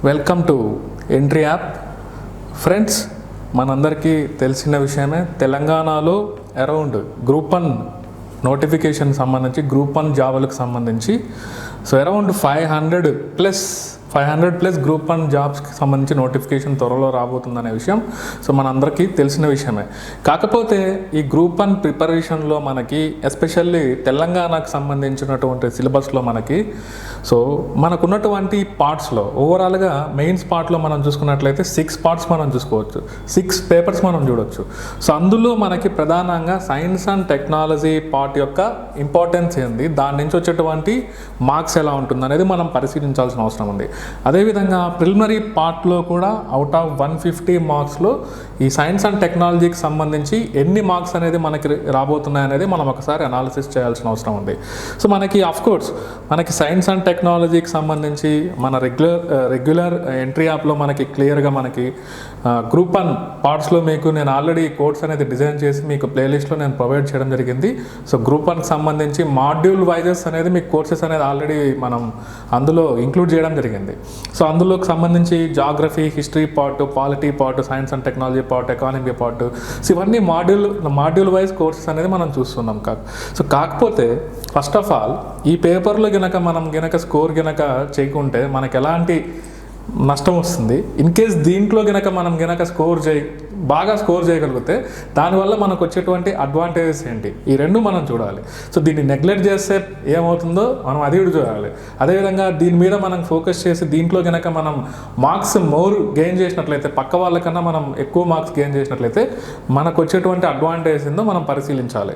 Welcome to entry app. Friends, మనందరికీ తెలిసిన విషయమే, తెలంగాణలో అరౌండ్ గ్రూప్ 1 నోటిఫికేషన్ సంబంధించి గ్రూప్ 1 జాబులకు సంబంధించి అరౌండ్ 500 ప్లస్ గ్రూప్ 1 జాబ్స్కి సంబంధించి నోటిఫికేషన్ త్వరలో రాబోతుందనే విషయం మనందరికీ తెలిసిన విషయమే. కాకపోతే ఈ గ్రూప్ 1 ప్రిపరేషన్లో మనకి ఎస్పెషల్లీ తెలంగాణకు సంబంధించినటువంటి సిలబస్లో మనకున్నటువంటి పార్ట్స్లో ఓవరాల్గా మెయిన్స్ పార్ట్లో మనం చూసుకున్నట్లయితే 6 పార్ట్స్ మనం చూసుకోవచ్చు, 6 పేపర్స్ మనం చూడవచ్చు. అందులో మనకి ప్రధానంగా సైన్స్ అండ్ టెక్నాలజీ పార్ట్ యొక్క ఇంపార్టెన్స్ ఏంది, దాని నుంచి వచ్చేటువంటి మార్క్స్ ఎలా ఉంటుంది అనేది మనం పరిశీలించాల్సిన అవసరం ఉంది. అదేవిధంగా ప్రిలిమినరీ పార్ట్లో కూడా అవుట్ ఆఫ్ 150 మార్క్స్లో ఈ సైన్స్ అండ్ టెక్నాలజీకి సంబంధించి ఎన్ని మార్క్స్ అనేది మనకి రాబోతున్నాయి అనేది మనం ఒకసారి అనాలిసిస్ చేయాల్సిన అవసరం ఉంది. మనకి ఆఫ్కోర్స్ మనకి సైన్స్ అండ్ టెక్నాలజీకి సంబంధించి మన రెగ్యులర్ ఎంట్రీ యాప్లో మనకి క్లియర్గా మనకి గ్రూప్ 1 పార్ట్స్లో మీకు నేను ఆల్రెడీ కోర్స్ అనేది డిజైన్ చేసి మీకు ప్లేలిస్ట్లో నేను ప్రొవైడ్ చేయడం జరిగింది. గ్రూప్ 1కి సంబంధించి మాడ్యూల్ వైజెస్ అనేది మీకు కోర్సెస్ అనేది ఆల్రెడీ మనం అందులో ఇంక్లూడ్ చేయడం జరిగింది. అందులోకి సంబంధించి geography, history part, polity part, science and technology part, economy part, ఇవన్నీ మాడ్యూల్ వైజ్ కోర్సెస్ అనేది మనం చూస్తున్నాం. కాకపోతే ఫస్ట్ ఆఫ్ ఆల్ ఈ పేపర్లో మనం స్కోర్ చేయకుంటే మనకు ఎలాంటి నష్టం వస్తుంది, ఇన్ కేస్ దీంట్లో మనం బాగా స్కోర్ చేయగలిగితే దానివల్ల మనకు వచ్చేటువంటి అడ్వాంటేజెస్ ఏంటి, ఈ రెండు మనం చూడాలి. దీన్ని నెగ్లెక్ట్ చేస్తే ఏమవుతుందో మనం అది కూడా చూడాలి. అదేవిధంగా దీని మీద మనం ఫోకస్ చేసి దీంట్లో మనం మార్క్స్ మోర్ గెయిన్ చేసినట్లయితే, పక్క వాళ్ళకన్నా మనం ఎక్కువ మార్క్స్ గెయిన్ చేసినట్లయితే మనకు వచ్చేటువంటి అడ్వాంటేజ్ ఏందో మనం పరిశీలించాలి.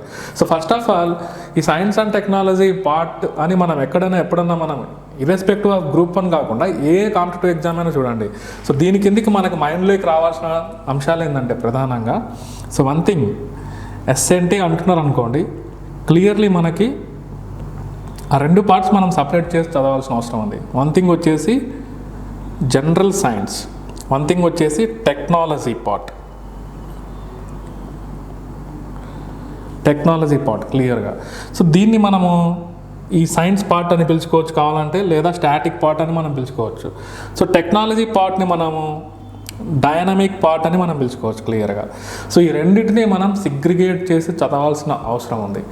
ఫస్ట్ ఆఫ్ ఆల్ ఈ సైన్స్ అండ్ టెక్నాలజీ పార్ట్ అని మనం ఎప్పుడన్నా మనం ఇర్రెస్పెక్టివ్ ఆఫ్ గ్రూప్ 1 కాకుండా ఏ కాంపిటేటివ్ ఎగ్జామ్ అయినా చూడండి. దీని కిందకి మనకు మైండ్లోకి రావాల్సిన అంశాలు ఏంటంటే ప్రధానంగా వన్ థింగ్ ఎస్ఎన్టీ అంటున్నారు అనుకోండి, క్లియర్లీ మనకి ఆ 2 పార్ట్స్ మనం సపరేట్ చేసి చదవాల్సిన అవసరం ఉంది. వన్ థింగ్ వచ్చేసి జనరల్ సైన్స్, వన్ థింగ్ వచ్చేసి టెక్నాలజీ పార్ట్ క్లియర్గా. దీన్ని మనము ఈ సైన్స్ పార్ట్ అని పిలుచుకోవచ్చు కావాలంటే, లేదా స్టాటిక్ పార్ట్ అని మనం పిలుచుకోవచ్చు. టెక్నాలజీ పార్ట్ని మనము డైనమిక్ పార్ట్ అని మనం పిలుచుకోవచ్చు క్లియర్గా. ఈ రెండింటిని మనం సిగ్రిగేట్ చేసి చదవాల్సిన అవసరం ఉంది.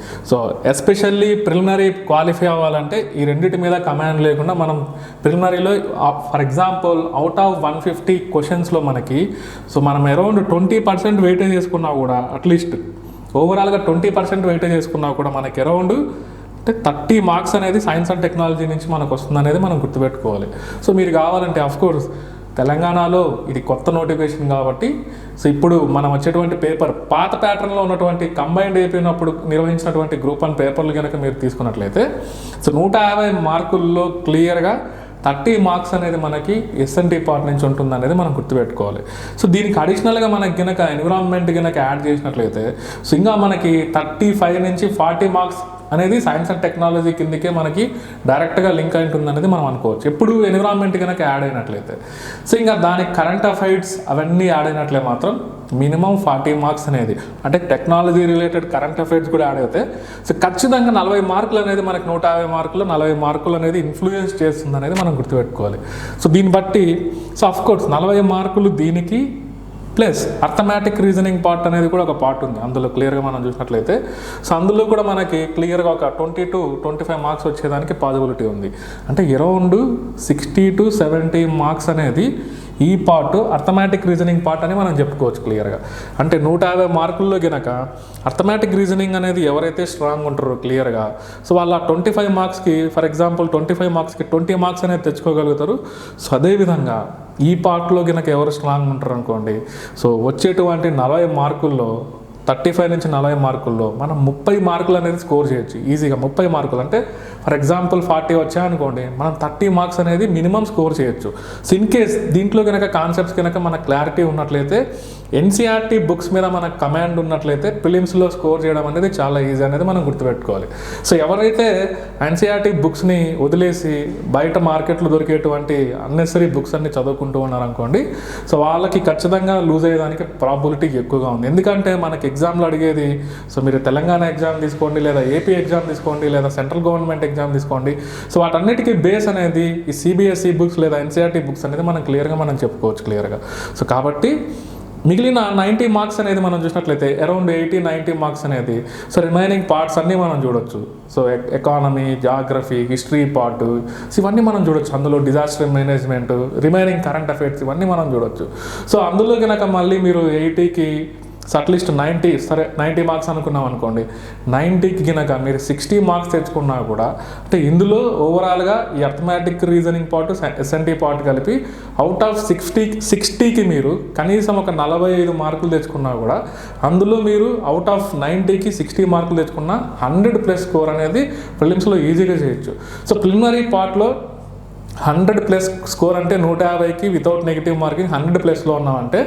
ఎస్పెషల్లీ ప్రిలిమినరీ క్వాలిఫై అవ్వాలంటే ఈ రెండింటి మీద కమాండ్ లేకుండా మనం ప్రిలిమినరీలో ఫర్ ఎగ్జాంపుల్ అవుట్ ఆఫ్ 150 క్వశ్చన్స్లో మనం అరౌండ్ 20% వెయిటేజ్ చేసుకున్నా కూడా, అట్లీస్ట్ ఓవరాల్గా 20% వెయిటేజ్ చేసుకున్నా కూడా మనకి అరౌండ్ 30 మార్క్స్ అనేది సైన్స్ అండ్ టెక్నాలజీ నుంచి మనకు వస్తుంది అనేది మనం గుర్తుపెట్టుకోవాలి. మీరు కావాలంటే ఆఫ్కోర్స్ తెలంగాణలో ఇది కొత్త నోటిఫికేషన్ కాబట్టి ఇప్పుడు మనం వచ్చేటువంటి పేపర్ పాత ప్యాటర్న్లో ఉన్నటువంటి కంబైన్డ్ అయిపోయినప్పుడు నిర్వహించినటువంటి గ్రూప్ 1 పేపర్లు కనుక మీరు తీసుకున్నట్లయితే 150 మార్కుల్లో క్లియర్గా 30 మార్క్స్ అనేది మనకి ఎస్ఎన్టీ పార్ట్ నుంచి ఉంటుంది అనేది మనం గుర్తుపెట్టుకోవాలి. దీనికి అడిషనల్గా మనకి ఎన్విరాన్మెంట్ యాడ్ చేసినట్లయితే ఇంకా మనకి 35 నుంచి 40 మార్క్స్ అనేది సైన్స్ అండ్ టెక్నాలజీ కిందకే మనకి డైరెక్ట్గా లింక్ అయి ఉంటుంది అనేది మనం అనుకోవచ్చు, ఎప్పుడు ఎన్విరాన్మెంట్ యాడ్ అయినట్లయితే. ఇంకా దానికి కరెంట్ అఫైర్స్ అవన్నీ యాడ్ అయినట్లే మాత్రం మినిమం 40 మార్క్స్ అనేది, అంటే టెక్నాలజీ రిలేటెడ్ కరెంట్ అఫైర్స్ కూడా యాడ్ అవుతాయి. ఖచ్చితంగా 40 మార్కులు అనేది మనకి 150 మార్కులు 40 మార్కులు అనేది ఇన్ఫ్లుయెన్స్ చేస్తుంది అనేది మనం గుర్తుపెట్టుకోవాలి. దీన్ని బట్టి అఫ్కోర్స్ 40 మార్కులు దీనికి ప్లస్ అర్థమెటిక్ రీజనింగ్ పార్ట్ అనేది కూడా ఒక పార్ట్ ఉంది అందులో క్లియర్గా మనం చూసినట్లయితే. అందులో కూడా మనకి క్లియర్గా ఒక 20 to 25 మార్క్స్ వచ్చేదానికి పాసిబిలిటీ ఉంది. అంటే అరౌండ్ 60 to 70 మార్క్స్ అనేది ఈ పార్ట్ అర్థమెటిక్ రీజనింగ్ పార్ట్ అని మనం చెప్పుకోవచ్చు క్లియర్గా. అంటే 150 మార్కుల్లో అర్థమెటిక్ రీజనింగ్ అనేది ఎవరైతే స్ట్రాంగ్ ఉంటారో క్లియర్గా వాళ్ళ 25 మార్క్స్కి ఫర్ ఎగ్జాంపుల్ 25 మార్క్స్కి 20 మార్క్స్ అనేది తెచ్చుకోగలుగుతారు. అదేవిధంగా ఈ పార్ట్లో ఎవరు స్ట్రాంగ్ ఉంటారు అనుకోండి, వచ్చేటువంటి 40 మార్కుల్లో 35 నుంచి 40 మార్కుల్లో మనం 30 మార్కులు అనేది స్కోర్ చేయొచ్చు ఈజీగా. 30 మార్కులు అంటే ఫర్ ఎగ్జాంపుల్ 40 వచ్చాయనుకోండి, మనం 30 మార్క్స్ అనేది మినిమం స్కోర్ చేయొచ్చు. ఇన్ కేస్ దీంట్లో కాన్సెప్ట్స్ మన క్లారిటీ ఉన్నట్లయితే ఎన్సీఆర్టీ బుక్స్ మీద మనకు కమాండ్ ఉన్నట్లయితే ప్రిలిమ్స్లో స్కోర్ చేయడం అనేది చాలా ఈజీ అనేది మనం గుర్తుపెట్టుకోవాలి. సో ఎవరైతే ఎన్సీఆర్టీ బుక్స్ని వదిలేసి బయట మార్కెట్లో దొరికేటువంటి అన్నెసరీ బుక్స్ అన్ని చదువుకుంటూ ఉన్నారనుకోండి, సో వాళ్ళకి ఖచ్చితంగా లూజ్ అయ్యేదానికి ప్రాబిలిటీ ఎక్కువగా ఉంది. ఎందుకంటే మనకి ఎగ్జామ్లో అడిగేది, సో మీరు తెలంగాణ ఎగ్జామ్ తీసుకోండి, లేదా ఏపీ ఎగ్జామ్ తీసుకోండి, లేదా సెంట్రల్ గవర్నమెంట్ ఎగ్జామ్ తీసుకోండి, సో వాటన్నిటికీ బేస్ అనేది ఈ సిబిఎస్ఈ బుక్స్ లేదా ఎన్సీఆర్టీ బుక్స్ అనేది మనం క్లియర్గా మనం చెప్పుకోవచ్చు క్లియర్గా. సో కాబట్టి మిగిలిన 90 మార్క్స్ అనేది మనం చూసినట్లయితే అరౌండ్ 80-90 మార్క్స్ అనేది, సో రిమైనింగ్ పార్ట్స్ అన్నీ మనం చూడొచ్చు. So economy, geography, history part, so ఇవన్నీ మనం చూడొచ్చు. అందులో disaster management, remaining current affairs ఇవన్నీ మనం చూడొచ్చు. సో అందులో కనుక మళ్ళీ మీరు 80కి అట్లీస్ట్ 90, సరే 90 మార్క్స్ అనుకున్నాం అనుకోండి, 90కి కనుక మీరు 60 మార్క్స్ తెచ్చుకున్నా కూడా, అంటే ఇందులో ఓవరాల్గా ఈ arithmetic reasoning part, SNT part కలిపి అవుట్ ఆఫ్ 60కి మీరు కనీసం ఒక 45 మార్కులు తెచ్చుకున్నా కూడా, అందులో మీరు అవుట్ ఆఫ్ 90కి 60 మార్కులు తెచ్చుకున్న 100+ స్కోర్ అనేది ప్రిలిమ్స్లో ఈజీగా చేయొచ్చు. సో ప్రిలిమినరీ పార్ట్లో 100+ స్కోర్ అంటే 150కి వితౌట్ నెగిటివ్ మార్కింగ్ 100+లో ఉన్నామంటే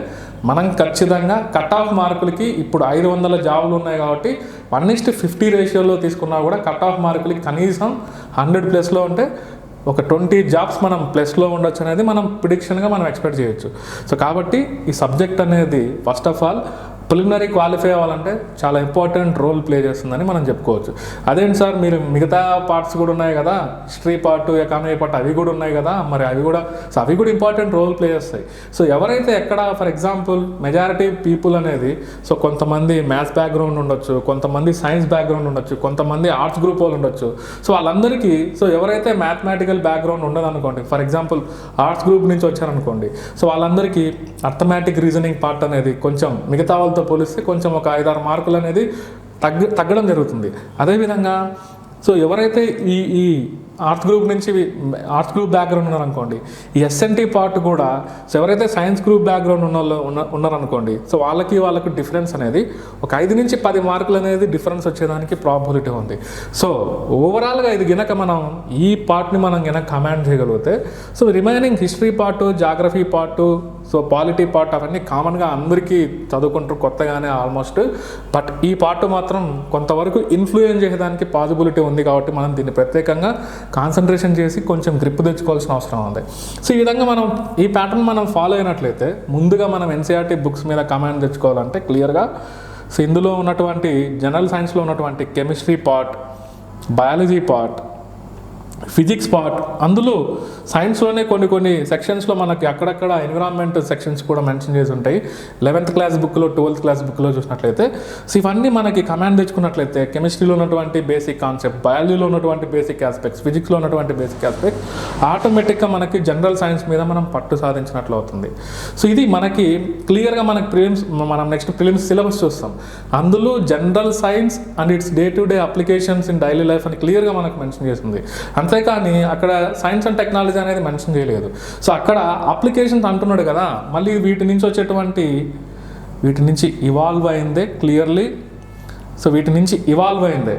మనం ఖచ్చితంగా కట్ ఆఫ్ మార్కులకి ఇప్పుడు 500 జాబులు ఉన్నాయి కాబట్టి 1:50 రేషియోలో తీసుకున్నా కూడా కట్ ఆఫ్ మార్కులకి కనీసం 100+లో ఉంటే ఒక 20 జాబ్స్ మనం ప్లస్లో ఉండొచ్చు అనేది మనం ప్రిడిక్షన్గా మనం ఎక్స్పెక్ట్ చేయొచ్చు. సో కాబట్టి ఈ సబ్జెక్ట్ అనేది first of all preliminary qualify అవ్వాలంటే చాలా ఇంపార్టెంట్ రోల్ ప్లే చేస్తుందని మనం చెప్పుకోవచ్చు. అదేంటి సార్, మీరు మిగతా పార్ట్స్ కూడా ఉన్నాయి కదా, హిస్టరీ పార్ట్, ఎకానమీ పార్ట్ అవి కూడా ఉన్నాయి కదా, మరి అవి కూడా ఇంపార్టెంట్ రోల్ ప్లే చేస్తాయి. సో ఎవరైతే ఎక్కడ ఫర్ ఎగ్జాంపుల్ మెజారిటీ పీపుల్ అనేది, సో కొంతమంది మ్యాథ్స్ బ్యాక్గ్రౌండ్ ఉండొచ్చు, కొంతమంది సైన్స్ బ్యాక్గ్రౌండ్ ఉండొచ్చు, కొంతమంది ఆర్ట్స్ గ్రూప్ వాళ్ళు ఉండొచ్చు. సో వాళ్ళందరికీ, సో ఎవరైతే మ్యాథమెటికల్ బ్యాక్గ్రౌండ్ ఉండదనుకోండి, ఫర్ ఎగ్జాంపుల్ ఆర్ట్స్ గ్రూప్ నుంచి వచ్చారనుకోండి, సో వాళ్ళందరికీ అర్థమెటిక్ రీజనింగ్ పార్ట్ అనేది కొంచెం మిగతా వాళ్ళతో పోలిస్తే కొంచెం ఒక 5-6 మార్కులు అనేది తగ్గడం జరుగుతుంది. అదేవిధంగా సో ఎవరైతే ఈ ఆర్ట్స్ గ్రూప్ నుంచి ఆర్ట్స్ గ్రూప్ బ్యాక్గ్రౌండ్ ఉన్నారనుకోండి, ఈ ఎస్ఎన్టీ పార్ట్ కూడా, సో ఎవరైతే సైన్స్ గ్రూప్ బ్యాక్గ్రౌండ్ ఉన్నారనుకోండి, సో వాళ్ళకి డిఫరెన్స్ అనేది ఒక 5-10 మార్కులు అనేది డిఫరెన్స్ వచ్చేదానికి ప్రాబిలిటీ ఉంది. సో ఓవరాల్గా ఇది గినక మనం ఈ పార్ట్ని మనం గినక కమాండ్ చేయగలిగితే, so remaining history part, geography part, so polity part అవన్నీ కామన్గా అందరికీ చదువుకుంటారు కొత్తగానే ఆల్మోస్ట్. బట్ ఈ పార్ట్ మాత్రం కొంతవరకు ఇన్ఫ్లుయెన్స్ చేసేదానికి పాసిబిలిటీ ఉంది కాబట్టి మనం దీన్ని ప్రత్యేకంగా కాన్సన్ట్రేషన్ చేసి కొంచెం గ్రిప్ తెచ్చుకోవాల్సిన అవసరం ఉంది. సో ఈ విధంగా మనం ఈ ప్యాటర్న్ మనం ఫాలో అయినట్లయితే ముందుగా మనం ఎన్సీఆర్టీ బుక్స్ మీద కమాండ్ తెచ్చుకోవాలంటే క్లియర్గా, సో ఇందులో ఉన్నటువంటి జనరల్ సైన్స్లో ఉన్నటువంటి chemistry part, biology part, physics part, అందులో సైన్స్లోనే కొన్ని సెక్షన్స్లో మనకి అక్కడక్కడ ఎన్విరాన్మెంట్ సెక్షన్స్ కూడా మెన్షన్ చేసి ఉంటాయి. 11th క్లాస్ బుక్లో, 12th క్లాస్ బుక్లో చూసినట్లయితే, సో ఇవన్నీ మనకి కమాండ్ తెచ్చుకున్నట్లయితే కెమిస్ట్రీలో ఉన్నటువంటి బేసిక్ కాన్సెప్ట్, బయాలజీలో ఉన్నటువంటి బేసిక్ ఆస్పెక్ట్స్, ఫిజిక్స్లో ఉన్నటువంటి బేసిక్ ఆస్పెక్ట్, ఆటోమేటిక్గా మనకి జనరల్ సైన్స్ మీద మనం పట్టు సాధించినట్లు అవుతుంది. సో ఇది మనకి క్లియర్గా మనకి మనం నెక్స్ట్ ప్రిలిమ్స్ సిలబస్ చూస్తాం, అందులో general science and it's day to day applications in daily life అని క్లియర్గా మనకు మెన్షన్ చేస్తుంది. అంతేకాని అక్కడ సైన్స్ అండ్ టెక్నాలజీ అనేది మెన్షన్ చేయలేదు. సో అక్కడ అప్లికేషన్స్ అంటున్నాడు కదా, మళ్ళీ వీటి నుంచి ఇవాల్వ్ అయిందే క్లియర్లీ. సో వీటి నుంచి ఇవాల్వ్ అయిందే,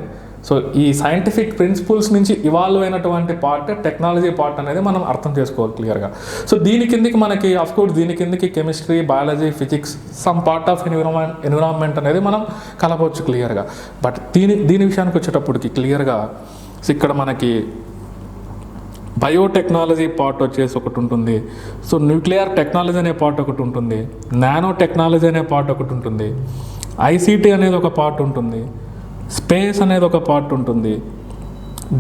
సో ఈ సైంటిఫిక్ ప్రిన్సిపల్స్ నుంచి ఇవాల్వ్ అయినటువంటి పార్ట్ టెక్నాలజీ పార్ట్ అనేది మనం అర్థం చేసుకోవాలి క్లియర్గా. సో దీని కిందకి మనకి అఫ్కోర్స్ దీని కిందకి chemistry, biology, physics, some part of environment అనేది మనం కలపవచ్చు క్లియర్గా. బట్ దీని విషయానికి వచ్చేటప్పటికి క్లియర్గా ఇక్కడ మనకి బయోటెక్నాలజీ పార్ట్ వచ్చేసి ఒకటి ఉంటుంది, సో న్యూక్లియర్ టెక్నాలజీ అనే పార్ట్ ఒకటి ఉంటుంది, నానో టెక్నాలజీ అనే పార్ట్ ఒకటి ఉంటుంది, ఐసీటీ అనేది ఒక పార్ట్ ఉంటుంది, స్పేస్ అనేది ఒక పార్ట్ ఉంటుంది,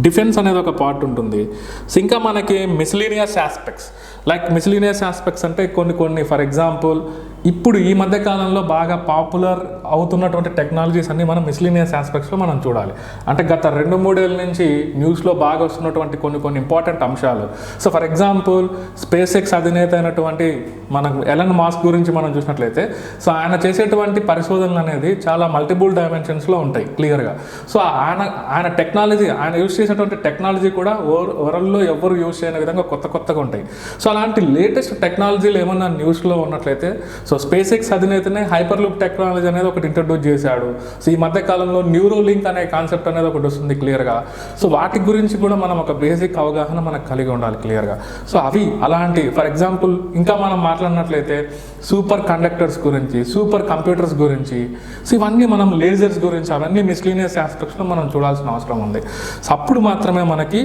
డిఫెన్స్ అనేది ఒక పార్ట్ ఉంటుంది. సో ఇంకా మనకి మిస్లీనియస్ ఆస్పెక్ట్స్ అంటే కొన్ని ఫర్ ఎగ్జాంపుల్ ఇప్పుడు ఈ మధ్య కాలంలో బాగా పాపులర్ అవుతున్నటువంటి టెక్నాలజీస్ అన్నీ మనం మిస్లీనియస్ ఆస్పెక్ట్స్లో మనం చూడాలి. అంటే గత 2-3 ఏళ్ళ నుంచి న్యూస్లో బాగా వస్తున్నటువంటి కొన్ని ఇంపార్టెంట్ అంశాలు. So for example space X అధినేత అయినటువంటి మనకు ఎలన్ మాస్క్ గురించి మనం చూసినట్లయితే, సో ఆయన చేసేటువంటి పరిశోధనలు అనేది చాలా మల్టిపుల్ డైమెన్షన్స్లో ఉంటాయి క్లియర్గా. సో ఆయన టెక్నాలజీ, ఆయన యూజ్ చేసేటువంటి టెక్నాలజీ కూడా వరల్డ్లో ఎవరు యూజ్ చేయని విధంగా కొత్తగా ఉంటాయి. సో అలాంటి లేటెస్ట్ టెక్నాలజీలు ఏమన్నా న్యూస్లో ఉన్నట్లయితే సో స్పేస్ ఎక్స్ అధినేతనే హైపర్ లూప్ టెక్నాలజీ అనేది ఒకటి ఇంట్రడ్యూస్ చేశాడు. సో ఈ మధ్య కాలంలో న్యూరోలింక్ అనే కాన్సెప్ట్ అనేది ఒకటి వస్తుంది క్లియర్గా. సో వాటి గురించి కూడా మనం ఒక బేసిక్ అవగాహన మనకు కలిగి ఉండాలి క్లియర్గా. సో అవి అలాంటి ఫర్ ఎగ్జాంపుల్ ఇంకా మనం మాట్లాడినట్లయితే సూపర్ కండక్టర్స్ గురించి, సూపర్ కంప్యూటర్స్ గురించి, సో ఇవన్నీ మనం లేజర్స్ గురించి అవన్నీ మిస్లీనియస్ ఆస్పెక్ట్స్లో మనం చూడాల్సిన అవసరం ఉంది. సో అప్పుడు మాత్రమే మనకి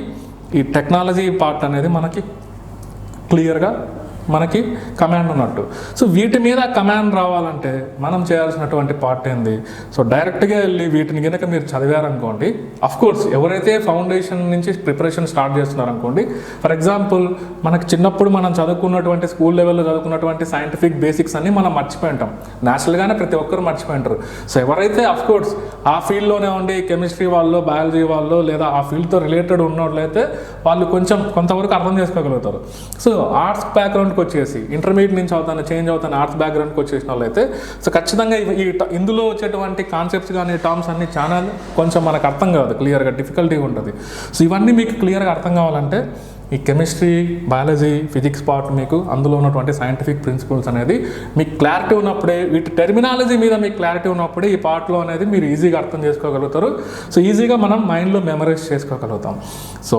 ఈ టెక్నాలజీ పార్ట్ అనేది మనకి క్లియర్గా మనకి కమాండ్ ఉన్నట్టు. సో వీటి మీద కమాండ్ రావాలంటే మనం చేయాల్సినటువంటి పార్ట్ ఏంది? సో డైరెక్ట్గా వెళ్ళి వీటిని కనుక మీరు చదివారనుకోండి, అఫ్కోర్స్ ఎవరైతే ఫౌండేషన్ నుంచి ప్రిపరేషన్ స్టార్ట్ చేస్తున్నారనుకోండి, ఫర్ ఎగ్జాంపుల్ మనకి చిన్నప్పుడు మనం చదువుకున్నటువంటి స్కూల్ లెవెల్లో చదువుకున్నటువంటి సైంటిఫిక్ బేసిక్స్ అన్ని మనం మర్చిపోయింటాం. నేచురల్గానే ప్రతి ఒక్కరు మర్చిపోయింటారు. సో ఎవరైతే అఫ్కోర్స్ ఆ ఫీల్డ్లోనే ఉండి కెమిస్ట్రీ వాళ్ళు, బయాలజీ వాళ్ళు లేదా ఆ ఫీల్డ్తో రిలేటెడ్ ఉన్నట్లయితే వాళ్ళు కొంతవరకు అర్థం చేసుకోగలుగుతారు. సో ఆర్ట్స్ బ్యాక్గ్రౌండ్ వచ్చేసి ఇంటర్మీడియట్ నుంచి చేంజ్ అవుతాను ఆర్ట్స్ బ్యాక్గ్రౌండ్కి వచ్చేసిన వాళ్ళు అయితే సో ఖచ్చితంగా ఇందులో వచ్చేటువంటి కాన్సెప్ట్స్ కానీ టర్మ్స్ అన్ని చాలా కొంచెం మనకు అర్థం కాదు, క్లియర్గా డిఫికల్టీగా ఉంటుంది. సో ఇవన్నీ మీకు క్లియర్గా అర్థం కావాలంటే ఈ కెమిస్ట్రీ, బయాలజీ, ఫిజిక్స్ పార్ట్ మీకు అందులో ఉన్నటువంటి సైంటిఫిక్ ప్రిన్సిపల్స్ అనేది మీకు క్లారిటీ ఉన్నప్పుడే, వీటి టెర్మినాలజీ మీద మీకు క్లారిటీ ఉన్నప్పుడే ఈ పార్ట్లో అనేది మీరు ఈజీగా అర్థం చేసుకోగలుగుతారు. సో ఈజీగా మనం మైండ్లో మెమరైజ్ చేసుకోగలుగుతాం. సో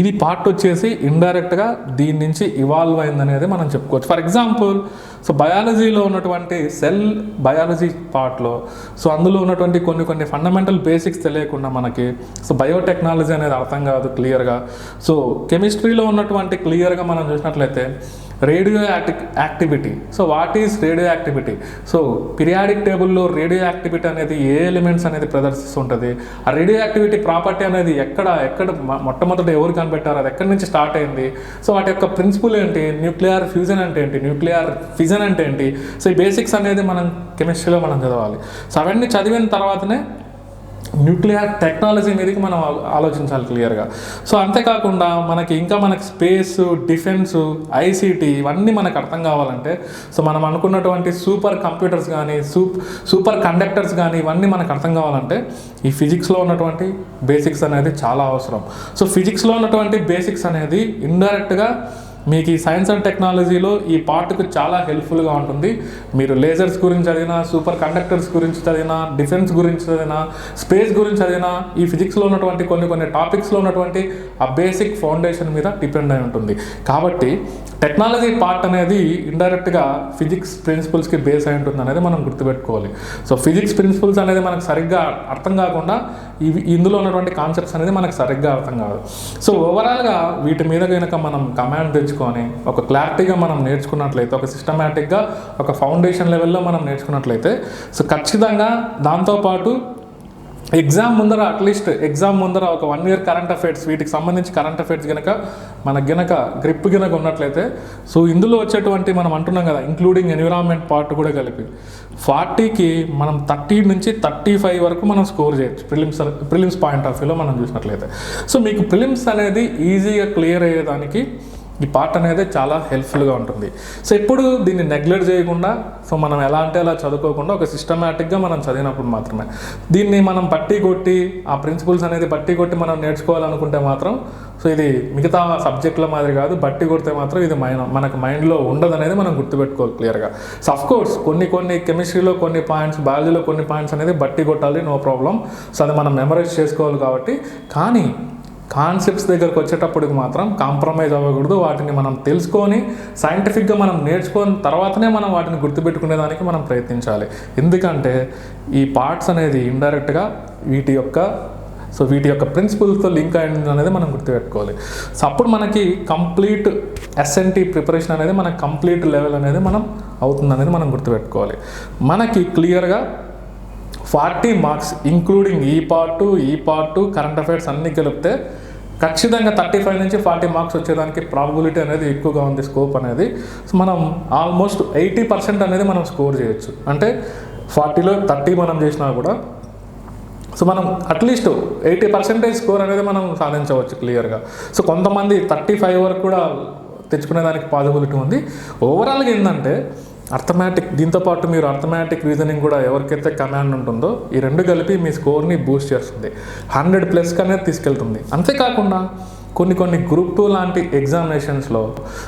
ఇది పార్ట్ వచ్చేసి ఇండైరెక్ట్గా దీని నుంచి ఇవాల్వ్ అయిందనేది మనం చెప్పుకోవచ్చు. ఫర్ ఎగ్జాంపుల్ సో బయాలజీలో ఉన్నటువంటి సెల్ బయాలజీ పార్ట్లో సో అందులో ఉన్నటువంటి కొన్ని ఫండమెంటల్ బేసిక్స్ తెలియకుండా మనకి సో బయోటెక్నాలజీ అనేది అర్థం కాదు క్లియర్గా. సో కెమిస్ట్రీలో ఉన్నటువంటి క్లియర్గా మనం చూసినట్లయితే radio activity. So what is radio activity? So periodic టేబుల్లో రేడియో యాక్టివిటీ అనేది ఏ ఎలిమెంట్స్ అనేది ప్రదర్శిస్తుంటుంది, ఆ రేడియో యాక్టివిటీ ప్రాపర్టీ అనేది ఎక్కడ మొట్టమొదట ఎవరు కనిపెట్టారు, అది ఎక్కడి నుంచి స్టార్ట్ అయింది, సో వాటి యొక్క ప్రిన్సిపల్ ఏంటి, న్యూక్లియర్ ఫ్యూజన్ అంటే ఏంటి, న్యూక్లియర్ ఫిజన్ అంటే ఏంటి, సో ఈ బేసిక్స్ అనేది మనం కెమిస్ట్రీలో మనం చదవాలి. సో అవన్నీ చదివిన తర్వాతనే న్యూక్లియర్ టెక్నాలజీ మీదకి మనం ఆలోచించాలి క్లియర్గా. సో అంతేకాకుండా మనకి స్పేస్, డిఫెన్స్, ఐసీటీ ఇవన్నీ మనకు అర్థం కావాలంటే సో మనం అనుకున్నటువంటి సూపర్ కంప్యూటర్స్ కానీ సూపర్ కండక్టర్స్ కానీ ఇవన్నీ మనకు అర్థం కావాలంటే ఈ ఫిజిక్స్లో ఉన్నటువంటి బేసిక్స్ అనేది చాలా అవసరం. సో ఫిజిక్స్లో ఉన్నటువంటి బేసిక్స్ అనేది ఇండైరెక్ట్గా మీకు ఈ సైన్స్ అండ్ టెక్నాలజీలో ఈ పార్ట్కు చాలా హెల్ప్ఫుల్గా ఉంటుంది. మీరు లేజర్స్ గురించి చదివినా, సూపర్ కండక్టర్స్ గురించి చదివినా, డిఫెన్స్ గురించి చదివినా, స్పేస్ గురించి చదివినా, ఈ ఫిజిక్స్లో ఉన్నటువంటి కొన్ని టాపిక్స్లో ఉన్నటువంటి ఆ బేసిక్ ఫౌండేషన్ మీద డిపెండ్ అయి ఉంటుంది. కాబట్టి టెక్నాలజీ పార్ట్ అనేది ఇండైరెక్ట్గా ఫిజిక్స్ ప్రిన్సిపల్స్కి బేస్ అయి ఉంటుంది అనేది మనం గుర్తుపెట్టుకోవాలి. సో ఫిజిక్స్ ప్రిన్సిపల్స్ అనేది మనకు సరిగ్గా అర్థం కాకుండా ఇందులో ఉన్నటువంటి కాన్సెప్ట్స్ అనేది మనకు సరిగ్గా అర్థం కాదు. సో ఓవరాల్గా వీటి మీద కనుక మనం కమాండ్ తెచ్చుకొని ఒక క్లారిటీగా మనం నేర్చుకున్నట్లయితే, ఒక సిస్టమేటిక్గా ఒక ఫౌండేషన్ లెవెల్లో మనం నేర్చుకున్నట్లయితే సో ఖచ్చితంగా దాంతోపాటు ఎగ్జామ్ ముందర ఒక 1 year కరెంట్ అఫైర్స్, వీటికి సంబంధించి కరెంట్ అఫైర్స్ మనకు గ్రిప్ ఉన్నట్లయితే సో ఇందులో వచ్చేటువంటి మనం అంటున్నాం కదా ఇంక్లూడింగ్ ఎన్విరాన్మెంట్ పార్ట్ కూడా కలిపి 40కి మనం 30 నుంచి 35 వరకు మనం స్కోర్ చేయొచ్చు ప్రిలిమ్స్ పాయింట్ ఆఫ్ వ్యూలో మనం చూసినట్లయితే. సో మీకు ప్రిలిమ్స్ అనేది ఈజీగా క్లియర్ అయ్యేదానికి ఈ పార్ట్ అనేది చాలా హెల్ప్ఫుల్గా ఉంటుంది. సో ఎప్పుడు దీన్ని నెగ్లెక్ట్ చేయకుండా సో మనం ఎలా అంటే అలా చదువుకోకుండా ఒక సిస్టమేటిక్గా మనం చదివినప్పుడు మాత్రమే దీన్ని మనం బట్టి కొట్టి ఆ ప్రిన్సిపల్స్ అనేది బట్టి కొట్టి మనం నేర్చుకోవాలనుకుంటే మాత్రం సో ఇది మిగతా సబ్జెక్టుల మాదిరి కాదు. బట్టి కొడితే మాత్రం ఇది మనకు మైండ్లో ఉండదు అనేది మనం గుర్తుపెట్టుకోవాలి క్లియర్గా. సో అఫ్కోర్స్ కొన్ని కెమిస్ట్రీలో కొన్ని పాయింట్స్, బయాలజీలో కొన్ని పాయింట్స్ అనేది బట్టి కొట్టాలి, నో ప్రాబ్లం. సో అది మనం మెమరైజ్ చేసుకోవాలి కాబట్టి. కానీ కాన్సెప్ట్స్ దగ్గరకు వచ్చేటప్పటికి మాత్రం కాంప్రమైజ్ అవ్వకూడదు. వాటిని మనం తెలుసుకొని సైంటిఫిక్గా మనం నేర్చుకున్న తర్వాతనే మనం వాటిని గుర్తుపెట్టుకునేదానికి మనం ప్రయత్నించాలి. ఎందుకంటే ఈ పార్ట్స్ అనేది ఇండైరెక్ట్గా వీటి యొక్క ప్రిన్సిపల్స్తో లింక్ అయింది అనేది మనం గుర్తుపెట్టుకోవాలి. సో అప్పుడు మనకి కంప్లీట్ ఎస్ఎన్టీ ప్రిపరేషన్ అనేది మనకి కంప్లీట్ లెవెల్ అనేది మనం అవుతుంది అనేది మనం గుర్తుపెట్టుకోవాలి. మనకి క్లియర్గా 40 మార్క్స్ ఇంక్లూడింగ్ ఈ పార్టు కరెంట్ అఫైర్స్ అన్నీ కలిపితే ఖచ్చితంగా 35 నుంచి 40 మార్క్స్ వచ్చేదానికి ప్రాబబిలిటీ అనేది ఎక్కువగా ఉంది, స్కోప్ అనేది. సో మనం ఆల్మోస్ట్ 80% అనేది మనం స్కోర్ చేయొచ్చు. అంటే 40లో 30 మనం చేసినా కూడా సో మనం అట్లీస్ట్ 80% స్కోర్ అనేది మనం సాధించవచ్చు క్లియర్గా. సో కొంతమంది 35 వరకు కూడా తెచ్చుకునేదానికి పాసిబిలిటీ ఉంది. ఓవరాల్గా ఏంటంటే దీంతోపాటు మీరు అర్థమెటిక్ రీజనింగ్ కూడా ఎవరికైతే కమాండ్ ఉంటుందో ఈ రెండు కలిపి మీ స్కోర్ని బూస్ట్ చేస్తుంది, 100+ అనేది తీసుకెళ్తుంది. అంతేకాకుండా కొన్ని గ్రూప్ 2 లాంటి ఎగ్జామినేషన్స్లో,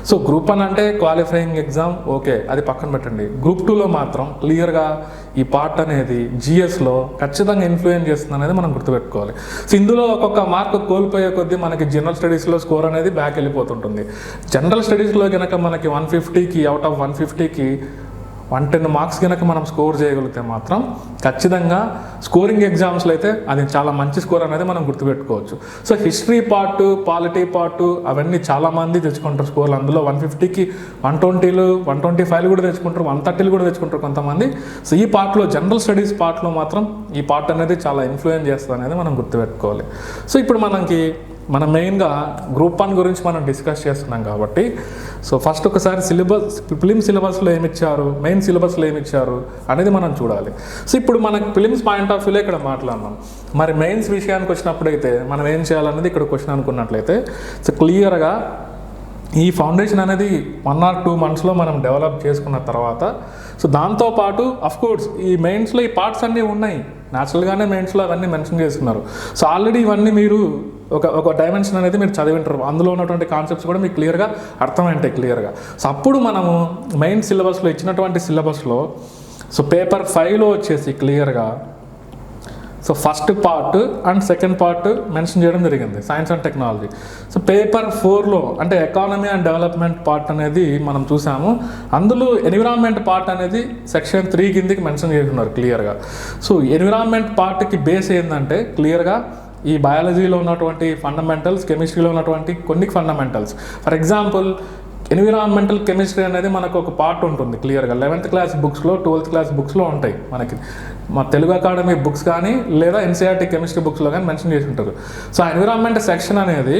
సో గ్రూప్ 1 అంటే క్వాలిఫైయింగ్ ఎగ్జామ్ ఓకే, అది పక్కన పెట్టండి. గ్రూప్ 2లో మాత్రం క్లియర్గా ఈ పార్ట్ అనేది జిఎస్లో ఖచ్చితంగా ఇన్ఫ్లుయెన్స్ చేస్తుంది అనేది మనం గుర్తుపెట్టుకోవాలి. సో ఇందులో ఒక్కొక్క మార్క్ కోల్పోయే కొద్దీ మనకి జనరల్ స్టడీస్లో స్కోర్ అనేది బ్యాక్ వెళ్ళిపోతుంటుంది. జనరల్ స్టడీస్లో కనుక మనకి 150కి అవుట్ ఆఫ్ 150కి 110 మార్క్స్ కనుక మనం స్కోర్ చేయగలిగితే మాత్రం ఖచ్చితంగా స్కోరింగ్ ఎగ్జామ్స్లో అయితే అది చాలా మంచి స్కోర్ అనేది మనం గుర్తుపెట్టుకోవచ్చు. So history part, polity part అవన్నీ చాలామంది తెచ్చుకుంటారు స్కోర్లు. అందులో 150కి 120లు 125లు కూడా తెచ్చుకుంటారు, 130లు కూడా తెచ్చుకుంటారు కొంతమంది. సో ఈ పార్ట్లో జనరల్ స్టడీస్ పార్ట్లో మాత్రం ఈ పార్ట్ అనేది చాలా ఇన్ఫ్లుయెన్స్ చేస్తుంది అనేది మనం గుర్తుపెట్టుకోవాలి. సో ఇప్పుడు మనం మెయిన్గా గ్రూప్ 1 గురించి మనం డిస్కస్ చేస్తున్నాం కాబట్టి, సో ఫస్ట్ ఒకసారి ఫిలిం సిలబస్లో ఏమిచ్చారు, మెయిన్ సిలబస్లో ఏమిచ్చారు అనేది మనం చూడాలి. సో ఇప్పుడు మనకు ఫిలిమ్స్ పాయింట్ ఆఫ్ వ్యూలో ఇక్కడ మాట్లాడినాం. మరి మెయిన్స్ విషయానికి వచ్చినప్పుడైతే మనం ఏం చేయాలనేది ఇక్కడ క్వశ్చన్ అనుకున్నట్లయితే, సో క్లియర్గా ఈ ఫౌండేషన్ అనేది 1 or 2 monthsలో మనం డెవలప్ చేసుకున్న తర్వాత, సో దాంతోపాటు అఫ్కోర్స్ ఈ మెయిన్స్లో ఈ పార్ట్స్ అన్నీ ఉన్నాయి, న్యాచురల్గానే మెయిన్స్లో అవన్నీ మెన్షన్ చేస్తున్నారు. సో ఆల్రెడీ ఇవన్నీ మీరు ఒక డైమెన్షన్ అనేది మీరు చదివింటారు, అందులో ఉన్నటువంటి కాన్సెప్ట్స్ కూడా మీకు క్లియర్గా అర్థమైంటాయి క్లియర్గా. సో అప్పుడు మనము మెయిన్ సిలబస్లో ఇచ్చినటువంటి సిలబస్లో సో పేపర్ 5లో వచ్చేసి క్లియర్గా so first part and second part mention చేయడం జరిగింది, science and technology. So paper 4లో అంటే ఎకానమీ అండ్ డెవలప్మెంట్ పార్ట్ అనేది మనం చూసాము. అందులో ఎన్విరాన్మెంట్ పార్ట్ అనేది సెక్షన్ 3 కిందకి మెన్షన్ చేస్తున్నారు క్లియర్గా. సో ఎన్విరాన్మెంట్ పార్ట్కి బేస్ ఏంటంటే క్లియర్గా ఈ బయాలజీలో ఉన్నటువంటి ఫండమెంటల్స్, కెమిస్ట్రీలో ఉన్నటువంటి కొన్ని fundamentals. For example environmental chemistry అనేది మనకు ఒక పార్ట్ ఉంటుంది క్లియర్గా 11th క్లాస్ బుక్స్లో, 12th క్లాస్ బుక్స్లో ఉంటాయి మనకి. మా తెలుగు అకాడమీ బుక్స్ కానీ లేదా ఎన్సీఆర్టీ కెమిస్ట్రీ బుక్స్లో కానీ మెన్షన్ చేసి ఉంటారు. సో ఎన్విరాన్మెంట్ సెక్షన్ అనేది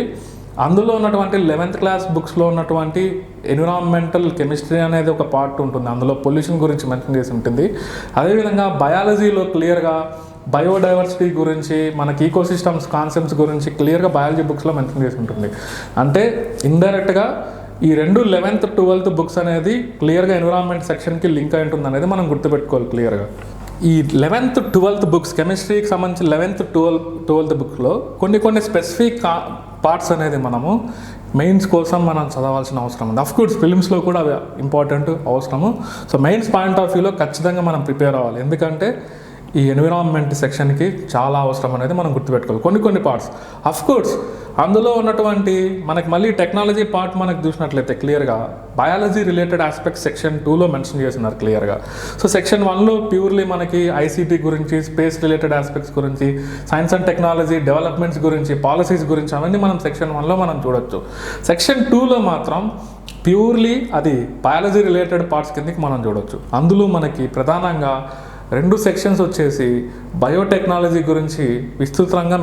అందులో ఉన్నటువంటి 11th క్లాస్ బుక్స్లో ఉన్నటువంటి ఎన్విరాన్మెంటల్ కెమిస్ట్రీ అనేది ఒక పార్ట్ ఉంటుంది, అందులో పొల్యూషన్ గురించి మెన్షన్ చేసి ఉంటుంది. అదేవిధంగా బయాలజీలో క్లియర్గా బయోడైవర్సిటీ గురించి, మనకి ఈకోసిస్టమ్స్ కాన్సెప్ట్స్ గురించి క్లియర్గా బయాలజీ బుక్స్లో మెన్షన్ చేసి ఉంటుంది. అంటే ఇండైరెక్ట్గా ఈ 11th 12th బుక్స్ అనేది క్లియర్గా ఎన్విరాన్మెంట్ సెక్షన్కి లింక్ అయి ఉంటుంది అనేది మనం గుర్తుపెట్టుకోవాలి క్లియర్గా. ఈ 11th 12th బుక్స్ కెమిస్ట్రీకి సంబంధించి 11th 12th బుక్లో కొన్ని స్పెసిఫిక్ పార్ట్స్ అనేది మనము మెయిన్స్ కోసం మనం చదవాల్సిన అవసరం ఉంది. అఫ్కోర్స్ ఫిలిమ్స్లో కూడా అవి ఇంపార్టెంట్ అవసరము. సో మెయిన్స్ పాయింట్ ఆఫ్ వ్యూలో ఖచ్చితంగా మనం ప్రిపేర్ అవ్వాలి, ఎందుకంటే ఈ ఎన్విరాన్మెంట్ సెక్షన్కి చాలా అవసరం అనేది మనం గుర్తుపెట్టుకోవాలి. కొన్ని పార్ట్స్ అఫ్కోర్స్ అందులో ఉన్నటువంటి మనకి మళ్ళీ టెక్నాలజీ పార్ట్ మనకు చూసినట్లయితే క్లియర్గా బయాలజీ రిలేటెడ్ ఆస్పెక్ట్స్ సెక్షన్ 2లో మెన్షన్ చేస్తున్నారు క్లియర్గా. సో సెక్షన్ 1లో ప్యూర్లీ మనకి ఐసీటీ గురించి, స్పేస్ రిలేటెడ్ ఆస్పెక్ట్స్ గురించి, సైన్స్ అండ్ టెక్నాలజీ డెవలప్మెంట్స్ గురించి, పాలసీస్ గురించి అవన్నీ మనం సెక్షన్ 1లో మనం చూడొచ్చు. సెక్షన్ 2లో మాత్రం ప్యూర్లీ అది బయాలజీ రిలేటెడ్ పార్ట్స్ కిందకి మనం చూడొచ్చు. అందులో మనకి ప్రధానంగా 2 సెక్షన్స్ వచ్చేసి బయోటెక్నాలజీ గురించి విస్తృతంగా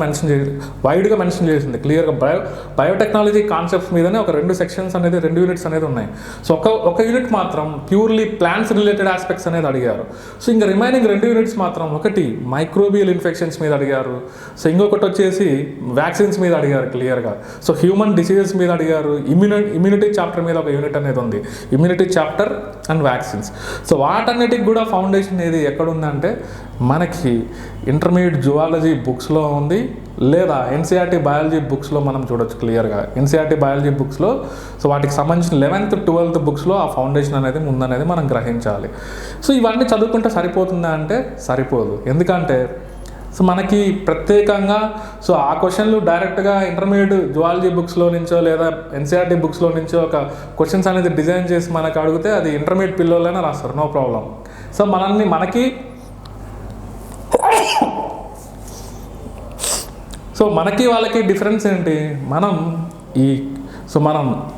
వైడ్గా మెన్షన్ చేసింది క్లియర్గా. బయోటెక్నాలజీ కాన్సెప్ట్స్ మీదనే ఒక 2 సెక్షన్స్ అనేది 2 యూనిట్స్ అనేది ఉన్నాయి. సో ఒక యూనిట్ మాత్రం ప్యూర్లీ ప్లాంట్స్ రిలేటెడ్ ఆస్పెక్ట్స్ అనేది అడిగారు. సో ఇంకా రిమైనింగ్ 2 యూనిట్స్ మాత్రం ఒకటి మైక్రోబియల్ ఇన్ఫెక్షన్స్ మీద అడిగారు, సో ఇంకొకటి వచ్చేసి వ్యాక్సిన్స్ మీద అడిగారు క్లియర్గా. సో హ్యూమన్ డిసీజెస్ మీద అడిగారు. ఇమ్యూనిటీ చాప్టర్ మీద ఒక యూనిట్ అనేది ఉంది, immunity chapter and vaccines. So వాటన్నిటికి కూడా ఫౌండేషన్ ఏది ఎక్కడ ఉందంటే మనకి ఇంటర్మీడియట్ జువాలజీ బుక్స్లో ఉంది, లేదా ఎన్సీఆర్టీ బయాలజీ బుక్స్లో మనం చూడొచ్చు క్లియర్గా. ఎన్సీఆర్టీ బయాలజీ బుక్స్లో సో వాటికి సంబంధించిన 11th 12th బుక్స్లో ఆ ఫౌండేషన్ అనేది ఉందనేది మనం గ్రహించాలి. సో ఇవన్నీ చదువుకుంటే సరిపోతుందా అంటే సరిపోదు, ఎందుకంటే సో మనకి ప్రత్యేకంగా సో ఆ క్వశ్చన్లు డైరెక్ట్గా ఇంటర్మీడియట్ జువాలజీ బుక్స్లో నుంచో లేదా ఎన్సీఆర్టీ బుక్స్లో నుంచో ఒక క్వశ్చన్స్ అనేది డిజైన్ చేసి మనకు అడిగితే అది ఇంటర్మీడియట్ పిల్లలైనా రాస్తారు, నో ప్రాబ్లం. సో మనకి వాళ్ళకి డిఫరెన్స్ ఏంటి, మనం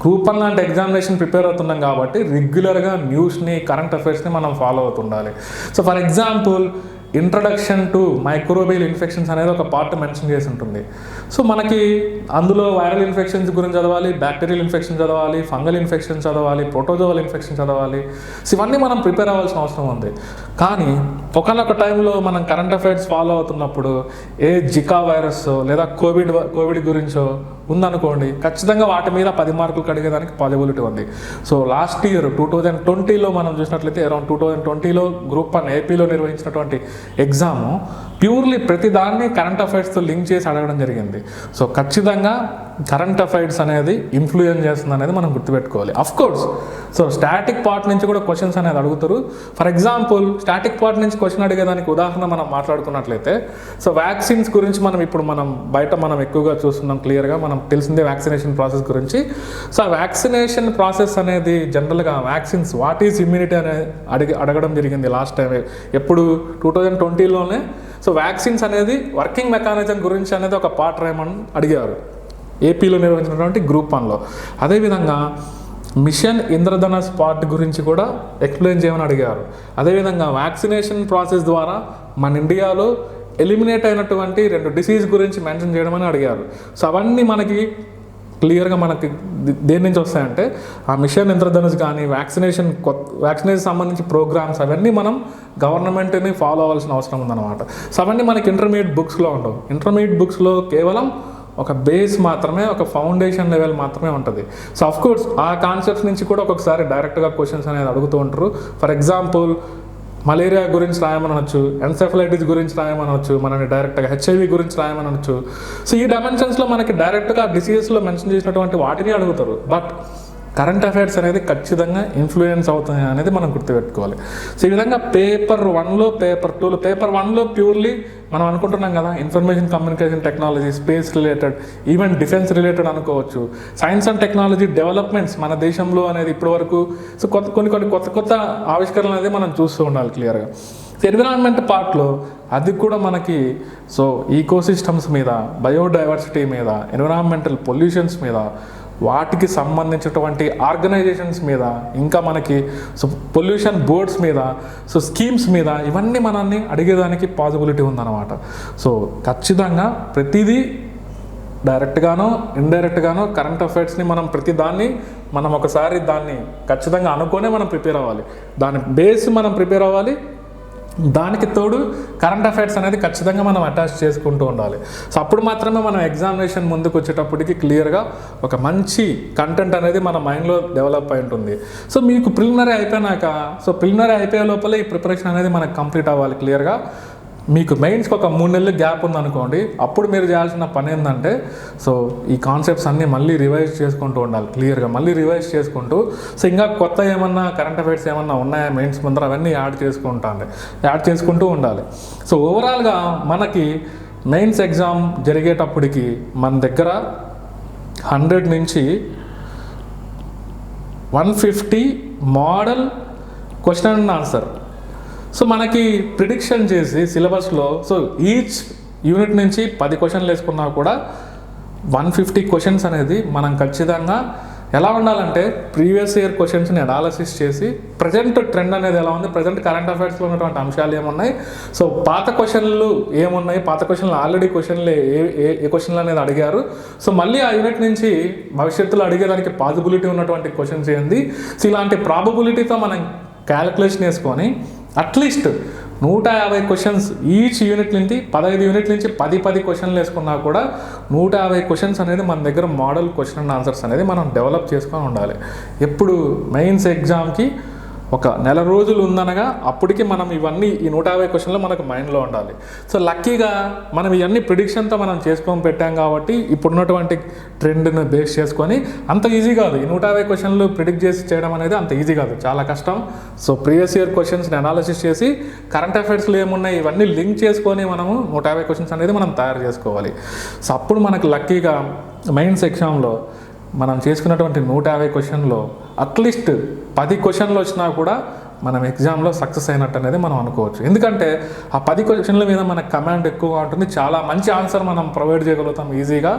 గ్రూప్ 1 లాంటి ఎగ్జామినేషన్ ప్రిపేర్ అవుతున్నాం కాబట్టి రెగ్యులర్గా న్యూస్ని, కరెంట్ అఫైర్స్ని మనం ఫాలో అవుతుండాలి. So for example introduction to microbial infections అనేది ఒక పార్ట్ మెన్షన్ చేసి ఉంటుంది. సో మనకి అందులో వైరల్ ఇన్ఫెక్షన్స్ గురించి చదవాలి, బ్యాక్టీరియల్ ఇన్ఫెక్షన్ చదవాలి, ఫంగల్ ఇన్ఫెక్షన్ చదవాలి, ప్రోటోజోవల్ ఇన్ఫెక్షన్ చదవాలి. సో ఇవన్నీ మనం ప్రిపేర్ అవ్వాల్సిన అవసరం ఉంది. కానీ ఒకనొక టైంలో మనం కరెంట్ అఫైర్స్ ఫాలో అవుతున్నప్పుడు జికా వైరస్ లేదా కోవిడ్ గురించో ఉందనుకోండి, ఖచ్చితంగా వాటి మీద 10 మార్కులు కడిగేదానికి పాసిబిలిటీ ఉంది. సో లాస్ట్ ఇయర్ 2020లో మనం చూసినట్లయితే అరౌండ్ 2020లో గ్రూప్ 1 ఏపీలో నిర్వహించినటువంటి ఎగ్జాము ప్యూర్లీ ప్రతి దాన్ని కరెంట్ అఫైర్స్తో లింక్ చేసి అడగడం జరిగింది. సో ఖచ్చితంగా కరెంట్ అఫైర్స్ అనేది ఇన్ఫ్లుయెన్స్ చేస్తుంది అనేది మనం గుర్తుపెట్టుకోవాలి. కోర్స్ సో స్టాటిక్ పార్ట్ నుంచి కూడా క్వశ్చన్స్ అనేది అడుగుతారు. ఫర్ ఎగ్జాంపుల్ స్టాటిక్ పార్ట్ నుంచి క్వశ్చన్ అడిగేదానికి ఉదాహరణ మనం మాట్లాడుకున్నట్లయితే, సో వ్యాక్సిన్స్ గురించి మనం బయట ఎక్కువగా చూస్తున్నాం. క్లియర్గా మనం తెలిసిందే వ్యాక్సినేషన్ ప్రాసెస్ గురించి. సో ఆ వ్యాక్సినేషన్ ప్రాసెస్ అనేది జనరల్గా వ్యాక్సిన్స్ వాట్ ఈజ్ ఇమ్యూనిటీ అనేది అడగడం జరిగింది లాస్ట్ టైం. ఎప్పుడు 2020లోనే. సో వ్యాక్సిన్స్ అనేది వర్కింగ్ మెకానిజం గురించి అనేది ఒక పార్ట్ రాయమని అడిగారు ఏపీలో నిర్వహించినటువంటి గ్రూప్ 1లో. అదేవిధంగా మిషన్ ఇంద్రధనస్ పార్ట్ గురించి కూడా ఎక్స్ప్లెయిన్ చేయమని అడిగారు. అదేవిధంగా వ్యాక్సినేషన్ ప్రాసెస్ ద్వారా మన ఇండియాలో ఎలిమినేట్ అయినటువంటి 2 డిసీజ్ గురించి మెన్షన్ చేయడం అని అడిగారు. సో అవన్నీ మనకి క్లియర్గా దేని నుంచి వస్తాయంటే ఆ మిషన్ ఇంద్రధనుస్ కానీ వ్యాక్సినేషన్ సంబంధించి ప్రోగ్రామ్స్ అవన్నీ మనం గవర్నమెంట్ని ఫాలో అవ్వాల్సిన అవసరం ఉందన్నమాట. సో అవన్నీ మనకి ఇంటర్మీడియట్ బుక్స్లో ఉండవు. ఇంటర్మీడియట్ బుక్స్లో కేవలం ఒక బేస్ మాత్రమే, ఒక ఫౌండేషన్ లెవెల్ మాత్రమే ఉంటుంది. సో కోర్స్ ఆ కాన్సెప్ట్స్ నుంచి కూడా ఒక్కొక్కసారి డైరెక్ట్గా క్వశ్చన్స్ అనేది అడుగుతూ ఉంటారు. ఫర్ ఎగ్జాంపుల్ మలేరియా గురించి రాయమనవచ్చు, ఎన్సెఫలైటిస్ గురించి రాయమనవచ్చు, మనని డైరెక్ట్గా హెచ్ఐవి గురించి రాయమనవచ్చు. సో ఈ డైమెన్షన్స్లో మనకి డైరెక్ట్గా డిసీజెస్లో మెన్షన్ చేసినటువంటి వాటిని అడుగుతారు. బట్ కరెంట్ అఫైర్స్ అనేది ఖచ్చితంగా ఇన్ఫ్లుయెన్స్ అవుతాయి అనేది మనం గుర్తుపెట్టుకోవాలి. సో ఈ విధంగా పేపర్ 1లో పేపర్ 2లో పేపర్ 1లో ప్యూర్లీ మనం అనుకుంటున్నాం కదా information communication technology, space related, even defence related అనుకోవచ్చు. సైన్స్ అండ్ టెక్నాలజీ డెవలప్మెంట్స్ మన దేశంలో అనేది ఇప్పటివరకు సో కొన్ని కొత్త ఆవిష్కరణలు అనేది మనం చూస్తూ ఉండాలి క్లియర్గా. సో ఎన్విరాన్మెంట్ పార్ట్లో అది కూడా మనకి సో ఈకోసిస్టమ్స్ మీద, బయోడైవర్సిటీ మీద, ఎన్విరాన్మెంటల్ పొల్యూషన్స్ మీద, వాటికి సంబంధించినటువంటి ఆర్గనైజేషన్స్ మీద, ఇంకా మనకి సో పొల్యూషన్ బోర్డ్స్ మీద, సో స్కీమ్స్ మీద, ఇవన్నీ మనల్ని అడిగేదానికి పాసిబిలిటీ ఉందన్నమాట. సో ఖచ్చితంగా ప్రతిదీ డైరెక్ట్గానో ఇండైరెక్ట్గానో కరెంట్ అఫైర్స్ని మనం ఒకసారి దాన్ని ఖచ్చితంగా అనుకోనే మనం ప్రిపేర్ అవ్వాలి. దాని బేస్ మనం ప్రిపేర్ అవ్వాలి. దానికి తోడు కరెంట్ అఫైర్స్ అనేది ఖచ్చితంగా మనం అటాచ్ చేసుకుంటూ ఉండాలి. సో అప్పుడు మాత్రమే మనం ఎగ్జామినేషన్ ముందుకు వచ్చేటప్పటికి క్లియర్గా ఒక మంచి కంటెంట్ అనేది మన మైండ్లో డెవలప్ అయి ఉంటుంది. సో మీకు ప్రిలిమినరీ అయిపోయే లోపల ఈ ప్రిపరేషన్ అనేది మనకు కంప్లీట్ అవ్వాలి క్లియర్గా. మీకు మెయిన్స్కి ఒక 3 నెలలు గ్యాప్ ఉందనుకోండి, అప్పుడు మీరు చేయాల్సిన పని ఏంటంటే సో ఈ కాన్సెప్ట్స్ అన్నీ మళ్ళీ రివైజ్ చేసుకుంటూ ఉండాలి క్లియర్గా. మళ్ళీ రివైజ్ చేసుకుంటూ సో ఇంకా కొత్త ఏమన్నా కరెంట్ అఫైర్స్ ఏమన్నా ఉన్నాయా మెయిన్స్ ముందర అవన్నీ యాడ్ చేసుకుంటూ ఉండాలి. సో ఓవరాల్గా మనకి మెయిన్స్ ఎగ్జామ్ జరిగేటప్పటికి మన దగ్గర 100 నుంచి 150 model question and answer. So మనకి ప్రిడిక్షన్ చేసి సిలబస్లో సో ఈచ్ యూనిట్ నుంచి 10 క్వశ్చన్లు వేసుకున్నా కూడా 150 క్వశ్చన్స్ అనేది మనం ఖచ్చితంగా ఎలా ఉండాలంటే ప్రీవియస్ ఇయర్ క్వశ్చన్స్ని అనాలిసిస్ చేసి ప్రజెంట్ ట్రెండ్ అనేది ఎలా ఉంది, ప్రజెంట్ కరెంట్ అఫైర్స్లో ఉన్నటువంటి అంశాలు ఏమున్నాయి, సో పాత క్వశ్చన్లు ఏమున్నాయి, పాత క్వశ్చన్లు ఆల్రెడీ ఏ క్వశ్చన్లు అనేది అడిగారు, సో మళ్ళీ ఆ యూనిట్ నుంచి భవిష్యత్తులో అడిగేదానికి పాసిబిలిటీ ఉన్నటువంటి క్వశ్చన్స్ ఏంది. సో ఇలాంటి ప్రాబబిలిటీతో మనం క్యాలిక్యులేషన్ వేసుకొని అట్లీస్ట్ 150 క్వశ్చన్స్ ఈచ్ యూనిట్ నుంచి 15 యూనిట్ నుంచి 10 క్వశ్చన్లు వేసుకున్నా కూడా 150 క్వశ్చన్స్ అనేది మన దగ్గర మోడల్ క్వశ్చన్ అండ్ ఆన్సర్స్ అనేది మనం డెవలప్ చేసుకొని ఉండాలి. ఎప్పుడు మెయిన్స్ ఎగ్జామ్కి ఒక నెల రోజులు ఉందనగా అప్పటికి మనం ఇవన్నీ ఈ 150 క్వశ్చన్లు మనకు మైండ్లో ఉండాలి. సో లక్కీగా మనం ఇవన్నీ ప్రిడిక్షన్తో మనం చేసుకొని పెట్టాం కాబట్టి ఇప్పుడున్నటువంటి ట్రెండ్ని బేస్ చేసుకొని అంత ఈజీ కాదు. ఈ 150 క్వశ్చన్లు ప్రిడిక్ట్ చేసి చేయడం అనేది అంత ఈజీ కాదు, చాలా కష్టం. సో ప్రీవియస్ ఇయర్ క్వశ్చన్స్ని అనాలిసిస్ చేసి కరెంట్ అఫైర్స్లో ఏమున్నాయి ఇవన్నీ లింక్ చేసుకొని మనము 150 క్వశ్చన్స్ అనేది మనం తయారు చేసుకోవాలి. సో అప్పుడు మనకు లక్కీగా మెయిన్స్ ఎగ్జామ్లో మనం చేసుకున్నటువంటి 150 క్వశ్చన్లో అట్లీస్ట్ 10 క్వశ్చన్లు వచ్చినా కూడా మనం ఎగ్జామ్లో సక్సెస్ అయినట్టు అనేది మనం అనుకోవచ్చు. ఎందుకంటే ఆ 10 క్వశ్చన్ల మీద మనకు కమాండ్ ఎక్కువగా ఉంటుంది, చాలా మంచి ఆన్సర్ మనం ప్రొవైడ్ చేయగలుగుతాం ఈజీగా.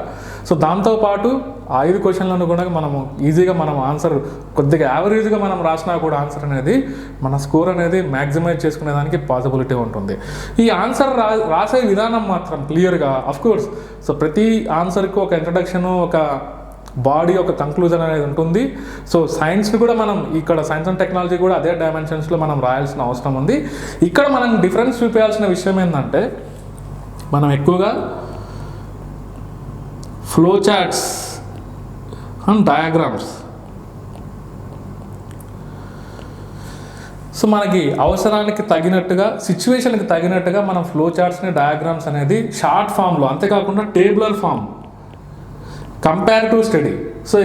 సో దాంతోపాటు ఆ 5 క్వశ్చన్లను కూడా మనము ఈజీగా మనం ఆన్సర్ కొద్దిగా యావరేజ్గా మనం రాసినా కూడా ఆన్సర్ అనేది మన స్కోర్ అనేది మ్యాక్సిమైజ్ చేసుకునేదానికి పాసిబిలిటీ ఉంటుంది. ఈ ఆన్సర్ రాసే విధానం మాత్రం క్లియర్గా అఫ్కోర్స్ సో ప్రతి ఆన్సర్కి ఒక ఇంట్రడక్షను, ఒక బాడీ, ఒక కంక్లూజన్ అనేది ఉంటుంది. సో సైన్స్ని కూడా మనం ఇక్కడ సైన్స్ అండ్ టెక్నాలజీ కూడా అదే డైమెన్షన్స్లో మనం రాయాల్సిన అవసరం ఉంది. ఇక్కడ మనం డిఫరెన్స్ చూపించాల్సిన విషయం ఏంటంటే మనం ఎక్కువగా flow charts and diagrams. So మనకి అవసరానికి తగినట్టుగా, సిచ్యువేషన్కి తగినట్టుగా మనం ఫ్లో చార్ట్స్ని, డయాగ్రామ్స్ అనేది షార్ట్ ఫామ్లో, అంతేకాకుండా tabular form, comparative study. So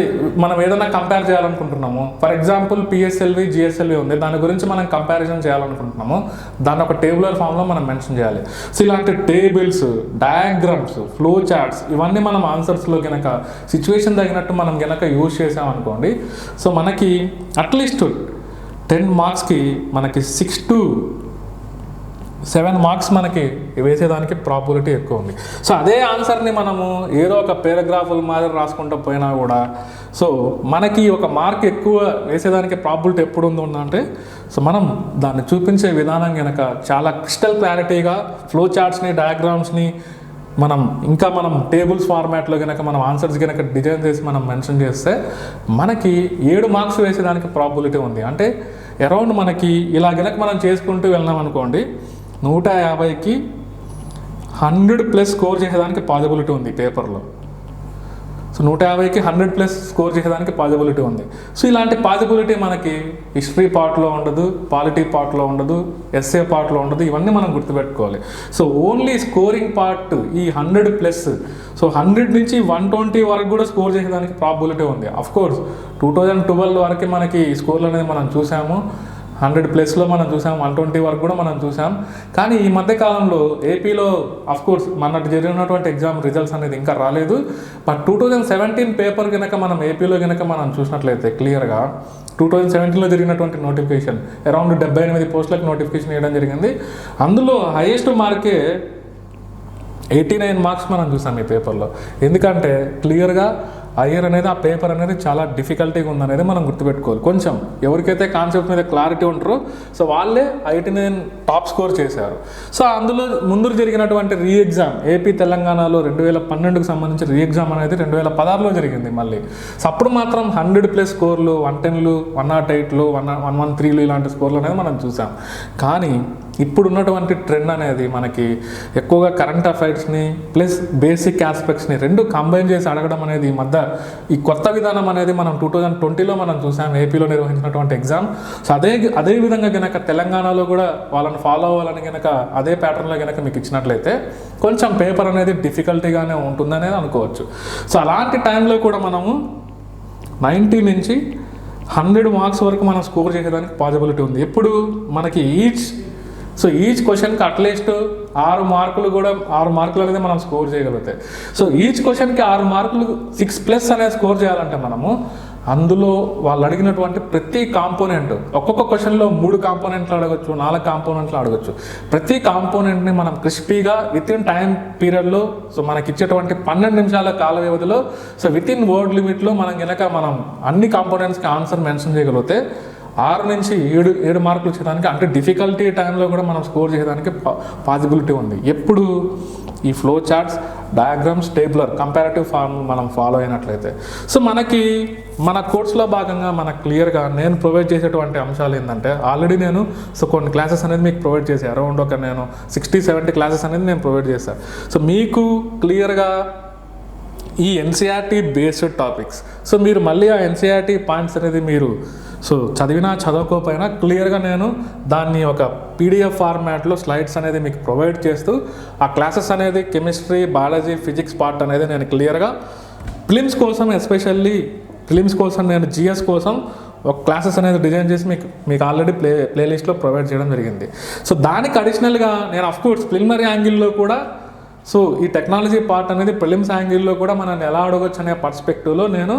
మనం ఏదైనా కంపేర్ చేయాలనుకుంటున్నాము, ఫర్ ఎగ్జాంపుల్ పిఎస్ఎల్వి, జిఎస్ఎల్వి ఉంది, దాని గురించి మనం కంపారిజన్ చేయాలనుకుంటున్నాము, దాన్ని ఒక టేబులర్ ఫామ్లో మనం మెన్షన్ చేయాలి. సో ఇలాంటి టేబుల్స్, డయాగ్రామ్స్, ఫ్లో చార్ట్స్ ఇవన్నీ మనం ఆన్సర్స్లో కనుక సిచ్యువేషన్ తగినట్టు మనం కనుక యూజ్ చేసామనుకోండి, సో మనకి అట్లీస్ట్ 10 మార్క్స్కి మనకి 6 to 7 మార్క్స్ మనకి వేసేదానికి ప్రాబిలిటీ ఎక్కువ ఉంది. సో అదే ఆన్సర్ని మనము ఏదో ఒక పారాగ్రాఫ్ల మాదిరి రాసుకుంటూ పోయినా కూడా సో మనకి ఒక మార్క్ ఎక్కువ వేసేదానికి ప్రాబిలిటీ ఎప్పుడు ఉందంటే సో మనం దాన్ని చూపించే విధానం కనుక చాలా క్రిస్టల్ క్లారిటీగా ఫ్లో చార్ట్స్ని, డయాగ్రామ్స్ని మనం టేబుల్స్ ఫార్మాట్లో కనుక మనం ఆన్సర్స్ కనుక డిజైన్ చేసి మనం మెన్షన్ చేస్తే మనకి 7 మార్క్స్ వేసేదానికి ప్రాబిలిటీ ఉంది. అంటే అరౌండ్ మనకి ఇలా కనుక మనం చేసుకుంటూ వెళ్ళినాం అనుకోండి, 150కి 100+ స్కోర్ చేసేదానికి పాజిబిలిటీ ఉంది పేపర్లో. సో 150కి 100+ స్కోర్ చేసేదానికి పాజిబిలిటీ ఉంది. సో ఇలాంటి పాజిబిలిటీ మనకి హిస్టరీ పార్ట్లో ఉండదు, పాలిటీ పార్ట్లో ఉండదు, ఎస్ఏ పార్ట్లో ఉండదు. ఇవన్నీ మనం గుర్తుపెట్టుకోవాలి. సో ఓన్లీ స్కోరింగ్ పార్ట్ ఈ 100+, సో 100 నుంచి 120 వరకు కూడా స్కోర్ చేసేదానికి ప్రాబిలిటీ ఉంది. అఫ్కోర్స్ 2012 వరకు మనకి స్కోర్లు అనేది మనం చూసాము, 100+లో మనం చూసాం, 120 వరకు కూడా మనం చూసాం. కానీ ఈ మధ్యకాలంలో ఏపీలో అఫ్కోర్స్ మనకు జరిగినటువంటి ఎగ్జామ్ రిజల్ట్స్ అనేది ఇంకా రాలేదు. బట్ 2017 పేపర్ కనుక మనం ఏపీలో కనుక మనం చూసినట్లయితే క్లియర్గా 2017లో జరిగినటువంటి నోటిఫికేషన్ అరౌండ్ 78 పోస్టులకు నోటిఫికేషన్ ఇవ్వడం జరిగింది. అందులో హైయెస్ట్ మార్కే 89 మార్క్స్ మనం చూసాం ఈ పేపర్లో. ఎందుకంటే క్లియర్గా ఇయర్ అనేది, ఆ పేపర్ అనేది చాలా డిఫికల్టీగా ఉందనేది మనం గుర్తుపెట్టుకోవాలి. కొంచెం ఎవరికైతే కాన్సెప్ట్ మీద క్లారిటీ ఉంటారో సో వాళ్ళే 89 టాప్ స్కోర్ చేశారు. సో అందులో ముందు జరిగినటువంటి రీ ఎగ్జామ్ ఏపీ తెలంగాణలో 2012కు సంబంధించి రీ ఎగ్జామ్ అనేది 2016లో జరిగింది మళ్ళీ. సో అప్పుడు మాత్రం 100+ స్కోర్లు, 110లు, 108లు, 113లు ఇలాంటి స్కోర్లు అనేది మనం చూసాం. కానీ ఇప్పుడు ఉన్నటువంటి ట్రెండ్ అనేది మనకి ఎక్కువగా కరెంట్ అఫైర్స్ని ప్లస్ బేసిక్ ఆస్పెక్ట్స్ని రెండు కంబైన్ చేసి అడగడం అనేది ఈ కొత్త విధానం అనేది మనం 2020లో మనం చూసాం ఏపీలో నిర్వహించినటువంటి ఎగ్జామ్. సో అదే విధంగా కనుక తెలంగాణలో కూడా వాళ్ళని ఫాలో అవ్వాలని కనుక అదే ప్యాటర్న్లో కనుక మీకు ఇచ్చినట్లయితే కొంచెం పేపర్ అనేది డిఫికల్టీగానే ఉంటుందనేది అనుకోవచ్చు. సో అలాంటి టైంలో కూడా మనము 90 నుంచి 100 మార్క్స్ వరకు మనం స్కోర్ చేసేదానికి పాసిబిలిటీ ఉంది. ఎప్పుడు మనకి ఈచ్ క్వశ్చన్కి అట్లీస్ట్ 6 మార్కులు అనేది మనం స్కోర్ చేయగలుగుతాయి. సో ఈచ్ క్వశ్చన్కి 6 మార్కులు 6+ అనేది స్కోర్ చేయాలంటే మనము అందులో వాళ్ళు అడిగినటువంటి ప్రతి కాంపోనెంట్, ఒక్కొక్క క్వశ్చన్లో 3 కాంపోనెంట్లు అడగచ్చు, 4 కాంపోనెంట్లు అడగచ్చు. ప్రతి కాంపోనెంట్ని మనం క్రిస్పీగా వితిన్ టైం పీరియడ్లో, సో మనకి ఇచ్చేటువంటి 12 నిమిషాల కాల వ్యవధిలో, సో వితిన్ వర్డ్ లిమిట్లో మనం అన్ని కాంపోనెంట్స్కి ఆన్సర్ మెన్షన్ చేయగలిగితే 6 నుంచి 7 మార్కులు వచ్చేదానికి, అంటే డిఫికల్టీ టైంలో కూడా మనం స్కోర్ చేయడానికి పాసిబిలిటీ ఉంది. ఎప్పుడు ఈ flow charts, diagrams, tabular, comparative form మనం ఫాలో అయినట్లయితే. సో మన కోర్సులో భాగంగా మనకు క్లియర్గా నేను ప్రొవైడ్ చేసేటువంటి అంశాలు ఏంటంటే, ఆల్రెడీ నేను కొన్ని క్లాసెస్ అనేది మీకు ప్రొవైడ్ చేశాను. అరౌండ్ నేను 60-70 క్లాసెస్ అనేది నేను ప్రొవైడ్ చేశాను. సో మీకు క్లియర్గా ఈ ఎన్సీఆర్టీ బేస్డ్ టాపిక్స్, సో మీరు మళ్ళీ ఆ ఎన్సీఆర్టీ పాయింట్స్ అనేది మీరు చదివినా చదవకపోయినా క్లియర్గా నేను దాన్ని ఒక పీడిఎఫ్ ఫార్మాట్లో స్లైడ్స్ అనేది మీకు ప్రొవైడ్ చేస్తూ ఆ క్లాసెస్ అనేది కెమిస్ట్రీ, బయాలజీ, ఫిజిక్స్ పార్ట్ అనేది నేను క్లియర్గా ప్రిలిమ్స్ కోసం, ఎస్పెషల్లీ ప్రిలిమ్స్ కోసం నేను జిఎస్ కోసం ఒక క్లాసెస్ అనేది డిజైన్ చేసి మీకు ఆల్రెడీ ప్లేలిస్ట్లో ప్రొవైడ్ చేయడం జరిగింది. సో దానికి అడిషనల్గా నేను అఫ్కోర్స్ ప్రిలిమినరీ యాంగిల్లో కూడా ఈ టెక్నాలజీ పార్ట్ అనేది ప్రిలిమ్స్ యాంగిల్లో కూడా మనం ఎలా అడగవచ్చు అనే పర్స్పెక్టివ్లో నేను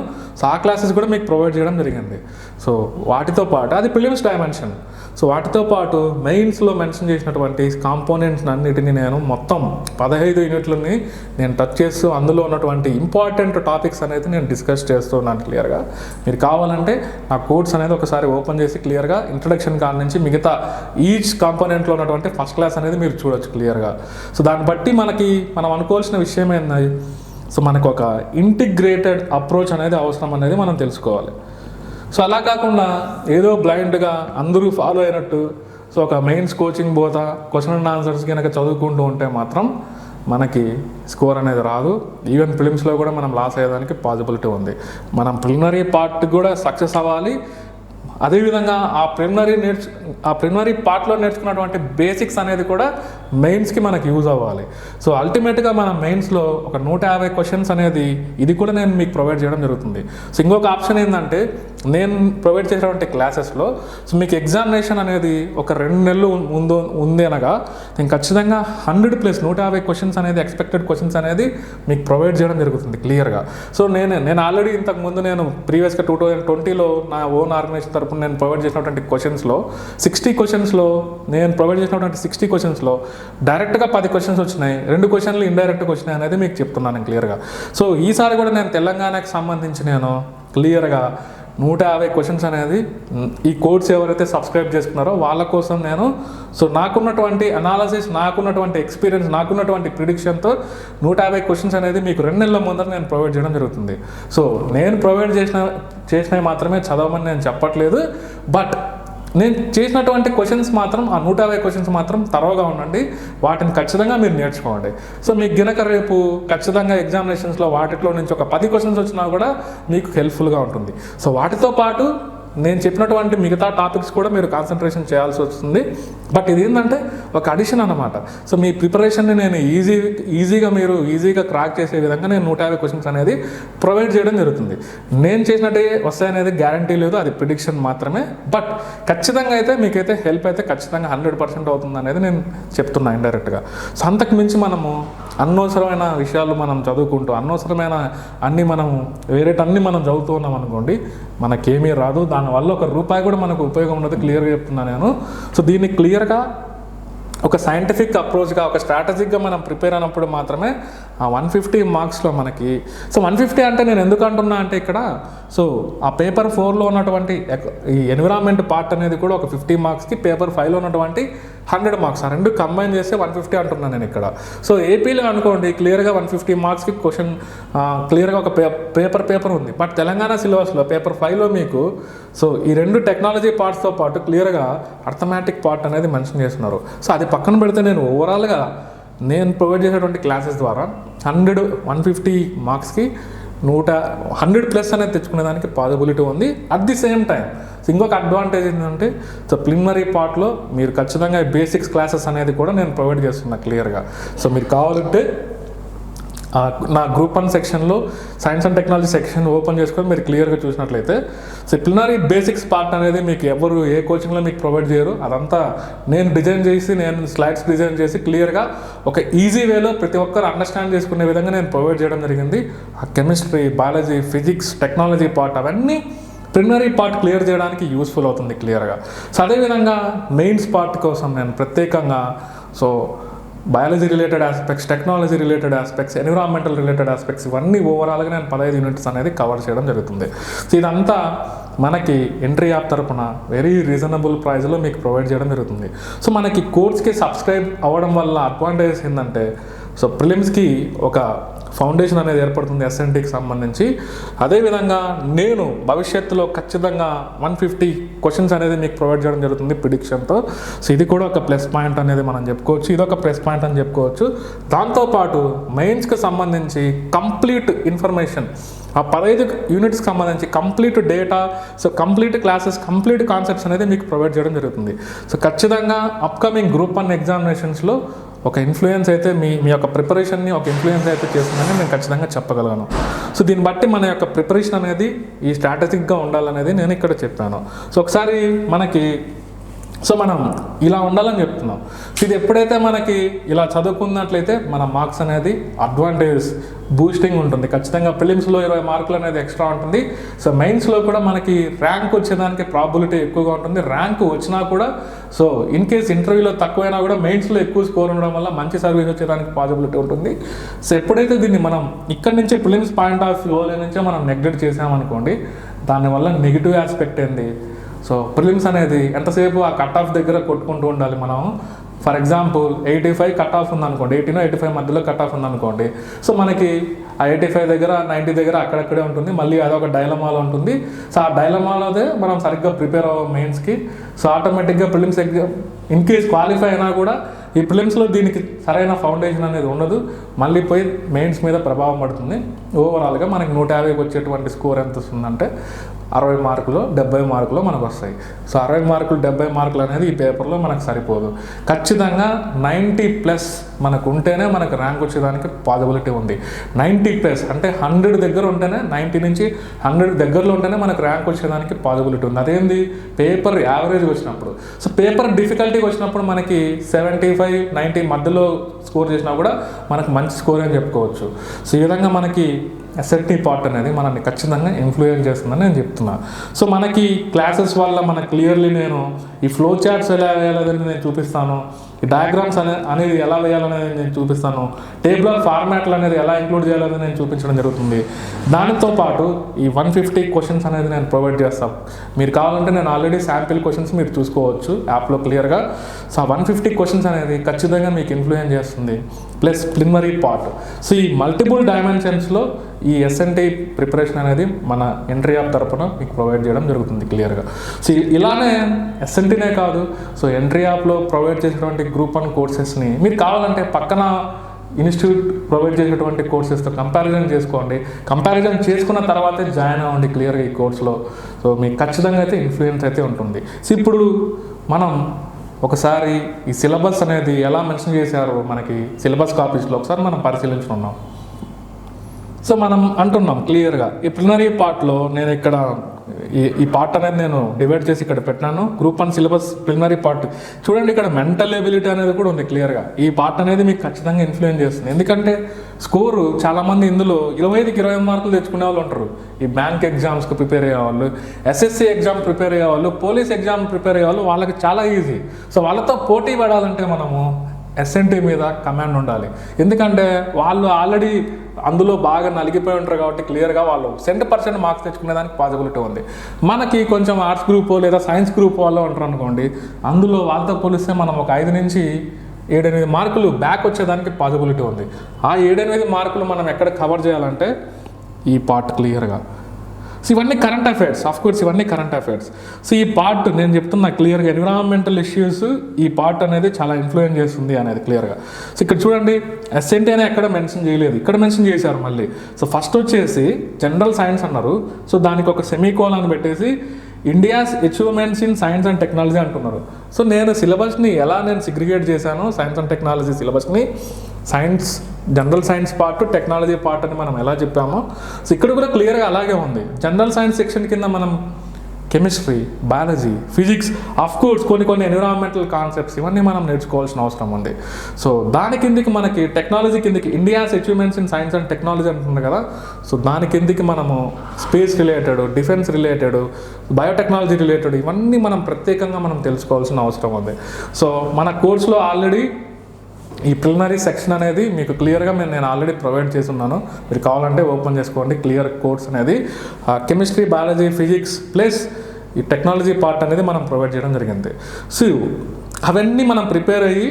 ఆ క్లాసెస్ కూడా మీకు ప్రొవైడ్ చేయడం జరిగింది. సో వాటితో పాటు అది ప్రిలిమ్స్ డైమెన్షన్. సో వాటితో పాటు మెయిన్స్లో మెన్షన్ చేసినటువంటి కాంపోనెంట్స్ అన్నిటిని నేను మొత్తం 15 యూనిట్లని నేను టచ్ చేస్తూ అందులో ఉన్నటువంటి ఇంపార్టెంట్ టాపిక్స్ అనేది నేను డిస్కస్ చేస్తున్నాను క్లియర్గా. మీరు కావాలంటే నా కోర్స్ అనేది ఒకసారి ఓపెన్ చేసి క్లియర్గా ఇంట్రడక్షన్ కాడ నుంచి మిగతా ఈచ్ కాంపోనెంట్లో ఉన్నటువంటి ఫస్ట్ క్లాస్ అనేది మీరు చూడొచ్చు క్లియర్గా. సో దాన్ని బట్టి మనం అనుకోవాల్సిన విషయం ఏంది, సో మనకు ఒక ఇంటిగ్రేటెడ్ అప్రోచ్ అనేది అవసరం అనేది మనం తెలుసుకోవాలి. సో అలా కాకుండా ఏదో బ్లైండ్గా అందరూ ఫాలో అయినట్టు ఒక మెయిన్స్ కోచింగ్ పోతా క్వశ్చన్ అండ్ ఆన్సర్స్ కనుక చదువుకుంటూ ఉంటే మాత్రం మనకి స్కోర్ అనేది రాదు. ఈవెన్ ప్రిలిమ్స్లో కూడా మనం లాస్ అయ్యేదానికి పాసిబిలిటీ ఉంది. మనం ప్రిలిమినరీ పార్ట్ కూడా సక్సెస్ అవ్వాలి, అదేవిధంగా ఆ ప్రిలిమినరీ పార్ట్లో నేర్చుకున్నటువంటి బేసిక్స్ అనేది కూడా మెయిన్స్కి మనకి యూజ్ అవ్వాలి. సో అల్టిమేట్గా మన మెయిన్స్లో ఒక 150 క్వశ్చన్స్ అనేది ఇది కూడా నేను మీకు ప్రొవైడ్ చేయడం జరుగుతుంది. సో ఇంకొక ఆప్షన్ ఏంటంటే నేను ప్రొవైడ్ చేసేటువంటి క్లాసెస్లో సో మీకు ఎగ్జామినేషన్ అనేది ఒక 2 నెలలు ఉంది అనగా నేను ఖచ్చితంగా 150 క్వశ్చన్స్ అనేది ఎక్స్పెక్టెడ్ క్వశ్చన్స్ అనేది మీకు ప్రొవైడ్ చేయడం జరుగుతుంది క్లియర్గా. సో నేను ఆల్రెడీ ఇంతకుముందు నేను ప్రీవియస్గా 2020లో నా ఓన్ ఆర్గనైజేషన్ తరపున నేను ప్రొవైడ్ చేసినటువంటి క్వశ్చన్స్లో 60 క్వశ్చన్స్లో నేను ప్రొవైడ్ చేసినటువంటి 60 క్వశ్చన్స్లో డైరెక్ట్గా 10 క్వశ్చన్స్ వచ్చినాయి, 2 క్వశ్చన్లు ఇండైరెక్ట్గా వచ్చినాయి అనేది మీకు చెప్తున్నాను క్లియర్గా. సో ఈసారి కూడా నేను తెలంగాణకి సంబంధించి నేను క్లియర్గా 150 క్వశ్చన్స్ అనేది ఈ కోర్స్ ఎవరైతే సబ్స్క్రైబ్ చేసుకున్నారో వాళ్ళ కోసం నేను సో నాకున్నటువంటి అనాలసిస్, నాకున్నటువంటి ఎక్స్పీరియన్స్, నాకున్నటువంటి ప్రిడిక్షన్తో 150 క్వశ్చన్స్ అనేది మీకు 2 నెలల ముందర నేను ప్రొవైడ్ చేయడం జరుగుతుంది. సో నేను ప్రొవైడ్ చేసినవి మాత్రమే చదవమని నేను చెప్పట్లేదు, బట్ నేను చేసినటువంటి క్వశ్చన్స్ మాత్రం ఆ 150 క్వశ్చన్స్ మాత్రం తరోగా ఉండండి, వాటిని ఖచ్చితంగా మీరు నేర్చుకోండి. సో మీకు గినక రేపు ఖచ్చితంగా ఎగ్జామినేషన్స్లో వాటిలో నుంచి ఒక 10 క్వశ్చన్స్ వచ్చినా కూడా మీకు హెల్ప్ఫుల్గా ఉంటుంది. సో వాటితో పాటు నేను చెప్పినటువంటి మిగతా టాపిక్స్ కూడా మీరు కాన్సన్ట్రేషన్ చేయాల్సి వస్తుంది. బట్ ఇది ఏంటంటే ఒక అడిషన్ అన్నమాట. సో మీ ప్రిపరేషన్ని నేను ఈజీగా క్రాక్ చేసే విధంగా నేను 150 క్వశ్చన్స్ అనేది ప్రొవైడ్ చేయడం జరుగుతుంది. నేను చేసినట్టే వస్తాయనేది గ్యారంటీ లేదు, అది ప్రిడిక్షన్ మాత్రమే. బట్ ఖచ్చితంగా అయితే మీకైతే హెల్ప్ అయితే ఖచ్చితంగా 100% అవుతుంది అనేది నేను చెప్తున్నా ఇండైరెక్ట్గా. సో అంతకు మించి మనము అనవసరమైన విషయాలు మనం చదువుకుంటూ అనవసరమైన వేరేటన్నీ మనం చదువుతూ ఉన్నాం అనుకోండి, మనకేమీ రాదు, దానివల్ల ఒక రూపాయి కూడా మనకు ఉపయోగం ఉండదు, క్లియర్గా చెప్తున్నాను నేను. సో దీన్ని క్లియర్గా ఒక సైంటిఫిక్ అప్రోచ్గా ఒక స్ట్రాటజిక్గా మనం ప్రిపేర్ అయినప్పుడు మాత్రమే ఆ 150 మార్క్స్లో మనకి సో 150 అంటే నేను ఎందుకు అంటున్నా అంటే ఇక్కడ సో ఆ పేపర్ 4లో ఉన్నటువంటి ఈ ఎన్విరాన్మెంట్ పార్ట్ అనేది కూడా ఒక 50 మార్క్స్కి, పేపర్ 5లో ఉన్నటువంటి 100 మార్క్స్, ఆ రెండు కంబైన్ చేస్తే 150 అంటున్నాను నేను ఇక్కడ. సో ఏపీలో అనుకోండి క్లియర్గా 150 మార్క్స్కి క్వశ్చన్ క్లియర్గా ఒక పేపర్ ఉంది. బట్ తెలంగాణ సిలబస్లో పేపర్ 5లో మీకు సో ఈ 2 టెక్నాలజీ పార్ట్స్తో పాటు క్లియర్గా అర్థమెటిక్ పార్ట్ అనేది మెన్షన్ చేస్తున్నారు. సో అది పక్కన పెడితే నేను ఓవరాల్గా నేను ప్రొవైడ్ చేసేటువంటి క్లాసెస్ ద్వారా 150 మార్క్స్కి 100+ అనేది తెచ్చుకునేదానికి పాసిబిలిటీ ఉంది. అట్ ది సేమ్ టైం ఇంకొక అడ్వాంటేజ్ ఏంటంటే సో ప్రిలిమినరీ పార్ట్లో మీరు ఖచ్చితంగా బేసిక్స్ క్లాసెస్ అనేది కూడా నేను ప్రొవైడ్ చేస్తున్నా క్లియర్గా. సో మీరు కావాలంటే నా గ్రూప్ 1 సెక్షన్లో science and technology section open చేసుకొని మీరు క్లియర్గా చూసినట్లయితే సో ప్రిలిమినరీ బేసిక్స్ పార్ట్ అనేది మీకు ఎవరు ఏ కోచింగ్లో మీకు ప్రొవైడ్ చేయరు, అదంతా నేను స్లైడ్స్ డిజైన్ చేసి క్లియర్గా ఒక ఈజీ వేలో ప్రతి ఒక్కరు అండర్స్టాండ్ చేసుకునే విధంగా నేను ప్రొవైడ్ చేయడం జరిగింది. ఆ chemistry, biology, physics, technology part అవన్నీ ప్రిలిమినరీ పార్ట్ క్లియర్ చేయడానికి యూస్ఫుల్ అవుతుంది క్లియర్గా. సో అదేవిధంగా మెయిన్స్ పార్ట్ కోసం నేను ప్రత్యేకంగా so biology related aspects, technology related aspects, environmental related aspects ఇవన్నీ ఓవరాల్గా నేను 15 యూనిట్స్ అనేది కవర్ చేయడం జరుగుతుంది. సో ఇదంతా మనకి ఎంట్రీ యాప్ తరపున వెరీ రీజనబుల్ ప్రైస్లో మీకు ప్రొవైడ్ చేయడం జరుగుతుంది. సో మనకి కోర్స్కి సబ్స్క్రైబ్ అవ్వడం వల్ల అడ్వాంటేజెస్ ఏంటంటే సో ప్రిలిమ్స్కి ఒక ఫౌండేషన్ అనేది ఏర్పడుతుంది ఎస్ఎన్టీకి సంబంధించి. అదేవిధంగా నేను భవిష్యత్తులో ఖచ్చితంగా 150 క్వశ్చన్స్ అనేది మీకు ప్రొవైడ్ చేయడం జరుగుతుంది ప్రిడిక్షన్తో. సో ఇది కూడా ఒక ప్లస్ పాయింట్ అనేది మనం చెప్పుకోవచ్చు, ఇదొక ప్లస్ పాయింట్ అని చెప్పుకోవచ్చు. దాంతోపాటు మెయిన్స్కి సంబంధించి కంప్లీట్ ఇన్ఫర్మేషన్, ఆ 15 యూనిట్స్కి సంబంధించి complete data, so complete classes, complete concepts అనేది మీకు ప్రొవైడ్ చేయడం జరుగుతుంది. సో ఖచ్చితంగా అప్కమింగ్ గ్రూప్ 1 ఎగ్జామినేషన్స్లో ఒక ఇన్ఫ్లుయెన్స్ అయితే మీ యొక్క ప్రిపరేషన్ని ఒక ఇన్ఫ్లుయెన్స్ అయితే చేస్తుందని నేను ఖచ్చితంగా చెప్పగలను. సో దీన్ని బట్టి మన యొక్క ప్రిపరేషన్ అనేది ఈ స్ట్రాటజిక్గా ఉండాలనేది నేను ఇక్కడ చెప్పాను. సో ఒకసారి మనం ఇలా ఉండాలని చెప్తున్నాం. ఇది ఎప్పుడైతే మనకి ఇలా చదువుకున్నట్లయితే మన మార్క్స్ అనేది అడ్వాంటేజ్ బూస్టింగ్ ఉంటుంది. ఖచ్చితంగా ప్రిలిమ్స్లో 20 మార్కులు అనేది ఎక్స్ట్రా ఉంటుంది. సో మెయిన్స్లో కూడా మనకి ర్యాంక్ వచ్చేదానికి ప్రాబిలిటీ ఎక్కువగా ఉంటుంది. ర్యాంక్ వచ్చినా కూడా సో ఇన్ కేస్ ఇంటర్వ్యూలో తక్కువైనా కూడా మెయిన్స్లో ఎక్కువ స్కోర్ ఉండడం వల్ల మంచి సర్వీస్ వచ్చేదానికి పాసిబిలిటీ ఉంటుంది. సో ఎప్పుడైతే దీన్ని మనం ఇక్కడి నుంచే ప్రిలిమ్స్ పాయింట్ ఆఫ్ వ్యూ నుంచే మనం నెగ్లెక్ట్ చేసామనుకోండి, దానివల్ల నెగిటివ్ ఆస్పెక్ట్ ఏంది, సో ప్రిలిమ్స్ అనేది ఎంతసేపు ఆ కట్ ఆఫ్ దగ్గర కొట్టుకుంటూ ఉండాలి మనం. ఫర్ ఎగ్జాంపుల్ 85 కట్ ఆఫ్ ఉందనుకోండి, 85 మధ్యలో కట్ ఆఫ్ ఉందనుకోండి, సో మనకి ఆ 85 దగ్గర 90 దగ్గర అక్కడక్కడే ఉంటుంది, మళ్ళీ అదొక డైలమాలో ఉంటుంది. సో ఆ డైలమాలోదే మనం సరిగ్గా ప్రిపేర్ అవ్వం మెయిన్స్కి. సో ఆటోమేటిక్గా prelims exam in case qualify అయినా కూడా ఈ ప్రిలిమ్స్లో దీనికి సరైన ఫౌండేషన్ అనేది ఉండదు. మళ్ళీ పోయి మెయిన్స్ మీద ప్రభావం పడుతుంది. ఓవరాల్గా మనకి 150కి వచ్చేటువంటి స్కోర్ ఎంత వస్తుందంటే 60 మార్కులు 70 మార్కులు మనకు వస్తాయి. సో 60 మార్కులు 70 మార్కులు అనేది ఈ పేపర్లో మనకు సరిపోదు. ఖచ్చితంగా 90+ మనకు ఉంటేనే మనకు ర్యాంక్ వచ్చేదానికి పాసిబిలిటీ ఉంది. 90+ అంటే 100 దగ్గర ఉంటేనే, 90 నుంచి 100 దగ్గరలో ఉంటేనే మనకు ర్యాంక్ వచ్చేదానికి పాసిబిలిటీ ఉంది. అదేంది, పేపర్ యావరేజ్ వచ్చినప్పుడు. సో పేపర్ డిఫికల్టీగా వచ్చినప్పుడు మనకి 75, 90 మధ్యలో స్కోర్ చేసినా కూడా మనకు మంచి స్కోర్ అని చెప్పుకోవచ్చు. సో ఈ విధంగా మనకి ఎస్ఎన్టీ పార్ట్ అనేది మనల్ని ఖచ్చితంగా ఇన్ఫ్లుయెన్స్ చేస్తుందని నేను చెప్తున్నా. సో మనకి క్లాసెస్ వల్ల మనకు క్లియర్లీ నేను ఈ ఫ్లో చార్ట్స్ ఎలా వేయాలని నేను చూపిస్తాను, ఈ డయాగ్రామ్స్ అనేది ఎలా వేయాలనేది నేను చూపిస్తాను, టేబులర్ ఫార్మాట్లు అనేది ఎలా ఇంక్లూడ్ చేయాలని నేను చూపించడం జరుగుతుంది. దానితో పాటు ఈ 150 క్వశ్చన్స్ అనేది నేను ప్రొవైడ్ చేస్తాను. మీరు కావాలంటే నేను ఆల్రెడీ శాంపిల్ క్వశ్చన్స్ మీరు చూసుకోవచ్చు యాప్లో క్లియర్గా. సో 150 క్వశ్చన్స్ అనేది ఖచ్చితంగా మీకు ఇన్ఫ్లుయెన్స్ చేస్తుంది. Plus preliminary part. సో ఈ మల్టిపుల్ డైమెన్షన్స్లో ఈ ఎస్ఎన్టీ ప్రిపరేషన్ అనేది మన ఎంట్రీ యాప్ తరపున మీకు ప్రొవైడ్ చేయడం జరుగుతుంది క్లియర్గా. సో ఇలానే ఎస్ఎన్టీనే కాదు, సో ఎంట్రీ యాప్లో ప్రొవైడ్ చేసేటువంటి గ్రూప్ 1 కోర్సెస్ని మీరు కావాలంటే పక్కన ఇన్స్టిట్యూట్ ప్రొవైడ్ చేసేటువంటి కోర్సెస్తో కంపారిజన్ చేసుకోండి. కంపారిజన్ చేసుకున్న తర్వాతే జాయిన్ అవ్వండి క్లియర్గా ఈ కోర్సులో. సో మీకు ఖచ్చితంగా అయితే ఇన్ఫ్లుయెన్స్ అయితే ఉంటుంది. సో ఇప్పుడు మనం ఒకసారి ఈ సిలబస్ అనేది ఎలా మెన్షన్ చేశారో మనకి సిలబస్ కాపీస్లో ఒకసారి మనం పరిశీలించుకున్నాం. సో మనం అంటున్నాం క్లియర్గా ఈ ప్రిలిమినరీ పార్ట్లో నేను ఇక్కడ ఈ పార్ట్ అనేది నేను డివైడ్ చేసి ఇక్కడ పెట్టినాను. గ్రూప్ 1 సిలబస్ ప్రిలిమినరీ పార్ట్ చూడండి, ఇక్కడ మెంటల్ ఎబిలిటీ అనేది కూడా ఉంది క్లియర్గా. ఈ పార్ట్ అనేది మీకు ఖచ్చితంగా ఇన్ఫ్లుయెన్స్ చేస్తుంది. ఎందుకంటే స్కోరు చాలామంది ఇందులో 25కి 20 మార్కులు తెచ్చుకునే వాళ్ళు ఉంటారు. ఈ బ్యాంక్ ఎగ్జామ్స్కి ప్రిపేర్ అయ్యేవాళ్ళు, ఎస్ఎస్సి ఎగ్జామ్ ప్రిపేర్ అయ్యేవాళ్ళు, పోలీస్ ఎగ్జామ్ ప్రిపేర్ అయ్యేవాళ్ళు, వాళ్ళకి చాలా ఈజీ. సో వాళ్ళతో పోటీ పడాలంటే మనము ఎస్ఎన్టీ మీద కమాండ్ ఉండాలి. ఎందుకంటే వాళ్ళు ఆల్రెడీ అందులో బాగా నలిగిపోయి ఉంటారు కాబట్టి క్లియర్గా వాళ్ళు 100% మార్క్స్ తెచ్చుకునేదానికి పాసిబిలిటీ ఉంది. మనకి కొంచెం ఆర్ట్స్ గ్రూప్ లేదా సైన్స్ గ్రూప్ వాళ్ళు ఉంటారు అనుకోండి, అందులో వాళ్ళతో పోలిస్తే మనం ఒక 5 నుంచి 7-8 మార్కులు బ్యాక్ వచ్చేదానికి పాసిబిలిటీ ఉంది. ఆ 7-8 మార్కులు మనం ఎక్కడ కవర్ చేయాలంటే ఈ పార్ట్ క్లియర్గా. సో ఇవన్నీ కరెంట్ అఫైర్స్, ఆఫ్ కోర్స్ ఇవన్నీ కరెంట్ అఫైర్స్. సో ఈ పార్ట్ నేను చెప్తున్నా క్లియర్గా ఎన్విరాన్మెంటల్ ఇష్యూస్ ఈ పార్ట్ అనేది చాలా ఇన్ఫ్లుయెన్స్ చేస్తుంది అనేది క్లియర్గా. సో ఇక్కడ చూడండి ఎస్ఎన్టీ అని ఎక్కడ మెన్షన్ చేయలేదు, ఇక్కడ మెన్షన్ చేశారు మళ్ళీ. సో ఫస్ట్ వచ్చేసి జనరల్ సైన్స్ అన్నారు. సో దానికి ఒక సెమీకోలన్ పెట్టేసి India's achievements in science and technology అంటున్నారు. సో నేను సిలబస్ని ఎలా నేను సిగ్రిగేట్ చేశాను, సైన్స్ అండ్ టెక్నాలజీ సిలబస్ని science, general science part, technology part అని మనం ఎలా చెప్పామో సో ఇక్కడ కూడా క్లియర్గా అలాగే ఉంది. జనరల్ సైన్స్ సెక్షన్ కింద మనం chemistry, biology, physics, of course కొన్ని ఎన్విరాన్మెంటల్ కాన్సెప్ట్స్ ఇవన్నీ మనం నేర్చుకోవాల్సిన అవసరం ఉంది. సో దాని కిందికి మనకి టెక్నాలజీ కిందికి India's achievements in science and technology అంటుంది కదా. సో దాని కిందికి మనము space related, defence related, biotechnology related ఇవన్నీ మనం ప్రత్యేకంగా మనం తెలుసుకోవాల్సిన అవసరం ఉంది. సో మన కోర్సులో ఆల్రెడీ ఈ ప్రిలిమినరీ సెక్షన్ అనేది మీకు క్లియర్గా నేను ఆల్రెడీ ప్రొవైడ్ చేసి ఉన్నాను. మీరు కావాలంటే ఓపెన్ చేసుకోండి. క్లియర్ కోర్స్ అనేది కెమిస్ట్రీ, బయాలజీ, ఫిజిక్స్ ప్లస్ ఈ టెక్నాలజీ పార్ట్ అనేది మనం ప్రొవైడ్ చేయడం జరిగింది. సో అవన్నీ మనం ప్రిపేర్ అయ్యి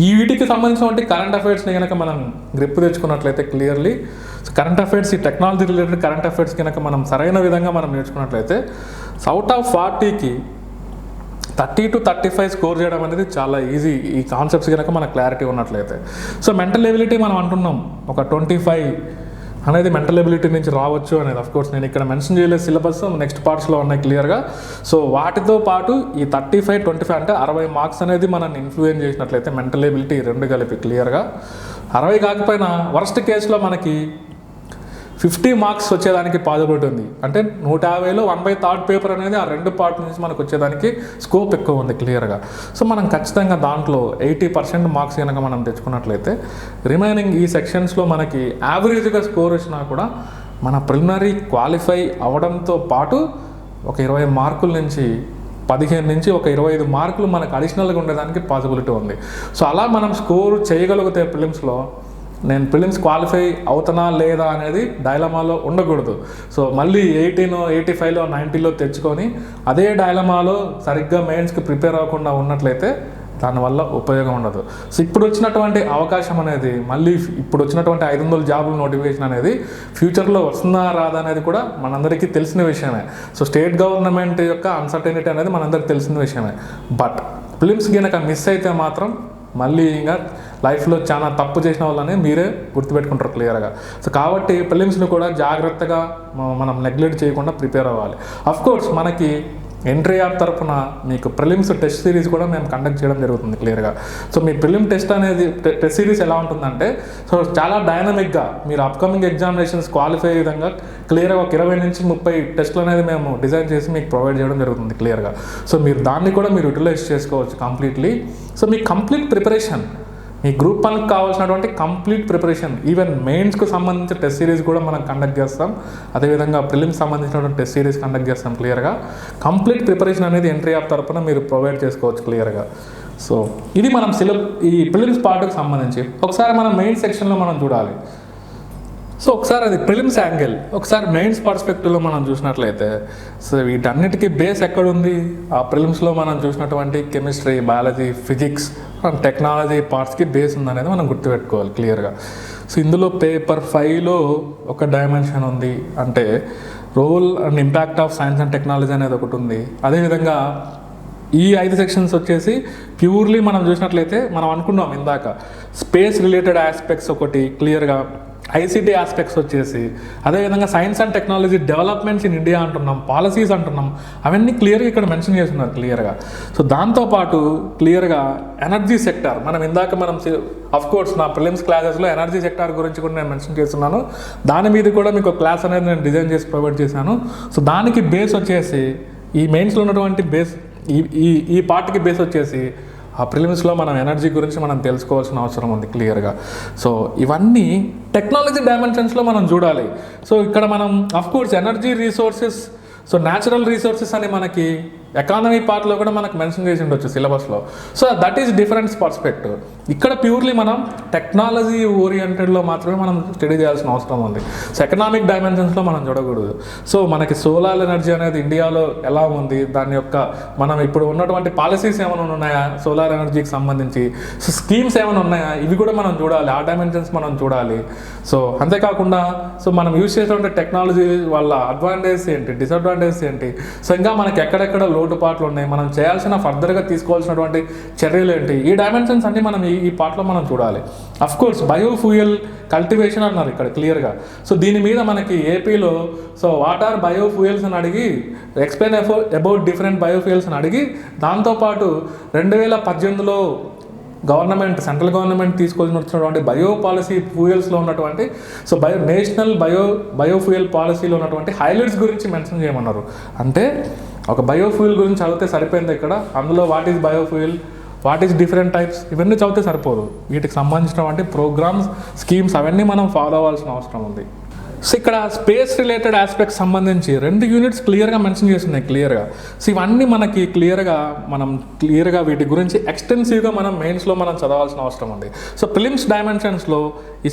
ఈ వీటికి సంబంధించినటువంటి కరెంట్ అఫైర్స్ని కనుక మనం గ్రిప్ తెచ్చుకున్నట్లయితే క్లియర్లీ కరెంట్ అఫైర్స్, ఈ టెక్నాలజీ రిలేటెడ్ కరెంట్ అఫైర్స్ కనుక మనం సరైన విధంగా మనం నేర్చుకున్నట్లయితే అవుట్ ఆఫ్ 40కి 30 to 35 స్కోర్ చేయడం అనేది చాలా ఈజీ. ఈ కాన్సెప్ట్స్ కనుక మనకు క్లారిటీ ఉన్నట్లయితే. సో మెంటల్ ఎబిలిటీ మనం అంటున్నాం ఒక 25 అనేది మెంటల్ ఎబిలిటీ నుంచి రావచ్చు అనేది. ఆఫ్ కోర్స్ నేను ఇక్కడ మెన్షన్ చేయలేదు, సిలబస్ నెక్స్ట్ పార్ట్స్లో ఉన్నాయి క్లియర్గా. సో వాటితో పాటు ఈ 35, 25 అంటే 60 మార్క్స్ అనేది మనం ఇన్ఫ్లుయెన్స్ చేసినట్లయితే మెంటల్ ఎబిలిటీ రెండు కలిపి క్లియర్గా 60 కాకపోయినా వర్స్ట్ కేసులో మనకి 50 మార్క్స్ వచ్చేదానికి పాసిబిలిటీ ఉంది. అంటే 150లో 1/3 పేపర్ అనేది ఆ 2 పార్ట్ నుంచి మనకు వచ్చేదానికి స్కోప్ ఎక్కువ ఉంది క్లియర్గా. సో మనం ఖచ్చితంగా దాంట్లో 80% మార్క్స్ కనుక మనం తెచ్చుకున్నట్లయితే రిమైనింగ్ ఈ సెక్షన్స్లో మనకి యావరేజ్గా స్కోర్ వచ్చినా కూడా మన ప్రిలిమినరీ క్వాలిఫై అవ్వడంతో పాటు ఒక 20 మార్కుల నుంచి 15 నుంచి ఒక 25 మార్కులు మనకు అడిషనల్గా ఉండేదానికి పాసిబిలిటీ ఉంది. సో అలా మనం స్కోర్ చేయగలిగితే ప్రిలిమ్స్లో నేను ప్రిలిమ్స్ క్వాలిఫై అవుతానా లేదా అనేది డైలమాలో ఉండకూడదు. సో మళ్ళీ 18, 85లో 90లో తెచ్చుకొని అదే డైలమాలో సరిగ్గా మెయిన్స్కి ప్రిపేర్ అవ్వకుండా ఉన్నట్లయితే దానివల్ల ఉపయోగం ఉండదు. సో ఇప్పుడు వచ్చినటువంటి అవకాశం అనేది మళ్ళీ ఇప్పుడు వచ్చినటువంటి 500 జాబుల నోటిఫికేషన్ అనేది ఫ్యూచర్లో వస్తుందా రాదా అనేది కూడా మనందరికీ తెలిసిన విషయమే. సో స్టేట్ గవర్నమెంట్ యొక్క అన్సర్టెనిటీ అనేది మనందరికీ తెలిసిన విషయమే. బట్ ప్రిలిమ్స్ కనుక మిస్ అయితే మాత్రం మళ్ళీ ఇంకా లైఫ్లో చాలా తప్పు చేసిన వాళ్ళని మీరే గుర్తుపెట్టుకుంటారు క్లియర్గా. సో కాబట్టి ప్రిలిమ్స్ని కూడా జాగ్రత్తగా మనం నెగ్లెక్ట్ చేయకుండా ప్రిపేర్ అవ్వాలి. అఫ్కోర్స్ మనకి ఎన్టీఆర్ తరఫున మీకు ప్రిలిమ్స్ టెస్ట్ సిరీస్ కూడా మేము కండక్ట్ చేయడం జరుగుతుంది క్లియర్గా. సో మీ ప్రిలిమ్ టెస్ట్ అనేది టెస్ట్ సిరీస్ ఎలా ఉంటుందంటే, సో చాలా డైనమిక్గా మీరు అప్కమింగ్ ఎగ్జామినేషన్స్ క్వాలిఫై విధంగా క్లియర్గా ఒక 20 నుంచి 30 టెస్టులు అనేది మేము డిజైన్ చేసి మీకు ప్రొవైడ్ చేయడం జరుగుతుంది క్లియర్గా. సో మీరు దాన్ని కూడా మీరు యూటిలైజ్ చేసుకోవచ్చు కంప్లీట్లీ. సో మీ కంప్లీట్ ప్రిపరేషన్, మీ గ్రూప్ 1కి కావాల్సినటువంటి కంప్లీట్ ప్రిపరేషన్, ఈవెన్ మెయిన్స్కు సంబంధించిన టెస్ట్ సిరీస్ కూడా మనం కండక్ట్ చేస్తాం. అదేవిధంగా ప్రిలిమ్స్ సంబంధించినటువంటి టెస్ట్ సిరీస్ కండక్ట్ చేస్తాం క్లియర్గా. కంప్లీట్ ప్రిపరేషన్ అనేది ఎంట్రీ యాప్ తరపున మీరు ప్రొవైడ్ చేసుకోవచ్చు క్లియర్గా. సో ఇది మనం ఈ ప్రిలిమ్స్ పార్ట్కి సంబంధించి. ఒకసారి మనం మెయిన్ సెక్షన్లో మనం చూడాలి. సో ఒకసారి అది ప్రిలిమ్స్ యాంగిల్, ఒకసారి మెయిన్స్ పర్స్పెక్టివ్లో మనం చూసినట్లయితే, సో వీటన్నిటికీ బేస్ ఎక్కడుంది? ఆ ప్రిలిమ్స్లో మనం చూసినటువంటి chemistry, biology, physics and technology పార్ట్స్కి బేస్ ఉందనేది మనం గుర్తుపెట్టుకోవాలి క్లియర్గా. సో ఇందులో పేపర్ 5లో ఒక డైమెన్షన్ ఉంది, అంటే role and impact of science and technology అనేది ఒకటి ఉంది. అదేవిధంగా ఈ 5 సెక్షన్స్ వచ్చేసి ప్యూర్లీ మనం చూసినట్లయితే మనం అనుకున్నాం ఇందాక స్పేస్ రిలేటెడ్ ఆస్పెక్ట్స్ ఒకటి క్లియర్గా, ఐసీటీ ఆస్పెక్ట్స్ వచ్చేసి, అదేవిధంగా science and technology developments in India అంటున్నాం, పాలసీస్ అంటున్నాం, అవన్నీ క్లియర్గా ఇక్కడ మెన్షన్ చేస్తున్నారు క్లియర్గా. సో దాంతోపాటు క్లియర్గా ఎనర్జీ సెక్టార్, మనం అఫ్కోర్స్ నా ప్రిలిమ్స్ క్లాసెస్లో ఎనర్జీ సెక్టార్ గురించి కూడా నేను మెన్షన్ చేస్తున్నాను. దాని మీద కూడా మీకు క్లాస్ అనేది నేను డిజైన్ చేసి ప్రొవైడ్ చేశాను. సో దానికి బేస్ వచ్చేసి ఈ మెయిన్స్లో ఉన్నటువంటి బేస్, ఈ పార్ట్కి బేస్ వచ్చేసి ఆ ప్రిలిమ్స్లో మనం ఎనర్జీ గురించి మనం తెలుసుకోవాల్సిన అవసరం ఉంది క్లియర్గా. సో ఇవన్నీ టెక్నాలజీ డైమెన్షన్స్లో మనం చూడాలి. సో ఇక్కడ మనం of course energy resources, so natural resources అని మనకి ఎకానమీ పార్ట్లో కూడా మనకు మెన్షన్ చేసి ఉండొచ్చు సిలబస్లో. So that is different perspective. ఇక్కడ ప్యూర్లీ మనం టెక్నాలజీ ఓరియంటెడ్లో మాత్రమే మనం స్టడీ చేయాల్సిన అవసరం ఉంది. సో ఎకనామిక్ డైమెన్షన్స్లో మనం చూడకూడదు. సో మనకి సోలార్ ఎనర్జీ అనేది ఇండియాలో ఎలా ఉంది, దాని యొక్క మనం ఇప్పుడు ఉన్నటువంటి పాలసీస్ ఏమైనా ఉన్నాయా సోలార్ ఎనర్జీకి సంబంధించి, సో స్కీమ్స్ ఏమైనా ఉన్నాయా, ఇవి కూడా మనం చూడాలి, ఆ డైమెన్షన్స్ మనం చూడాలి. సో అంతేకాకుండా సో మనం యూజ్ చేసేటువంటి టెక్నాలజీ వల్ల అడ్వాంటేజెస్ ఏంటి, డిసడ్వాంటేజెస్ ఏంటి, సో ఇంకా మనకి ఎక్కడెక్కడ లోటుపాట్లు ఉన్నాయి, మనం చేయాల్సిన ఫర్దర్గా తీసుకోవాల్సినటువంటి చర్యలు ఏంటి, ఈ డైమెన్షన్స్ అన్ని మనం ఈ పార్ట్లో మనం చూడాలి. అఫ్కోర్స్ బయోఫ్యూయల్ కల్టివేషన్ అన్నారు ఇక్కడ క్లియర్గా. సో దీని మీద మనకి ఏపీలో సో వాట్ ఆర్ బయోఫ్యూయల్స్ అని అడిగి ఎక్స్ప్లెయిన్ అబౌట్ డిఫరెంట్ బయోఫ్యూయల్స్ అని అడిగి, దాంతోపాటు 2018లో సెంట్రల్ గవర్నమెంట్ తీసుకొని వచ్చినటువంటి బయో పాలసీ ఫ్యూయల్స్లో ఉన్నటువంటి సో నేషనల్ బయోఫ్యూయల్ పాలసీలో ఉన్నటువంటి హైలైట్స్ గురించి మెన్షన్ చేయమన్నారు. అంటే ఒక బయోఫ్యూయల్ గురించి చదివితే సరిపోయింది ఇక్కడ, అందులో what is biofuel, what is different types, ఇవన్నీ చదివితే సరిపోదు. వీటికి సంబంధించినటువంటి ప్రోగ్రామ్స్, స్కీమ్స్ అవన్నీ మనం ఫాలో అవ్వాల్సిన అవసరం ఉంది. సో ఇక్కడ స్పేస్ రిలేటెడ్ ఆస్పెక్ట్స్ సంబంధించి 2 యూనిట్స్ క్లియర్గా మెన్షన్ చేస్తున్నాయి క్లియర్గా. సో ఇవన్నీ మనకి క్లియర్గా వీటి గురించి ఎక్స్టెన్సివ్గా మనం మెయిన్స్లో మనం చదవాల్సిన అవసరం ఉంది. సో ప్రిలిమ్స్ డైమెన్షన్స్లో ఈ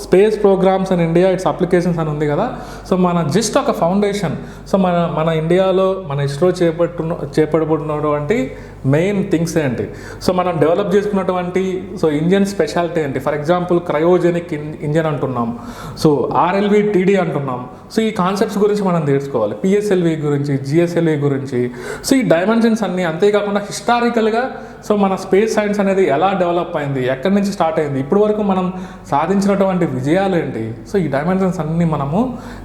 space programs in India its applications అని ఉంది కదా. సో మన జస్ట్ ఒక ఫౌండేషన్, సో మన ఇండియాలో మన ఇస్రో చేపడుతున్నటువంటి మెయిన్ థింగ్స్ ఏంటి, సో మనం డెవలప్ చేసుకున్నటువంటి సో ఇంజన్ స్పెషాలిటీ ఏంటి. ఫర్ ఎగ్జాంపుల్ క్రయోజెనిక్ ఇంజన్ అంటున్నాం, సో ఆర్ఎల్వి టీడీ అంటున్నాం. సో ఈ కాన్సెప్ట్స్ గురించి మనం తెలుసుకోవాలి, పిఎస్ఎల్వి గురించి, జిఎస్ఎల్వి గురించి. సో ఈ డైమెన్షన్స్ అన్నీ, అంతేకాకుండా హిస్టారికల్గా సో మన స్పేస్ సైన్స్ అనేది ఎలా డెవలప్ అయింది, ఎక్కడి నుంచి స్టార్ట్ అయింది, ఇప్పటి వరకు మనం సాధించినటువంటి విజయాలు ఏంటి. సో ఈ డైమెన్షన్స్ అన్నీ మనము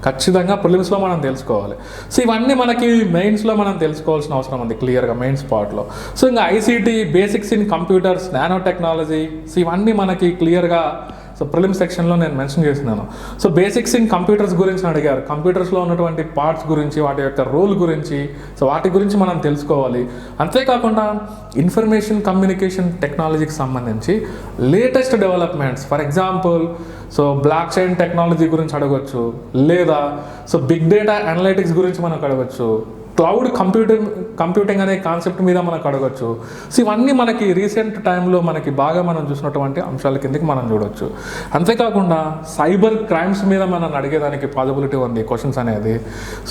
ఖచ్చితంగా ప్రిలిమ్స్లో మనం తెలుసుకోవాలి. సో ఇవన్నీ మనకి మెయిన్స్లో మనం తెలుసుకోవాల్సిన అవసరం ఉంది క్లియర్గా మెయిన్స్ పార్ట్లో. సో ఇంకా ICT, basics in computers, nano technology, so ఇవన్నీ మనకి క్లియర్గా సో ప్రిలిమ్స్ సెక్షన్లో నేను మెన్షన్ చేస్తున్నాను. సో బేసిక్స్ ఇన్ కంప్యూటర్స్ గురించి అడిగారు, కంప్యూటర్స్లో ఉన్నటువంటి పార్ట్స్ గురించి, వాటి యొక్క రోల్ గురించి, సో వాటి గురించి మనం తెలుసుకోవాలి. అంతేకాకుండా ఇన్ఫర్మేషన్ కమ్యూనికేషన్ టెక్నాలజీకి సంబంధించి latest developments, for example so block chain technology గురించి అడగవచ్చు, లేదా సో బిగ్ డేటా అనలైటిక్స్ గురించి మనకు అడగచ్చు, క్లౌడ్ కంప్యూటింగ్ అనే కాన్సెప్ట్ మీద మనకు అడగచ్చు. సో ఇవన్నీ మనకి రీసెంట్ టైంలో మనకి బాగా మనం చూసినటువంటి అంశాల కిందకి మనం చూడవచ్చు. అంతేకాకుండా సైబర్ క్రైమ్స్ మీద మనం అడిగేదానికి పాసిబిలిటీ ఉంది క్వశ్చన్స్ అనేది.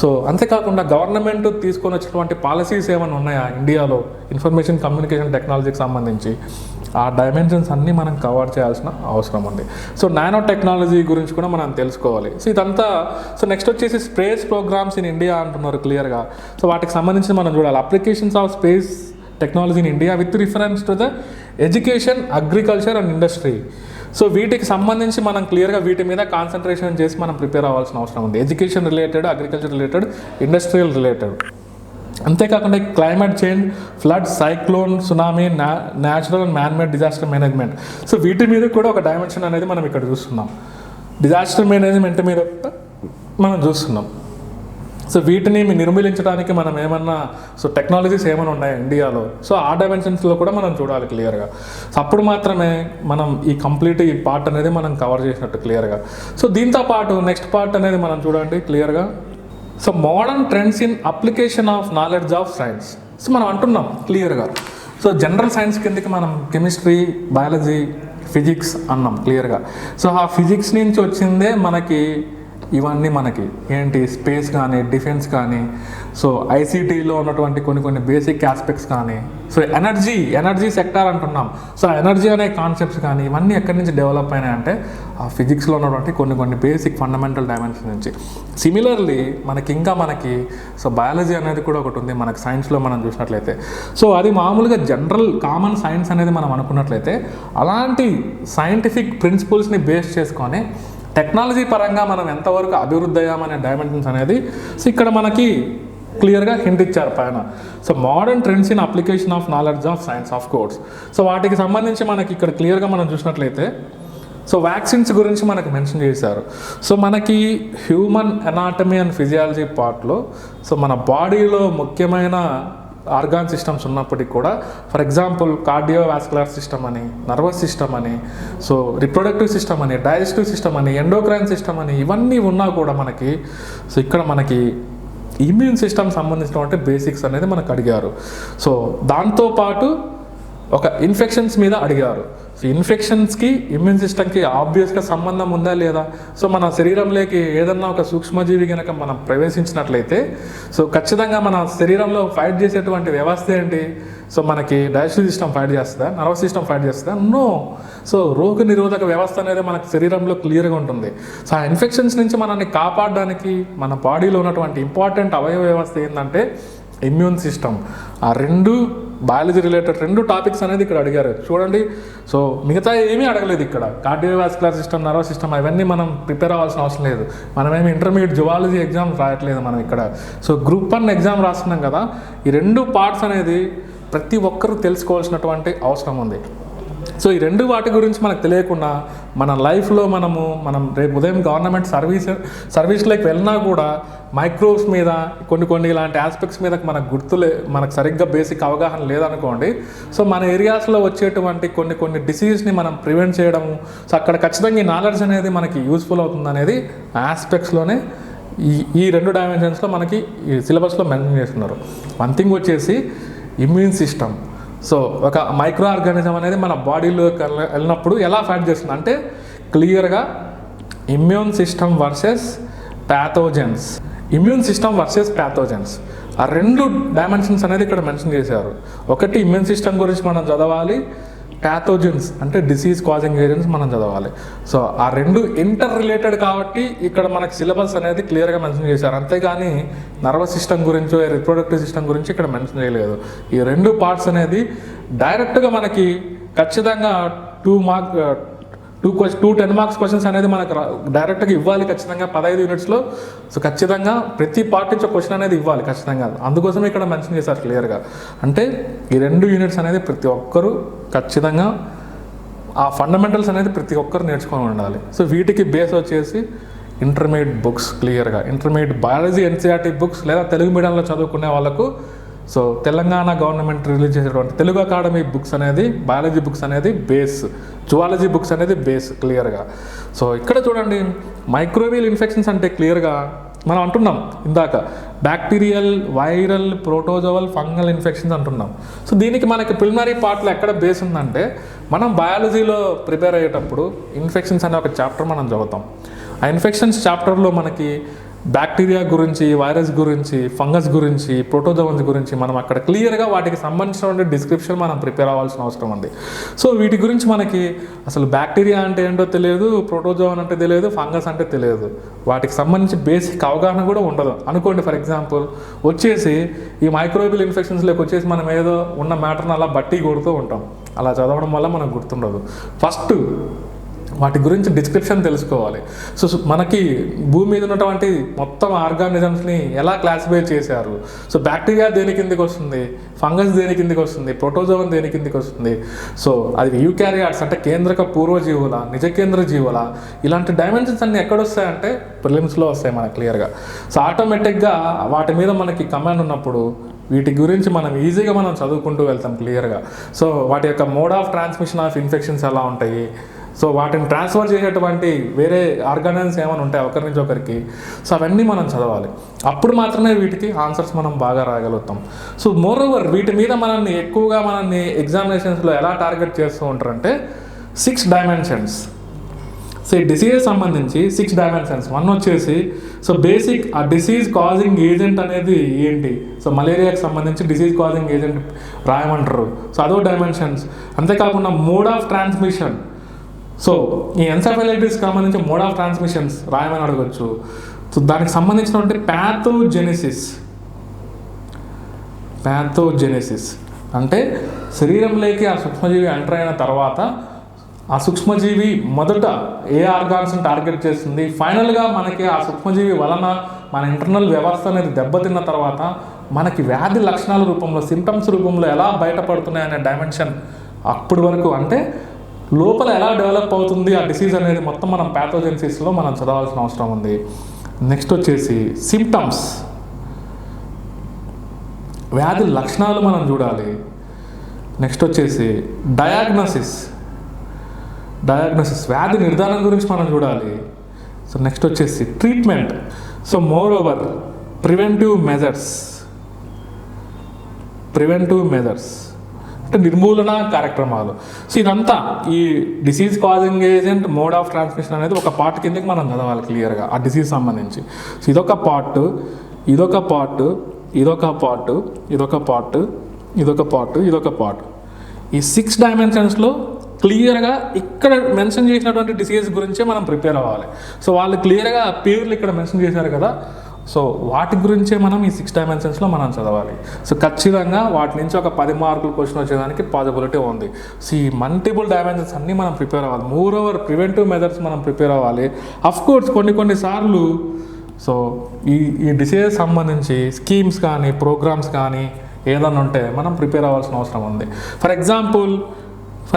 సో అంతేకాకుండా గవర్నమెంట్ తీసుకొని వచ్చినటువంటి పాలసీస్ ఏమైనా ఉన్నాయా ఇండియాలో ఇన్ఫర్మేషన్ కమ్యూనికేషన్ టెక్నాలజీకి సంబంధించి, ఆ డైమెన్షన్స్ అన్నీ మనం కవర్ చేయాల్సిన అవసరం ఉంది. సో నానో టెక్నాలజీ గురించి కూడా మనం తెలుసుకోవాలి. సో ఇదంతా. సో నెక్స్ట్ వచ్చేసి స్పేస్ ప్రోగ్రామ్స్ ఇన్ ఇండియా అంటున్నారు క్లియర్గా. సో వాటికి సంబంధించి మనం చూడాలి, applications of technology in India with reference to the education, agriculture and industry. So వీటికి సంబంధించి మనం క్లియర్గా వీటి మీద కాన్సన్ట్రేషన్ చేసి మనం ప్రిపేర్ అవ్వాల్సిన అవసరం ఉంది. Education related, agriculture related, industrial related. అంతేకాకుండా climate change, flood, cyclone, tsunami, natural and manmade disaster management. So వీటి మీద కూడా ఒక డైమెన్షన్ అనేది మనం ఇక్కడ చూస్తున్నాం. డిజాస్టర్ మేనేజ్మెంట్ మీద మనం చూస్తున్నాం. సో వీటిని నిర్మూలించడానికి మనం ఏమన్నా టెక్నాలజీస్ ఏమైనా ఉన్నాయా ఇండియాలో? సో ఆ డైమెన్షన్స్లో కూడా మనం చూడాలి క్లియర్గా. సో అప్పుడు మాత్రమే మనం ఈ పార్ట్ అనేది మనం కవర్ చేసినట్టు క్లియర్గా. సో దీంతో పాటు నెక్స్ట్ పార్ట్ అనేది మనం చూడండి క్లియర్గా. So modern trends in application of knowledge of science. So మనం అంటున్నాం క్లియర్గా. సో జనరల్ సైన్స్ కిందకి మనం కెమిస్ట్రీ, బయాలజీ, ఫిజిక్స్ అన్నాం క్లియర్గా. సో ఆ ఫిజిక్స్ నుంచి వచ్చిందే మనకి ఇవన్నీ మనకి ఏంటి స్పేస్ కానీ, డిఫెన్స్ కానీ, సో ఐసీటీలో ఉన్నటువంటి కొన్ని బేసిక్ ఆస్పెక్ట్స్ కానీ, సో ఎనర్జీ సెక్టార్ అంటున్నాం. సో ఎనర్జీ అనే కాన్సెప్ట్స్ కానీ ఇవన్నీ ఎక్కడి నుంచి డెవలప్ అయినాయంటే ఆ ఫిజిక్స్లో ఉన్నటువంటి కొన్ని బేసిక్ ఫండమెంటల్ డైమెన్షన్ నుంచి. సిమిలర్లీ మనకి సో బయాలజీ అనేది కూడా ఒకటి ఉంది మనకి సైన్స్లో మనం చూసినట్లయితే. సో అది మామూలుగా జనరల్ కామన్ సైన్స్ అనేది మనం అనుకున్నట్లయితే అలాంటి సైంటిఫిక్ ప్రిన్సిపల్స్ని బేస్ చేసుకొని టెక్నాలజీ పరంగా మనం ఎంతవరకు అభివృద్ధి అయ్యామనే డైమెన్షన్స్ అనేది సో ఇక్కడ మనకి క్లియర్గా హింట్ ఇచ్చారు పైన. So modern trends in application of knowledge of science of course. So వాటికి సంబంధించి మనకి ఇక్కడ క్లియర్గా మనం చూసినట్లయితే సో వ్యాక్సిన్స్ గురించి మనకు మెన్షన్ చేశారు. సో మనకి హ్యూమన్ ఎనాటమీ అండ్ ఫిజియాలజీ పార్ట్లో సో మన బాడీలో ముఖ్యమైన ఆర్గాన్ సిస్టమ్స్ ఉన్నప్పటికీ కూడా, ఫర్ ఎగ్జాంపుల్ కార్డియోవాస్కులర్ సిస్టమ్ అని, నర్వస్ సిస్టమ్ అని, సో రిప్రొడక్టివ్ సిస్టమ్ అని, డైజెస్టివ్ సిస్టమ్ అని, ఎండోక్రైన్ సిస్టమ్ అని ఇవన్నీ ఉన్నా కూడా మనకి సో ఇక్కడ మనకి ఇమ్యూన్ సిస్టమ్ సంబంధించినటువంటి బేసిక్స్ అనేది మనకు అడిగారు. సో దాంతోపాటు ఒక ఇన్ఫెక్షన్స్ మీద అడిగారు. సో ఇన్ఫెక్షన్స్కి ఇమ్యూన్ సిస్టమ్కి ఆబ్వియస్గా సంబంధం ఉందా లేదా? సో మన శరీరంలోకి ఏదన్నా ఒక సూక్ష్మజీవి కనుక మనం ప్రవేశించినట్లయితే సో ఖచ్చితంగా మన శరీరంలో ఫైట్ చేసేటువంటి వ్యవస్థ ఏంటి? సో మనకి డైజెస్టివ్ సిస్టమ్ ఫైట్ చేస్తుందా? నర్వస్ సిస్టమ్ ఫైట్ చేస్తుందా? నో. సో రోగ నిరోధక వ్యవస్థ అనేది మనకు శరీరంలో క్లియర్గా ఉంటుంది. సో ఆ ఇన్ఫెక్షన్స్ నుంచి మనల్ని కాపాడడానికి మన బాడీలో ఉన్నటువంటి ఇంపార్టెంట్ అవయవ వ్యవస్థ ఏంటంటే ఇమ్యూన్ సిస్టమ్. ఆ బయాలజీ రిలేటెడ్ 2 టాపిక్స్ అనేది ఇక్కడ అడిగారు చూడండి. సో మిగతా ఏమీ అడగలేదు ఇక్కడ. కార్డియోవాస్కులర్ సిస్టమ్, నర్వస్ సిస్టమ్ అవన్నీ మనం ప్రిపేర్ అవ్వాల్సిన అవసరం లేదు. మనమేమి ఇంటర్మీడియట్ జువాలజీ ఎగ్జామ్ రాయట్లేదు మనం ఇక్కడ. సో గ్రూప్ 1 ఎగ్జామ్ రాస్తున్నాం కదా. ఈ 2 పార్ట్స్ అనేది ప్రతి ఒక్కరూ తెలుసుకోవాల్సినటువంటి అవసరం ఉంది. సో ఈ 2 వాటి గురించి మనకు తెలియకుండా మన లైఫ్లో మనం రేపు ఉదయం గవర్నమెంట్ సర్వీస్లోకి వెళ్ళినా కూడా మైక్రోబ్స్ మీద కొన్ని ఇలాంటి ఆస్పెక్ట్స్ మీద మనకు సరిగ్గా బేసిక్ అవగాహన లేదనుకోండి. సో మన ఏరియాస్లో వచ్చేటువంటి కొన్ని డిసీజ్ని మనం ప్రివెంట్ చేయడము, సో అక్కడ ఖచ్చితంగా ఈ నాలెడ్జ్ అనేది మనకి యూస్ఫుల్ అవుతుంది అనేది ఆస్పెక్ట్స్లోనే ఈ 2 డైమెన్షన్స్లో మనకి ఈ సిలబస్లో మెన్షన్ చేస్తున్నారు. వన్ థింగ్ వచ్చేసి ఇమ్యూన్ సిస్టమ్. సో ఒక మైక్రో ఆర్గానిజం అనేది మన బాడీలోకి వెళ్ళినప్పుడు ఎలా ఫైట్ చేస్తుంది అంటే క్లియర్గా ఇమ్యూన్ సిస్టమ్ వర్సెస్ ప్యాథోజన్స్. ఆ 2 డైమెన్షన్స్ అనేది ఇక్కడ మెన్షన్ చేశారు. ఒకటి ఇమ్యూన్ సిస్టమ్ గురించి మనం చదవాలి, ప్యాథోజన్స్ అంటే డిసీజ్ కాజింగ్ ఏజెంట్స్ మనం చదవాలి. సో ఆ 2 ఇంటర్ రిలేటెడ్ కాబట్టి ఇక్కడ మనకి సిలబస్ అనేది క్లియర్గా మెన్షన్ చేశారు. అంతేగాని నర్వస్ సిస్టమ్ గురించో రిప్రొడక్టివ్ సిస్టమ్ గురించి ఇక్కడ మెన్షన్ చేయలేదు. ఈ 2 పార్ట్స్ అనేది డైరెక్ట్గా మనకి ఖచ్చితంగా 10 మార్క్స్ క్వశ్చన్స్ అనేది మనకు డైరెక్ట్గా ఇవ్వాలి ఖచ్చితంగా 15 యూనిట్స్లో. సో ఖచ్చితంగా ప్రతి పార్ట్ నుంచి క్వశ్చన్ అనేది ఇవ్వాలి ఖచ్చితంగా. అందుకోసమే ఇక్కడ మెన్షన్ చేశారు క్లియర్గా. అంటే ఈ 2 యూనిట్స్ అనేది ప్రతి ఒక్కరూ ఖచ్చితంగా ఆ ఫండమెంటల్స్ అనేది ప్రతి ఒక్కరు నేర్చుకొని ఉండాలి. సో వీటికి బేస్ వచ్చేసి ఇంటర్మీడియట్ బుక్స్, క్లియర్గా ఇంటర్మీడియట్ బయాలజీ ఎన్సీఆర్టీ బుక్స్ లేదా తెలుగు మీడియంలో చదువుకునే వాళ్ళకు సో తెలంగాణ గవర్నమెంట్ రిలీజ్ చేసేటువంటి తెలుగు అకాడమీ బుక్స్ అనేది, బయాలజీ బుక్స్ అనేది బేస్, జువాలజీ బుక్స్ అనేది బేస్ క్లియర్గా. సో ఇక్కడ చూడండి మైక్రోబియల్ ఇన్ఫెక్షన్స్ అంటే క్లియర్గా మనం అంటున్నాం ఇందాక bacterial, viral, protozoal, fungal infections అంటున్నాం. సో దీనికి మనకి ప్రిలిమినరీ పార్ట్లో ఎక్కడ బేస్ ఉందంటే మనం బయాలజీలో ప్రిపేర్ అయ్యేటప్పుడు ఇన్ఫెక్షన్స్ అనే ఒక చాప్టర్ మనం చదువుతాం. ఆ ఇన్ఫెక్షన్స్ చాప్టర్లో మనకి బ్యాక్టీరియా గురించి, వైరస్ గురించి, ఫంగస్ గురించి, ప్రోటోజోన్స్ గురించి మనం అక్కడ క్లియర్గా వాటికి సంబంధించినటువంటి డిస్క్రిప్షన్ మనం ప్రిపేర్ అవ్వాల్సిన అవసరం ఉంది. సో వీటి గురించి మనకి అసలు బ్యాక్టీరియా అంటే ఏంటో తెలియదు, ప్రోటోజోన్ అంటే తెలియదు, ఫంగస్ అంటే తెలియదు, వాటికి సంబంధించి బేసిక్ అవగాహన కూడా ఉండదు అనుకోండి. ఫర్ ఎగ్జాంపుల్ వచ్చేసి ఈ మైక్రోబియల్ ఇన్ఫెక్షన్స్లోకి వచ్చేసి మనం ఏదో ఉన్న మ్యాటర్ని అలా బట్టి కొడుతూ ఉంటాం. అలా చదవడం వల్ల మనకు గుర్తుండదు. ఫస్ట్ వాటి గురించి డిస్క్రిప్షన్ తెలుసుకోవాలి. సో మనకి భూమి మీద ఉన్నటువంటి మొత్తం ఆర్గానిజమ్స్ని ఎలా క్లాసిఫై చేశారు, సో బ్యాక్టీరియా దేని కిందకి వస్తుంది, ఫంగస్ దేని కిందకి వస్తుంది, ప్రోటోజోన్ దేని కిందకి వస్తుంది, సో అది యూకారియాట్స్ అంటే కేంద్రక పూర్వజీవుల, నిజకేంద్ర జీవుల, ఇలాంటి డైమెన్షన్స్ అన్నీ ఎక్కడొస్తాయంటే ప్రిలిమ్స్లో వస్తాయి మనకు క్లియర్గా. సో ఆటోమేటిక్గా వాటి మీద మనకి కమాండ్ ఉన్నప్పుడు వీటి గురించి మనం ఈజీగా మనం చదువుకుంటూ వెళ్తాం క్లియర్గా. సో వాటి యొక్క mode of transmission of infections ఎలా ఉంటాయి, సో వాటిని ట్రాన్స్ఫర్ చేసేటువంటి వేరే ఆర్గానిజమ్స్ ఏమైనా ఉంటాయి ఒకరి నుంచి ఒకరికి, సో అవన్నీ మనం చదవాలి. అప్పుడు మాత్రమే వీటికి ఆన్సర్స్ మనం బాగా రాయగలుగుతాం. సో మోర్ ఓవర్ వీటి మీద మనల్ని ఎగ్జామినేషన్స్లో ఎలా టార్గెట్ చేస్తూ ఉంటారంటే 6 డైమెన్షన్స్. సో ఈ డిసీజ్ సంబంధించి 6 డైమెన్షన్స్. 1 వచ్చేసి సో బేసిక్ ఆ డిసీజ్ కాజింగ్ ఏజెంట్ అనేది ఏంటి, సో మలేరియాకి సంబంధించి డిసీజ్ కాజింగ్ ఏజెంట్ రాయమంటారు, సో అదో డైమెన్షన్స్. అంతేకాకుండా మోడ్ ఆఫ్ ట్రాన్స్మిషన్, సో ఈ ఎన్సెఫలైటిస్ సంబంధించి మోడ్ ఆఫ్ ట్రాన్స్మిషన్స్ రాయమని అడగచ్చు. సో దానికి సంబంధించినటువంటి ప్యాథోజెనెసిస్ అంటే శరీరంలోకి ఆ సూక్ష్మజీవి ఎంటర్ అయిన తర్వాత ఆ సూక్ష్మజీవి మొదట ఏ ఆర్గాన్స్ని టార్గెట్ చేస్తుంది, ఫైనల్గా మనకి ఆ సూక్ష్మజీవి వలన మన ఇంటర్నల్ వ్యవస్థ అనేది దెబ్బతిన్న తర్వాత మనకి వ్యాధి లక్షణాల రూపంలో, సిమ్టమ్స్ రూపంలో ఎలా బయటపడుతున్నాయి అనే డైమెన్షన్ అప్పటి వరకు, అంటే లోపల ఎలా డెవలప్ అవుతుంది ఆ డిసీజ్ అనేది మొత్తం మనం ప్యాథోజెన్సిస్లో మనం చదవాల్సిన అవసరం ఉంది. నెక్స్ట్ వచ్చేసి సిమ్టమ్స్, వ్యాధి లక్షణాలు మనం చూడాలి. నెక్స్ట్ వచ్చేసి డయాగ్నోసిస్, వ్యాధి నిర్ధారణ గురించి మనం చూడాలి. సో నెక్స్ట్ వచ్చేసి treatment. So more over preventive measures అంటే నిర్మూలన కార్యక్రమాలు. సో ఇదంతా ఈ disease causing agent, mode of transmission అనేది ఒక పార్ట్ కిందకి మనం చదవాలి క్లియర్గా ఆ డిసీజ్ సంబంధించి. సో ఇదొక పార్ట్, ఈ 6 డైమెన్షన్స్లో క్లియర్గా ఇక్కడ మెన్షన్ చేసినటువంటి డిసీజ్ గురించే మనం ప్రిపేర్ అవ్వాలి. సో వాళ్ళు క్లియర్గా పేర్లు ఇక్కడ మెన్షన్ చేశారు కదా, సో వాటి గురించే మనం ఈ 6 డైమెన్షన్స్లో మనం చదవాలి. సో ఖచ్చితంగా వాటి నుంచి ఒక 10 మార్కులు క్వశ్చన్ వచ్చేదానికి పాసిబిలిటీ ఉంది. సో ఈ మల్టిపుల్ డైమెన్షన్స్ అన్నీ మనం ప్రిపేర్ అవ్వాలి. మోర్ ఓవర్ ప్రివెంటివ్ మెథడ్స్ మనం ప్రిపేర్ అవ్వాలి. అఫ్కోర్స్ కొన్నిసార్లు సో ఈ డిసీజ్ సంబంధించి స్కీమ్స్ కానీ ప్రోగ్రామ్స్ కానీ ఏదైనా ఉంటే మనం ప్రిపేర్ అవ్వాల్సిన అవసరం ఉంది. ఫర్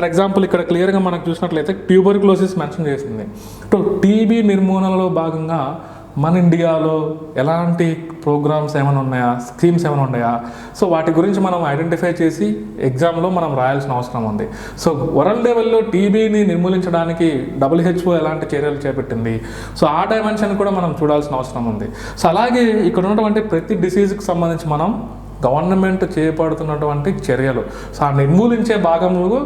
ఎగ్జాంపుల్ ఇక్కడ క్లియర్గా మనకు చూసినట్లయితే ట్యూబర్క్లోసిస్ మెన్షన్ చేసింది. టీబీ నిర్మూలనలో భాగంగా మన ఇండియాలో ఎలాంటి ప్రోగ్రామ్స్ ఏమైనా ఉన్నాయా, స్కీమ్స్ ఏమైనా ఉన్నాయా, సో వాటి గురించి మనం ఐడెంటిఫై చేసి ఎగ్జామ్లో మనం రాయాల్సిన అవసరం ఉంది. సో వరల్డ్ లెవెల్లో టీబీని నిర్మూలించడానికి WHO ఎలాంటి చర్యలు చేపట్టింది, సో ఆ డైమెన్షన్ కూడా మనం చూడాల్సిన అవసరం ఉంది. సో అలాగే ఇక్కడ ఉన్నటువంటి ప్రతి డిసీజ్కి సంబంధించి మనం గవర్నమెంట్ చేపడుతున్నటువంటి చర్యలు, సో ఆ నిర్మూలించే భాగంలో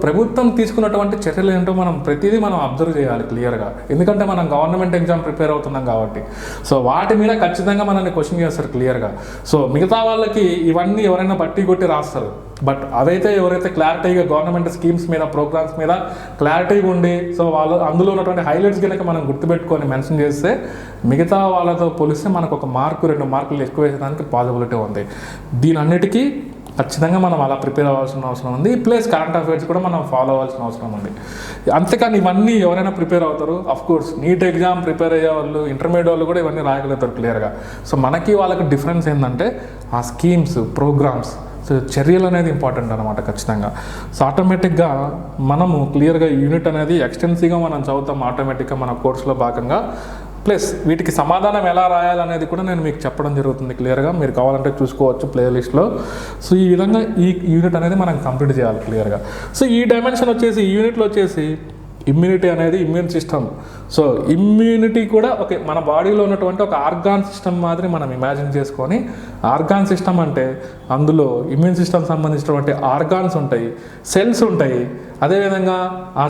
ప్రభుత్వం తీసుకున్నటువంటి చర్యలు ఏంటో మనం ప్రతిదీ మనం అబ్జర్వ్ చేయాలి క్లియర్గా. ఎందుకంటే మనం గవర్నమెంట్ ఎగ్జామ్ ప్రిపేర్ అవుతున్నాం కాబట్టి సో వాటి మీద ఖచ్చితంగా మనల్ని క్వశ్చన్ చేస్తారు క్లియర్గా. సో మిగతా వాళ్ళకి ఇవన్నీ ఎవరైనా బట్టి కొట్టి రాస్తారు, బట్ అవైతే ఎవరైతే క్లారిటీగా గవర్నమెంట్ స్కీమ్స్ మీద, ప్రోగ్రామ్స్ మీద క్లారిటీగా ఉండి సో వాళ్ళు అందులో ఉన్నటువంటి హైలైట్స్ కనుక మనం గుర్తుపెట్టుకొని మెన్షన్ చేస్తే మిగతా వాళ్ళతో పోలిస్తే మనకు 1 మార్కు 2 మార్కులు ఎక్కువ వేసేదానికి పాసిబిలిటీ ఉంది. దీని అన్నిటికీ ఖచ్చితంగా మనం అలా ప్రిపేర్ అవ్వాల్సిన అవసరం ఉంది. ప్లస్ కరెంట్ అఫైర్స్ కూడా మనం ఫాలో అవ్వాల్సిన అవసరం ఉంది. అంతేకాని ఇవన్నీ ఎవరైనా ప్రిపేర్ అవుతారు. అఫ్కోర్స్ నీట్ ఎగ్జామ్ ప్రిపేర్ అయ్యే వాళ్ళు, ఇంటర్మీడియట్ వాళ్ళు కూడా ఇవన్నీ రాయగలుగుతారు క్లియర్గా. సో మనకి వాళ్ళకి డిఫరెన్స్ ఏంటంటే ఆ స్కీమ్స్, ప్రోగ్రామ్స్, సో చర్యలు అనేది ఇంపార్టెంట్ అనమాట ఖచ్చితంగా. సో ఆటోమేటిక్గా మనము క్లియర్గా యూనిట్ అనేది ఎక్స్టెన్సివ్గా మనం చదువుతాం ఆటోమేటిక్గా మన కోర్సులో భాగంగా. ప్లస్ వీటికి సమాధానం ఎలా రాయాలనేది కూడా నేను మీకు చెప్పడం జరుగుతుంది క్లియర్గా. మీరు కావాలంటే చూసుకోవచ్చు ప్లేలిస్ట్లో. సో ఈ విధంగా ఈ యూనిట్ అనేది మనం కంప్లీట్ చేయాలి క్లియర్గా. సో ఈ డైమెన్షన్ వచ్చేసి, ఈ యూనిట్లో వచ్చేసి ఇమ్యూనిటీ అనేది ఇమ్యూన్ సిస్టమ్. సో ఇమ్యూనిటీ కూడా మన బాడీలో ఉన్నటువంటి ఒక ఆర్గాన్ సిస్టమ్ మాదిరి మనం ఇమాజిన్ చేసుకొని, ఆర్గాన్ సిస్టమ్ అంటే అందులో ఇమ్యూన్ సిస్టమ్ సంబంధించినటువంటి ఆర్గాన్స్ ఉంటాయి, సెల్స్ ఉంటాయి. అదేవిధంగా ఆ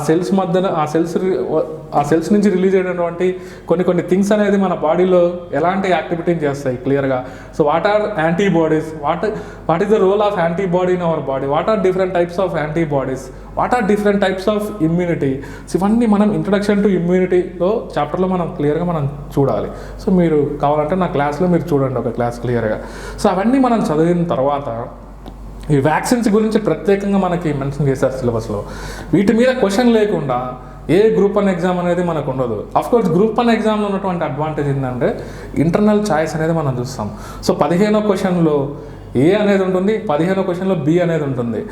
సెల్స్ నుంచి రిలీజ్ అయినటువంటి కొన్ని థింగ్స్ అనేది మన బాడీలో ఎలాంటి యాక్టివిటీని చేస్తాయి క్లియర్గా. So what are antibodies, what is the role of antibody in our body, what are different types of antibodies, what are different types of immunity. So ఇవన్నీ మనం ఇంట్రడక్షన్ టు ఇమ్యూనిటీలో చాప్టర్లో మనం క్లియర్గా మనం చూడాలి. సో మీరు కావాలంటే నా క్లాస్లో మీరు చూడండి ఒక క్లాస్ క్లియర్గా. సో అవన్నీ మనం చదివిన తర్వాత ఈ వ్యాక్సిన్స్ గురించి ప్రత్యేకంగా మనకి మెన్షన్ చేశారు సిలబస్లో. వీటి మీద క్వశ్చన్ లేకుండా ఏ గ్రూప్ 1 ఎగ్జామ్ అనేది మనకు ఉండదు. అఫ్కోర్స్ గ్రూప్ 1 ఎగ్జామ్లో ఉన్నటువంటి అడ్వాంటేజ్ ఏంటంటే ఇంటర్నల్ ఛాయిస్ అనేది మనం చూస్తాం. సో 15వ క్వశ్చన్లో ఏ అనేది ఉంటుంది, 15వ క్వశ్చన్లో బి అనేది ఉంటుంది.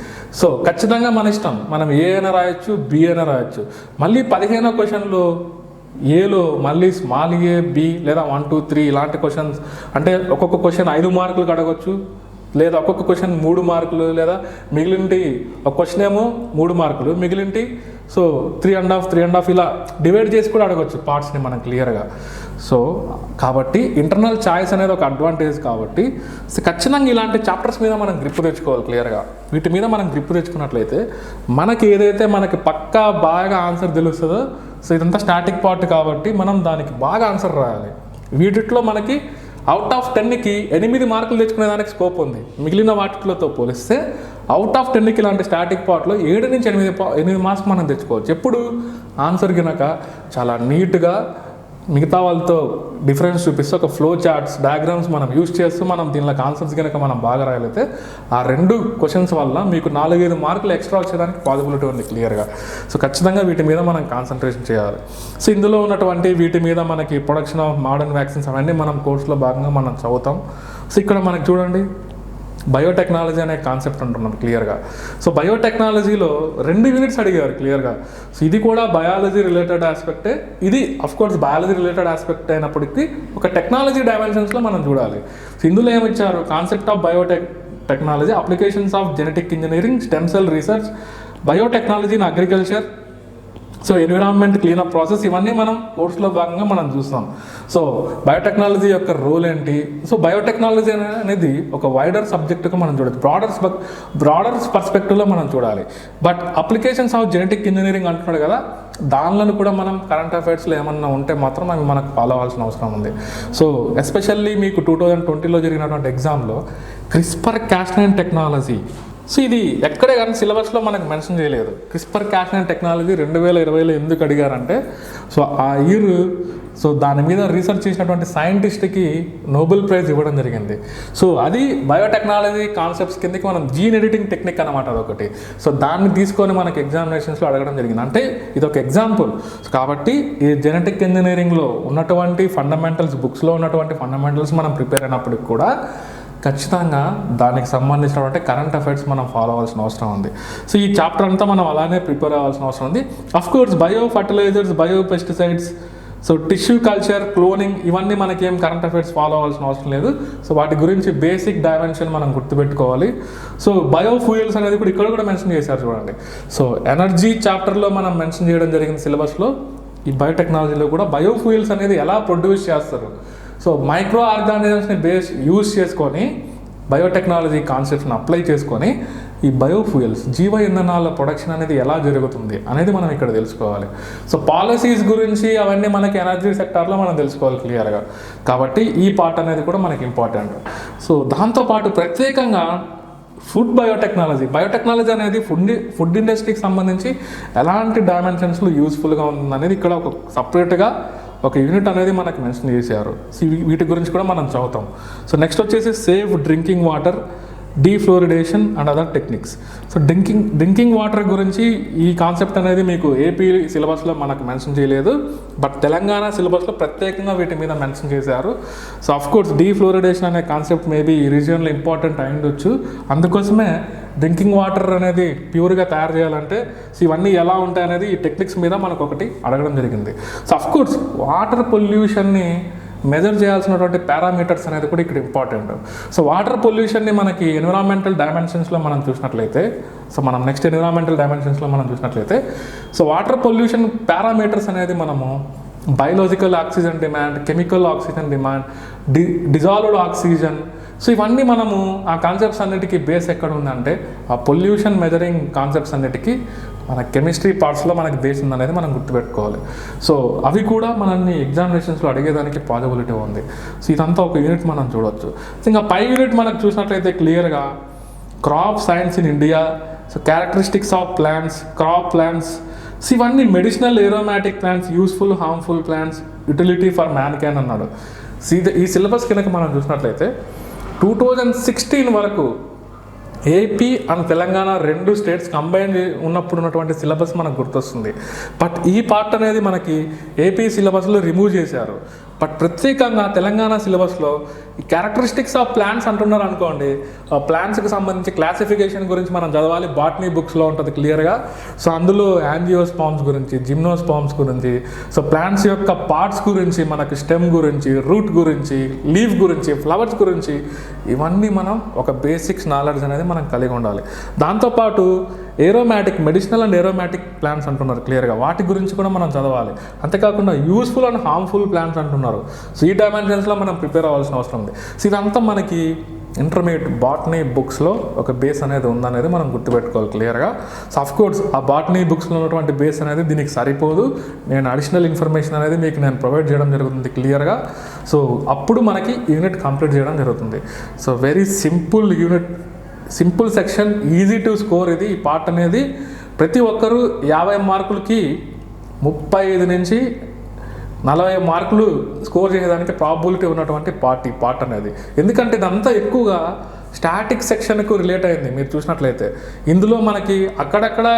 సో ఖచ్చితంగా మన ఇష్టం, మనం ఏ అయినా రాయొచ్చు, బి అయినా రాయొచ్చు. మళ్ళీ 15వ క్వశ్చన్లో ఏలో మళ్ళీ స్మాల్ ఏ, బి లేదా 1, 2, 3 ఇలాంటి క్వశ్చన్స్, అంటే ఒక్కొక్క క్వశ్చన్ 5 మార్కులకు అడగొచ్చు, లేదా ఒక్కొక్క క్వశ్చన్ 3 మార్కులు, లేదా మిగిలింటి ఒక క్వశ్చన్ ఏమో 3 మార్కులు, మిగిలింటి సో 3.5 ఇలా డివైడ్ చేసి కూడా అడగొచ్చు పార్ట్స్ని మనం క్లియర్గా. సో కాబట్టి ఇంటర్నల్ ఛాయిస్ అనేది ఒక అడ్వాంటేజ్ కాబట్టి ఖచ్చితంగా ఇలాంటి చాప్టర్స్ మీద మనం గ్రిప్ తెచ్చుకోవాలి క్లియర్గా. వీటి మీద మనం గ్రిప్ తెచ్చుకున్నట్లయితే మనకి ఏదైతే మనకి పక్కా బాగా ఆన్సర్ తెలుస్తుందో, సో ఇదంతా స్టాటిక్ పార్ట్ కాబట్టి మనం దానికి బాగా ఆన్సర్ రాయాలి. వీటిలో మనకి అవుట్ ఆఫ్ 10కి 8 మార్కులు తెచ్చుకునేదానికి స్కోప్ ఉంది. మిగిలిన వాటితో పోలిస్తే అవుట్ ఆఫ్ 10కి ఇలాంటి స్టాటిక్ పార్ట్లో 7 నుంచి 8 మార్క్స్ మనం తెచ్చుకోవచ్చు. ఎప్పుడు ఆన్సర్ కనుక చాలా నీట్గా మిగతా వాళ్ళతో డిఫరెన్స్ చూపిస్తూ ఒక ఫ్లో చార్ట్స్, డయాగ్రామ్స్ మనం యూజ్ చేస్తూ మనం దీనిలోకి ఆన్సర్స్ కనుక మనం బాగా రాయలేతే ఆ 2 క్వశ్చన్స్ వల్ల మీకు 4-5 మార్కులు ఎక్స్ట్రా వచ్చేదానికి పాసిబిలిటీ ఉంది క్లియర్గా. సో ఖచ్చితంగా వీటి మీద మనం కాన్సన్ట్రేషన్ చేయాలి. సో ఇందులో ఉన్నటువంటి వీటి మీద మనకి ప్రొడక్షన్ ఆఫ్ మోడర్న్ వ్యాక్సిన్స్ అవన్నీ మనం కోర్సులో భాగంగా మనం చదువుతాం. సో ఇక్కడ మనకి చూడండి బయోటెక్నాలజీ అనే కాన్సెప్ట్ అంటున్నాం క్లియర్గా. సో బయోటెక్నాలజీలో 2 యూనిట్స్ అడిగారు క్లియర్గా. సో ఇది కూడా బయాలజీ రిలేటెడ్ ఆస్పెక్టే, ఇది అఫ్కోర్స్ బయాలజీ రిలేటెడ్ ఆస్పెక్ట్ అయినప్పటికీ ఒక టెక్నాలజీ డైమెన్షన్స్లో మనం చూడాలి. సో ఇందులో ఏమిచ్చారు, concept of biotechnology, applications of genetic engineering, stem cell research, biotechnology in agriculture, so environment cleanup process, ఇవన్నీ మనం కోర్సులో భాగంగా మనం చూస్తాం. సో బయోటెక్నాలజీ యొక్క రోల్ ఏంటి, సో బయోటెక్నాలజీ అనేది ఒక వైడర్ సబ్జెక్టుగా మనం చూడొచ్చు, బ్రాడర్ పర్స్పెక్టివ్లో మనం చూడాలి. But applications of genetic engineering అంటున్నాడు కదా, దానిలో కూడా మనం కరెంట్ అఫైర్స్లో ఏమన్నా ఉంటే మాత్రం అవి మనకు ఫాలో అవ్వాల్సిన అవసరం ఉంది. సో ఎస్పెషల్లీ మీకు 2020లో జరిగినటువంటి ఎగ్జామ్లో CRISPR-Cas9 టెక్నాలజీ, సో ఇది ఎక్కడే కానీ సిలబస్లో మనకు మెన్షన్ చేయలేదు. CRISPR-Cas9 టెక్నాలజీ 2020లో ఎందుకు అడిగారంటే, సో ఆ ఇయర్ సో దాని మీద రీసెర్చ్ చేసినటువంటి సైంటిస్ట్కి నోబెల్ ప్రైజ్ ఇవ్వడం జరిగింది. సో అది బయోటెక్నాలజీ కాన్సెప్ట్స్ కిందకి మనం జీన్ ఎడిటింగ్ టెక్నిక్ అనమాట అదొకటి. సో దాన్ని తీసుకొని మనకి ఎగ్జామినేషన్స్లో అడగడం జరిగింది. అంటే ఇది ఒక ఎగ్జాంపుల్. కాబట్టి ఈ జెనెటిక్ ఇంజనీరింగ్లో ఉన్నటువంటి ఫండమెంటల్స్, బుక్స్లో ఉన్నటువంటి ఫండమెంటల్స్ మనం ప్రిపేర్ అయినప్పటికి కూడా ఖచ్చితంగా దానికి సంబంధించినటువంటి కరెంట్ అఫైర్స్ మనం ఫాలో అవ్వాల్సిన అవసరం ఉంది. సో ఈ చాప్టర్ అంతా మనం అలానే ప్రిపేర్ అవ్వాల్సిన అవసరం ఉంది. Of course bio fertilisers, bio pesticides, so tissue culture, cloning, ఇవన్నీ మనకి ఏం కరెంట్ అఫైర్స్ ఫాలో అవ్వాల్సిన అవసరం లేదు. సో వాటి గురించి బేసిక్ డైమెన్షన్ మనం గుర్తుపెట్టుకోవాలి. సో బయో ఫ్యూయల్స్ అనేది కూడా ఇక్కడ కూడా మెన్షన్ చేశారు చూడండి. సో ఎనర్జీ చాప్టర్లో మనం మెన్షన్ చేయడం జరిగింది సిలబస్లో. ఈ బయోటెక్నాలజీలో కూడా బయో ఫ్యూయల్స్ అనేది ఎలా ప్రొడ్యూస్ చేస్తారు, సో మైక్రో ఆర్గానిజమ్స్ని యూజ్ చేసుకొని బయోటెక్నాలజీ కాన్సెప్ట్స్ని అప్లై చేసుకొని ఈ బయోఫ్యూయల్స్, జీవ ఇంధనాల ప్రొడక్షన్ అనేది ఎలా జరుగుతుంది అనేది మనం ఇక్కడ తెలుసుకోవాలి. సో పాలసీస్ గురించి అవన్నీ మనకి ఎనర్జీ సెక్టార్లో మనం తెలుసుకోవాలి క్లియర్గా. కాబట్టి ఈ పార్ట్ అనేది కూడా మనకి ఇంపార్టెంట్. సో దాంతోపాటు ప్రత్యేకంగా బయోటెక్నాలజీ అనేది ఫుడ్ ఇండస్ట్రీకి సంబంధించి ఎలాంటి డైమెన్షన్స్లో యూస్ఫుల్గా ఉంటుంది అనేది ఇక్కడ ఒక సపరేట్గా ఒక యూనిట్ అనేది మనకు మెన్షన్ చేశారు. సో వీటి గురించి కూడా మనం చదువుతాం. సో నెక్స్ట్ వచ్చేసి safe drinking water, defluoridation and other techniques. So drinking water గురించి ఈ కాన్సెప్ట్ అనేది మీకు ఏపీ సిలబస్లో మనకు మెన్షన్ చేయలేదు, బట్ తెలంగాణ సిలబస్లో ప్రత్యేకంగా వీటి మీద మెన్షన్ చేశారు. సో అఫ్కోర్స్ డీఫ్లోరిడేషన్ అనే కాన్సెప్ట్ మేబీ ఈ రీజియన్లో ఇంపార్టెంట్ అయ్యుండొచ్చు. అందుకోసమే డ్రింకింగ్ వాటర్ అనేది ప్యూర్గా తయారు చేయాలంటే సో ఇవన్నీ ఎలా ఉంటాయి అనేది ఈ టెక్నిక్స్ మీద మనకు ఒకటి అడగడం జరిగింది. సో అఫ్కోర్స్ వాటర్ పొల్యూషన్ని మెజర్ చేయాల్సినటువంటి పారామీటర్స్ అనేది కూడా ఇక్కడ ఇంపార్టెంట్. సో వాటర్ పొల్యూషన్ని మనకి ఎన్విరాన్మెంటల్ డైమెన్షన్స్లో మనం చూసినట్లయితే, సో మనం నెక్స్ట్ ఎన్విరాన్మెంటల్ డైమెన్షన్స్లో మనం చూసినట్లయితే, సో వాటర్ పొల్యూషన్ పారామీటర్స్ అనేది మనము biological oxygen demand, chemical oxygen demand, dissolved oxygen, so ఇవన్నీ మనము ఆ కాన్సెప్ట్స్ అన్నిటికీ బేస్ ఎక్కడ ఉందంటే ఆ పొల్యూషన్ మెజరింగ్ కాన్సెప్ట్స్ అన్నిటికీ మన కెమిస్ట్రీ పార్ట్స్లో మనకి బేస్ ఉందనేది మనం గుర్తుపెట్టుకోవాలి. సో అవి కూడా మనల్ని ఎగ్జామినేషన్స్లో అడిగేదానికి పాసిబిలిటీ ఉంది. సో ఇదంతా ఒక యూనిట్ మనం చూడొచ్చు. సో ఇంకా పై యూనిట్ మనకు చూసినట్లయితే క్లియర్గా crop science in India, so characteristics of plants, crop plants, so ఇవన్నీ medicinal aromatic plants, useful harmful plants, utility for man can అన్నాడు. ఈ సిలబస్ కింద మనం చూసినట్లయితే 2016 వరకు AP and Telangana 2 states combine ఉన్నప్పుడు ఉన్నటువంటి సిలబస్ మనకు గుర్తొస్తుంది. బట్ ఈ పార్ట్ అనేది మనకి ఏపీ సిలబస్లో రిమూవ్ చేశారు. బట్ ప్రత్యేకంగా తెలంగాణ సిలబస్లో ఈ క్యారెక్టరిస్టిక్స్ ఆఫ్ ప్లాంట్స్ అంటున్నారు అనుకోండి, ఆ ప్లాంట్స్కి సంబంధించి క్లాసిఫికేషన్ గురించి మనం చదవాలి. బాటనీ బుక్స్లో ఉంటుంది క్లియర్గా. సో అందులో యాంజియోస్పామ్స్ గురించి, జిమ్నోస్పామ్స్ గురించి, సో ప్లాంట్స్ యొక్క పార్ట్స్ గురించి, మనకి స్టెమ్ గురించి, రూట్ గురించి, లీఫ్ గురించి, ఫ్లవర్స్ గురించి, ఇవన్నీ మనం ఒక బేసిక్స్ నాలెడ్జ్ అనేది మనం కలిగి ఉండాలి. దాంతోపాటు aromatic, medicinal and aromatic plants అంటున్నారు క్లియర్గా, వాటి గురించి కూడా మనం చదవాలి. అంతేకాకుండా యూస్ఫుల్ అండ్ హార్మ్ఫుల్ ప్లాంట్స్ అంటున్నారు. సో ఈ డైమెన్షన్స్లో మనం ప్రిపేర్ అవ్వాల్సిన అవసరం ఉంది. సో ఇదంతా మనకి ఇంటర్మీడియట్ బాటనీ బుక్స్లో ఒక బేస్ అనేది ఉందనేది మనం గుర్తుపెట్టుకోవాలి క్లియర్గా. సో అఫ్కోర్స్ ఆ బాటనీ బుక్స్లో ఉన్నటువంటి బేస్ అనేది దీనికి సరిపోదు. నేను అడిషనల్ ఇన్ఫర్మేషన్ అనేది మీకు నేను ప్రొవైడ్ చేయడం జరుగుతుంది క్లియర్గా. సో అప్పుడు మనకి యూనిట్ కంప్లీట్ చేయడం జరుగుతుంది. So very simple unit, simple section, easy to score. ఇది ఈ పార్ట్ అనేది ప్రతి ఒక్కరూ 50 మార్కులకి 35 నుంచి 40 మార్కులు స్కోర్ చేసేదానికి ప్రాబిలిటీ ఉన్నటువంటి పార్ట్ అనేది. ఎందుకంటే ఇదంతా ఎక్కువగా స్టాటిక్ సెక్షన్కు రిలేట్ అయింది. మీరు చూసినట్లయితే ఇందులో మనకి అక్కడక్కడ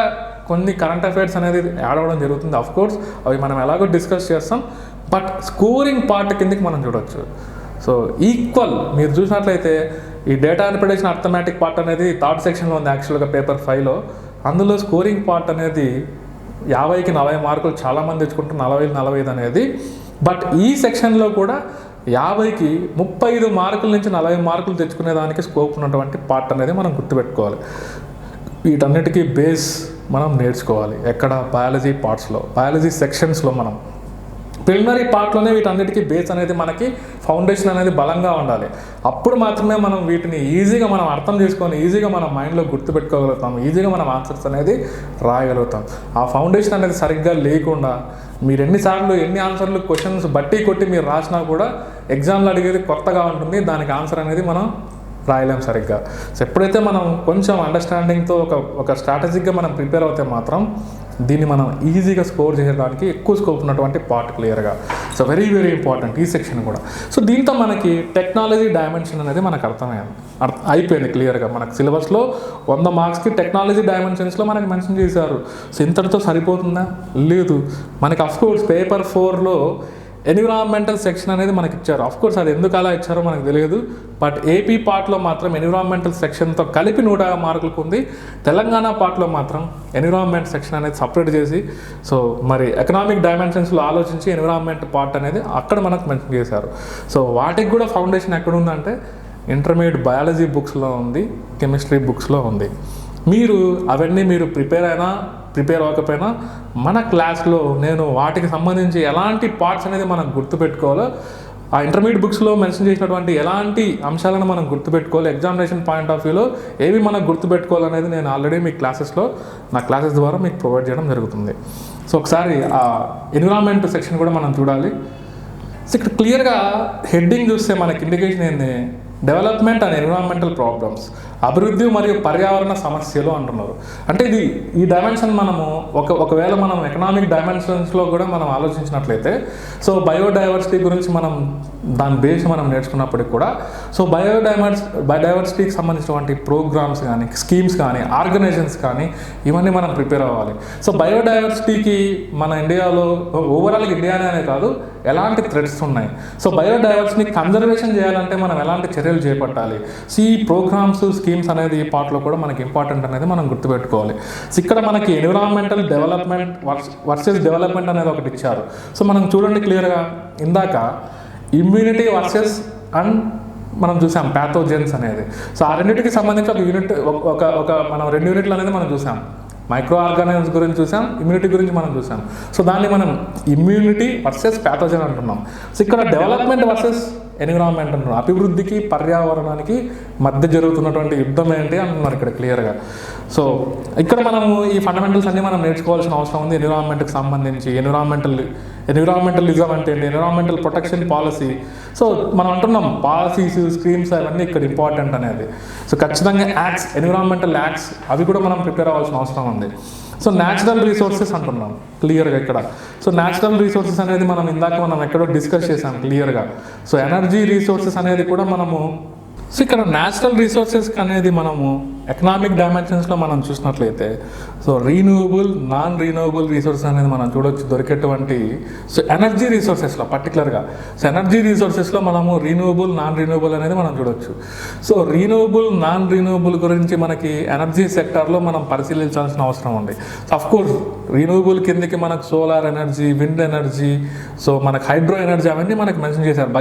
కొన్ని కరెంట్ అఫైర్స్ అనేది యాడ్ అవ్వడం జరుగుతుంది. అఫ్కోర్స్ అవి మనం ఎలాగో డిస్కస్ చేస్తాం. బట్ స్కోరింగ్ పార్ట్ కిందకి మనం చూడవచ్చు. సో ఈక్వల్ మీరు చూసినట్లయితే ఈ డేటా ఇంటర్ప్రిటేషన్ అర్థమెటిక్ పార్ట్ అనేది థర్డ్ సెక్షన్లో ఉంది యాక్చువల్గా పేపర్ 5లో. అందులో స్కోరింగ్ పార్ట్ అనేది 50కి 40 మార్కులు చాలామంది తెచ్చుకుంటారు, 40-45 అనేది. బట్ ఈ సెక్షన్లో కూడా 50కి 35 మార్కుల నుంచి 40 మార్కులు తెచ్చుకునేదానికి స్కోప్ ఉన్నటువంటి పార్ట్ అనేది మనం గుర్తుపెట్టుకోవాలి. వీటన్నిటికీ బేస్ మనం నేర్చుకోవాలి. ఎక్కడ? బయాలజీ పార్ట్స్లో, బయాలజీ సెక్షన్స్లో. మనం ప్రిలిమినరీ పార్ట్లోనే వీటన్నిటికీ బేస్ అనేది మనకి ఫౌండేషన్ అనేది బలంగా ఉండాలి. అప్పుడు మాత్రమే మనం వీటిని ఈజీగా మనం అర్థం చేసుకొని ఈజీగా మన మైండ్లో గుర్తుపెట్టుకోగలుగుతాం, ఈజీగా మనం ఆన్సర్స్ అనేది రాయగలుగుతాం. ఆ ఫౌండేషన్ అనేది సరిగ్గా లేకుండా మీరు ఎన్ని ఆన్సర్లు క్వశ్చన్స్ బట్టి కొట్టి మీరు రాసినా కూడా ఎగ్జామ్లో అడిగేది కొత్తగా ఉంటుంది. దానికి ఆన్సర్ అనేది మనం రాయలేం సరిగ్గా. సో ఎప్పుడైతే మనం కొంచెం అండర్స్టాండింగ్తో ఒక స్ట్రాటజిక్గా మనం ప్రిపేర్ అవుతే మాత్రం దీన్ని మనం ఈజీగా స్కోర్ చేయడానికి ఎక్కువ స్కోప్ ఉన్నటువంటి పార్ట్ క్లియర్గా. సో వెరీ వెరీ ఇంపార్టెంట్ ఈ సెక్షన్ కూడా. సో దీంతో మనకి టెక్నాలజీ డైమెన్షన్ అనేది మనకు అయిపోయింది క్లియర్గా. మనకు సిలబస్లో 100 మార్క్స్కి టెక్నాలజీ డైమెన్షన్స్లో మనకి మెన్షన్ చేశారు. సో ఇంతటితో సరిపోతుందా? లేదు. మనకి అఫ్కోర్స్ పేపర్ 4లో ఎన్విరాన్మెంటల్ సెక్షన్ అనేది మనకి ఇచ్చారు. అఫ్కోర్స్ అది ఎందుకు అలా ఇచ్చారో మనకు తెలియదు. బట్ ఏపీ పార్ట్లో మాత్రం ఎన్విరాన్మెంటల్ సెక్షన్తో కలిపి 150 మార్కులకు ఉంది. తెలంగాణ పార్ట్లో మాత్రం ఎన్విరాన్మెంట్ సెక్షన్ అనేది సపరేట్ చేసి, సో మరి ఎకనామిక్ డైమెన్షన్స్లో ఆలోచించి ఎన్విరాన్మెంట్ పార్ట్ అనేది అక్కడ మనకు మెన్షన్ చేశారు. సో వాటికి కూడా ఫౌండేషన్ ఎక్కడ ఉందంటే ఇంటర్మీడియట్ బయాలజీ బుక్స్లో ఉంది, కెమిస్ట్రీ బుక్స్లో ఉంది. మీరు అవన్నీ మీరు ప్రిపేర్ అవ్వకపోయినా మన క్లాస్లో నేను వాటికి సంబంధించి ఎలాంటి పార్ట్స్ అనేది మనం గుర్తుపెట్టుకోవాలో, ఆ ఇంటర్మీడియట్ బుక్స్లో మెన్షన్ చేసినటువంటి ఎలాంటి అంశాలను మనం గుర్తుపెట్టుకోవాలి, ఎగ్జామినేషన్ పాయింట్ ఆఫ్ వ్యూలో ఏవి మనం గుర్తుపెట్టుకోవాలనేది నేను ఆల్రెడీ మీ నా క్లాసెస్ ద్వారా మీకు ప్రొవైడ్ చేయడం జరుగుతుంది. సో ఒకసారి ఆ ఎన్విరాన్మెంట్ సెక్షన్ కూడా మనం చూడాలి. సో ఇక్కడ క్లియర్గా హెడ్డింగ్ చూస్తే మనకి ఇండికేషన్ ఏంది? డెవలప్మెంట్ అండ్ ఎన్విరాన్మెంటల్ ప్రాబ్లమ్స్, అభివృద్ధి మరియు పర్యావరణ సమస్యలు అంటున్నారు. అంటే ఈ డైమెన్షన్ మనము ఒకవేళ మనం ఎకనామిక్ డైమెన్షన్స్లో కూడా మనం ఆలోచించినట్లయితే, సో బయోడైవర్సిటీ గురించి మనం దాని బేస్ మనం నేర్చుకున్నప్పటికి కూడా, సో బయోడైవర్సిటీకి సంబంధించినటువంటి ప్రోగ్రామ్స్ కానీ, స్కీమ్స్ కానీ, ఆర్గనైజేషన్స్ కానీ, ఇవన్నీ మనం ప్రిపేర్ అవ్వాలి. సో బయోడైవర్సిటీకి మన ఇండియాలో ఓవరాల్గా ఇండియానే కాదు ఎలాంటి థ్రెట్స్ ఉన్నాయి, సో బయోడైవర్సిటీని కన్జర్వేషన్ చేయాలంటే మనం ఎలాంటి చర్యలు చేపట్టాలి, సో ఈ ప్రోగ్రామ్స్ స్కీమ్స్ అనేది ఈ పార్ట్లో కూడా మనకి ఇంపార్టెంట్ అనేది మనం గుర్తుపెట్టుకోవాలి. సో ఇక్కడ మనకి ఎన్విరాన్మెంటల్ డెవలప్మెంట్ వర్సెస్ డెవలప్మెంట్ అనేది ఒకటి ఇచ్చారు. సో మనం చూడండి క్లియర్గా ఇందాక ఇమ్యూనిటీ వర్సెస్ అండ్ మనం చూసాం ప్యాథోజెన్స్ అనేది. సో ఆ రెండింటికి సంబంధించి ఒక యూనిట్ మనం 2 యూనిట్లు అనేది మనం చూసాం. మైక్రో ఆర్గానిజమ్స్ గురించి చూసాం, ఇమ్యూనిటీ గురించి మనం చూసాం. సో దాన్ని మనం ఇమ్యూనిటీ వర్సెస్ ప్యాథోజన్ అంటున్నాం. సో ఇక్కడ డెవలప్మెంట్ వర్సెస్ ఎన్విరాన్మెంట్ అంటున్నారు. అభివృద్ధికి పర్యావరణానికి మధ్య జరుగుతున్నటువంటి యుద్ధం ఏంటి అంటున్నారు ఇక్కడ క్లియర్గా. సో ఇక్కడ మనము ఈ ఫండమెంటల్స్ అన్నీ మనం నేర్చుకోవాల్సిన అవసరం ఉంది ఎన్విరాన్మెంట్కి సంబంధించి. ఎన్విరాన్మెంటలిజం అంటే ఏంటి, ఎన్విరాన్మెంటల్ ప్రొటెక్షన్ పాలసీ. సో మనం అంటున్నాం పాలసీస్, స్కీమ్స్ అవన్నీ ఇక్కడ ఇంపార్టెంట్ అనేది. సో ఖచ్చితంగా యాక్ట్స్, ఎన్విరాన్మెంటల్ యాక్ట్స్ అవి కూడా మనం ప్రిపేర్ అవ్వాల్సిన అవసరం ఉంది. సో న్యాచురల్ రిసోర్సెస్ అంటున్నాం క్లియర్గా ఇక్కడ. సో న్యాచురల్ రిసోర్సెస్ అనేది మనం ఎక్కడో డిస్కస్ చేసాం క్లియర్గా. సో ఎనర్జీ రిసోర్సెస్ అనేది కూడా మనము, సో ఇక్కడ న్యాచురల్ రిసోర్సెస్ అనేది మనము ఎకనామిక్ డైమెన్షన్స్లో మనం చూసినట్లయితే so renewable, non renewable resources అనేది మనం చూడొచ్చు దొరికేటువంటి. సో ఎనర్జీ రిసోర్సెస్లో పర్టికులర్గా, సో ఎనర్జీ రిసోర్సెస్లో మనము రీన్యూవబుల్, నాన్ రీన్యూవబుల్ అనేది మనం చూడొచ్చు. సో రీన్యూవబుల్, నాన్ రీన్యూవబుల్ గురించి మనకి ఎనర్జీ సెక్టార్లో మనం పరిశీలించాల్సిన అవసరం ఉంది. సో అఫ్కోర్స్ రీన్యూవబుల్ కిందకి మనకు solar energy, wind energy, so మనకు హైడ్రో ఎనర్జీ అవన్నీ మనకు మెన్షన్ చేశారు,